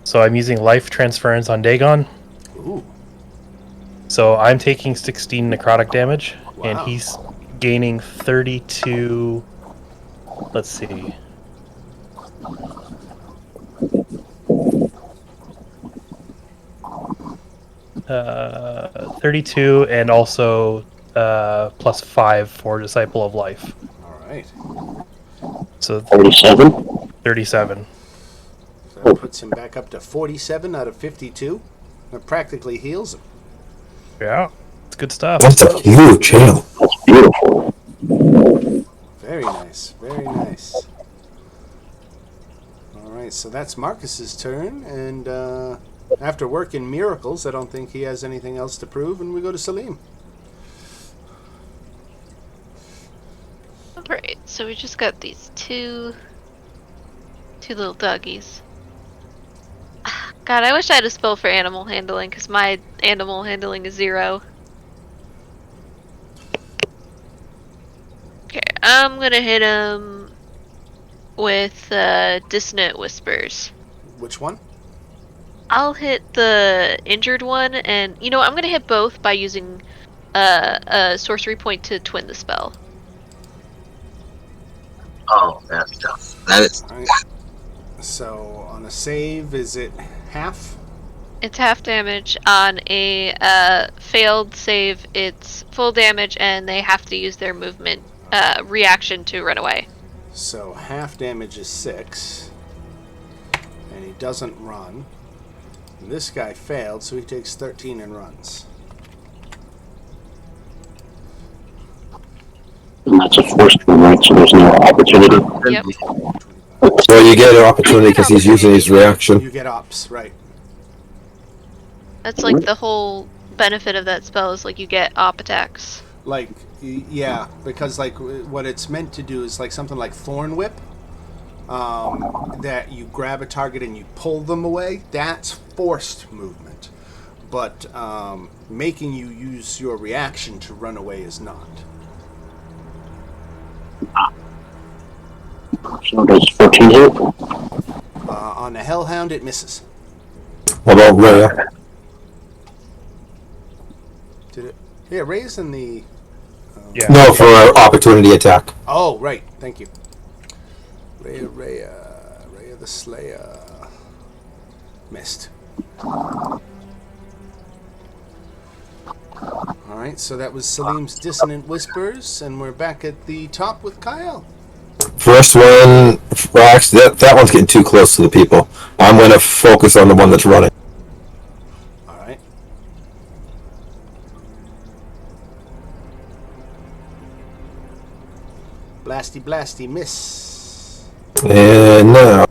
So I'm using life transference on Dagon. Ooh. So I'm taking 16 necrotic damage, and Wow. he's gaining 32. Let's see. 32, and also plus 5 for Disciple of Life. All right. So 47? 37. So that puts him back up to 47 out of 52. That practically heals him. Yeah, it's good stuff. That's a huge hail. That's beautiful. Very nice. Very nice. All right, so that's Marcus's turn, and after working miracles, I don't think he has anything else to prove, and we go to Salim. Alright, so we just got these two little doggies. God, I wish I had a spell for animal handling, because my animal handling is 0. Okay, I'm gonna hit him with Dissonant Whispers. Which one? I'll hit the injured one, and you know what, I'm gonna hit both by using a sorcery point to twin the spell. Oh, that's tough. That is. All right. So on a save, is it half? It's half damage. On a failed save, it's full damage, and they have to use their movement reaction to run away. So half damage is 6, and he doesn't run. And this guy failed, so he takes 13 and runs. And that's a forced one, right? So there's no opportunity. Yep. So you get an opportunity because he's using his reaction. You get ops, right? That's like the whole benefit of that spell is like you get op attacks. Like, yeah, because like what it's meant to do is like something like Thorn Whip, that you grab a target and you pull them away. That's forced movement, but making you use your reaction to run away is not. So does 14 hit? On the Hellhound, it misses. What about Rhea? Did it? Yeah, Ray's in the. Yeah. No, for an opportunity attack. Oh, right. Thank you. Rhea the Slayer. Missed. Alright, so that was Salim's Dissonant Whispers, and we're back at the top with Kyle. First one, well, actually, that one's getting too close to the people. I'm going to focus on the one that's running. Alright. Blasty, blasty, miss. And now,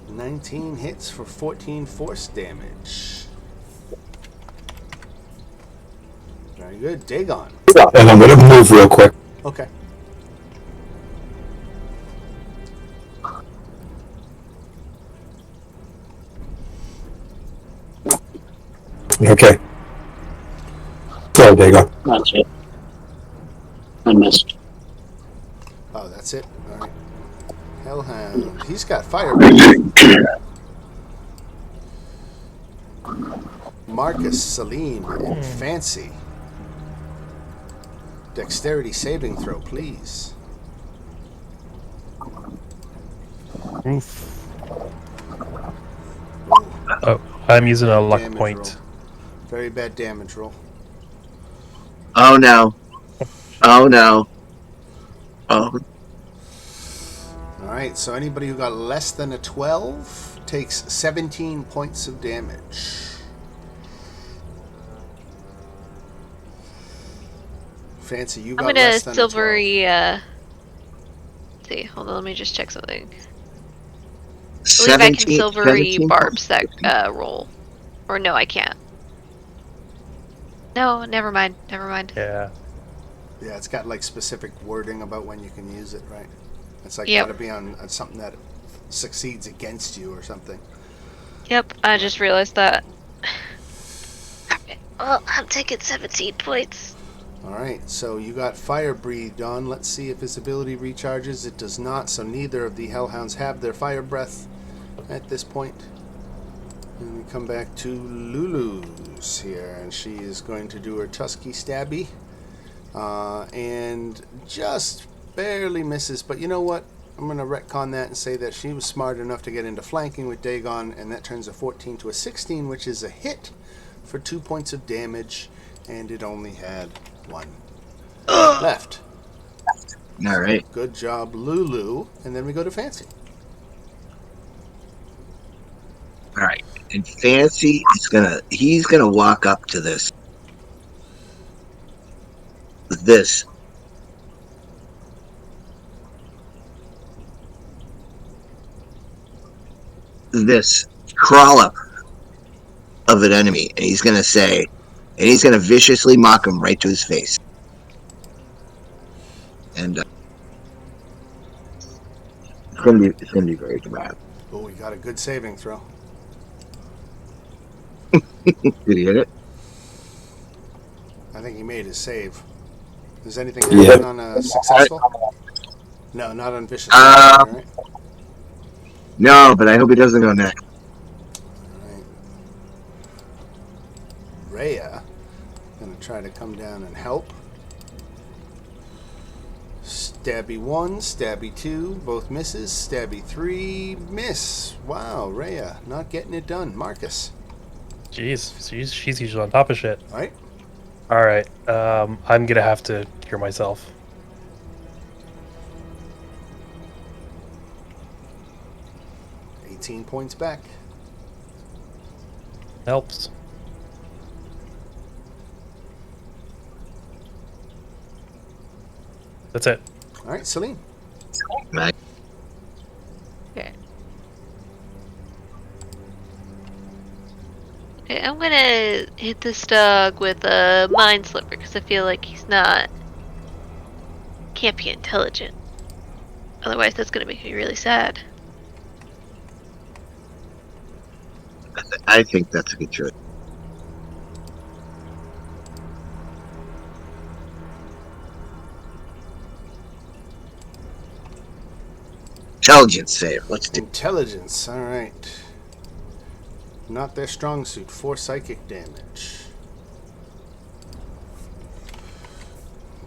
19 hits for 14 force damage. Very good. Dagon. and I'm going to move real quick. Okay. Okay. Go, Dagon. That's it. I missed. Oh, that's it? Alright. Hellhound. He's got fire breath. Marcus, Salim, and Fancy. Dexterity saving throw, please. Oof. Oh, I'm using a luck Damage point. roll. Very bad damage roll. Oh no. Oh no. Oh. Alright, so anybody who got less than a 12 takes 17 points of damage. Fancy, you got I'm gonna less than a 12. silvery. Let's see, hold on. Let me just check something. I believe I can silvery 17 barbs that roll, or no, I can't. No, never mind. Never mind. Yeah. Yeah, it's got like specific wording about when you can use it, right? It's like Yep. gotta be on something that succeeds against you or something. Yep, I just realized that. Well, I'm taking 17 points. Alright, so you got fire breathed on. Let's see if his ability recharges. It does not, so neither of the hellhounds have their fire breath at this point. And we come back to Lulu's here, and she is going to do her Tusky Stabby. And just barely misses, but you know what? I'm going to retcon that and say that she was smart enough to get into flanking with Dagon, and that turns a 14 to a 16, which is a hit for 2 points of damage, and it only had one left. All right. Good job, Lulu. And then we go to Fancy. All right. And Fancy is he's gonna walk up to this crawl up of an enemy, and he's gonna viciously mock him right to his face. And it's gonna be very dramatic. Oh, we got a good saving throw. Did he hit it? I think he made his save. Is anything Yeah. happening on a successful? No, not on vicious. Right? No, but I hope he doesn't go next. Right. Rhea gonna try to come down and help. Stabby 1, Stabby 2, both misses. Stabby 3, miss. Wow, Rhea not getting it done. Marcus, Jeez, she's usually on top of shit. right? All right, I'm gonna have to cure myself. $18 points back. Helps. That's it. All right, Celine. Okay. Okay, I'm gonna hit this dog with a mind slipper because I feel like can't be intelligent. Otherwise, that's gonna make me really sad. I think that's a good choice. Intelligence save. Let's do. Intelligence. All right. Not their strong suit. 4 psychic damage.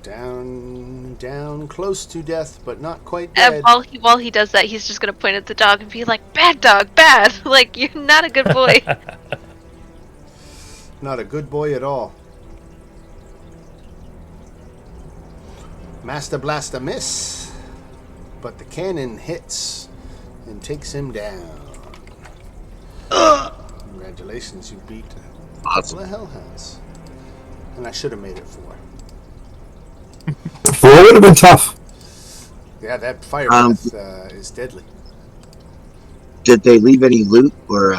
Down, close to death, but not quite And dead. while he does that, he's just gonna point at the dog and be like, "Bad dog, bad! Like you're not a good boy." Not a good boy at all. Master Blaster miss, but the cannon hits and takes him down. Congratulations, you beat a couple of hellhounds. And I should have made it 4. 4 would have been tough. Yeah, that fire breath is deadly. Did they leave any loot or?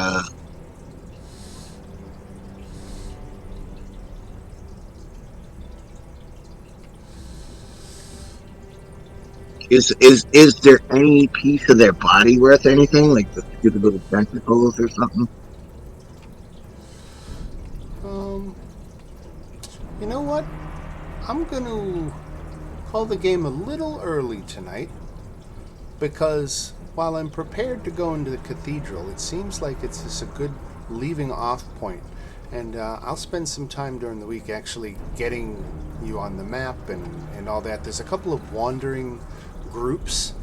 Is there any piece of their body worth anything, like the stupid little tentacles or something? You know what? I'm going to call the game a little early tonight because while I'm prepared to go into the cathedral, it seems like it's just a good leaving off point. And I'll spend some time during the week actually getting you on the map and all that. There's a couple of wandering groups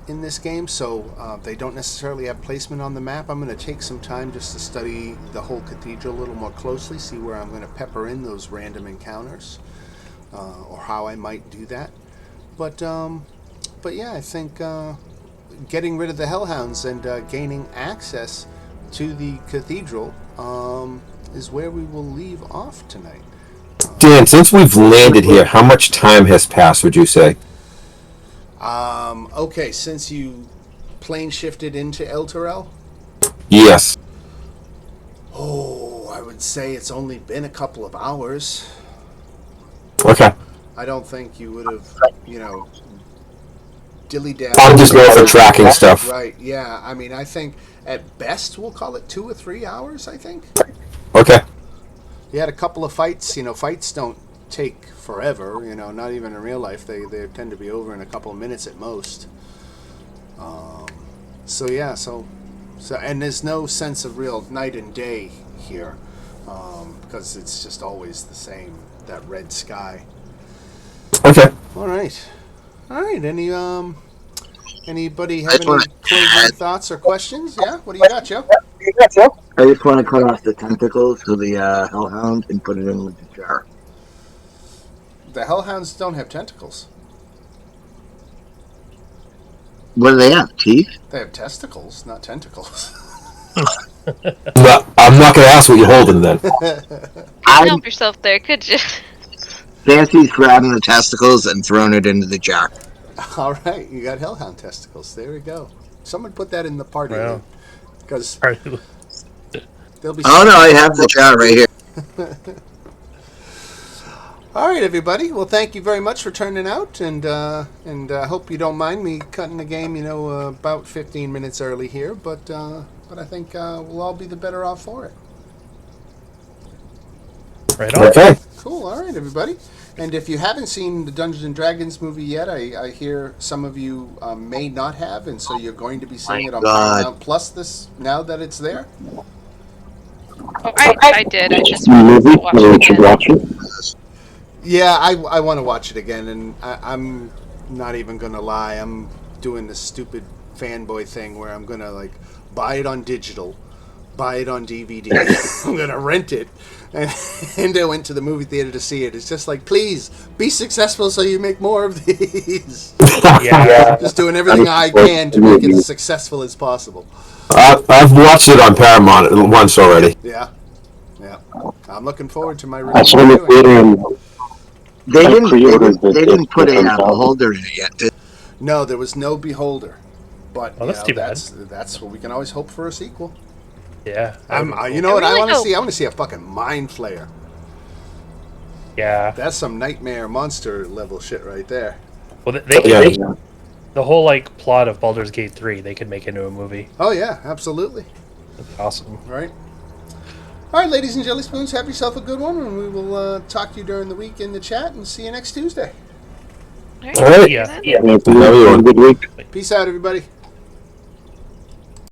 in this game, so they don't necessarily have placement on the map. I'm going to take some time just to study the whole cathedral a little more closely, see where I'm going to pepper in those random encounters, or how I might do that. But yeah, I think getting rid of the hellhounds and gaining access to the cathedral is where we will leave off tonight. Dan, since we've landed here, how much time has passed, would you say? Okay, since you plane shifted into Elturel, Yes. I would say it's only been a couple of hours. Okay. I don't think you would have, dilly-dally. I'm just going for tracking stuff. Right, yeah. I mean, I think at best we'll call it 2 or 3 hours, I think. Okay. You had a couple of fights. Fights don't take forever, not even in real life. They tend to be over in a couple of minutes at most. So and there's no sense of real night and day here, because it's just always the same, that red sky. Okay. All right. Anybody have any closing thoughts or questions? Yeah, what do you got, Joe? I just want to cut off the tentacles to the hellhound and put it in with the jar. The hellhounds don't have tentacles. What do they have? Teeth? They have testicles, not tentacles. No, I'm not going to ask what you're holding then. Couldn't help yourself there, could you? Fancy's grabbing the testicles and throwing it into the jar. All right, you got hellhound testicles. There we go. Someone put that in the party. Wow. Because they'll be. Oh no, I have the jar right here. All right, everybody. Well, thank you very much for turning out, and I hope you don't mind me cutting the game, about 15 minutes early here, but I think we'll all be the better off for it. Right on. Okay. Cool. All right, everybody. And if you haven't seen the Dungeons and Dragons movie yet, I hear some of you may not have, and so you're going to be seeing it on Paramount Plus now that it's there. Oh, I did. I just wanted to watch it again. Yeah, I want to watch it again, and I'm not even going to lie. I'm doing this stupid fanboy thing where I'm going to, buy it on digital, buy it on DVD. I'm going to rent it, and I went to the movie theater to see it. It's just like, please, be successful so you make more of these. Yeah. Just doing everything I can to make it as successful as possible. I've watched it on Paramount once already. Yeah. I'm looking forward to my I saw review. the theater and They pre-ordered the didn't put a different beholder in it yet, did No, there was no Beholder. But Oh, that's too bad. that's what we can always hope for, a sequel. Yeah. that would've been You cool. know what I really want to hope- see? I want to see a fucking mind flayer. Yeah. That's some nightmare monster level shit right there. Well, they could Yeah. make the whole like plot of Baldur's Gate 3. They could make into a movie. Oh yeah, absolutely. That'd be awesome. Right. All right, ladies and jelly spoons, have yourself a good one, and we will talk to you during the week in the chat, and see you next Tuesday. All All right. Yeah. then. Yeah, have a good week. Peace out, everybody.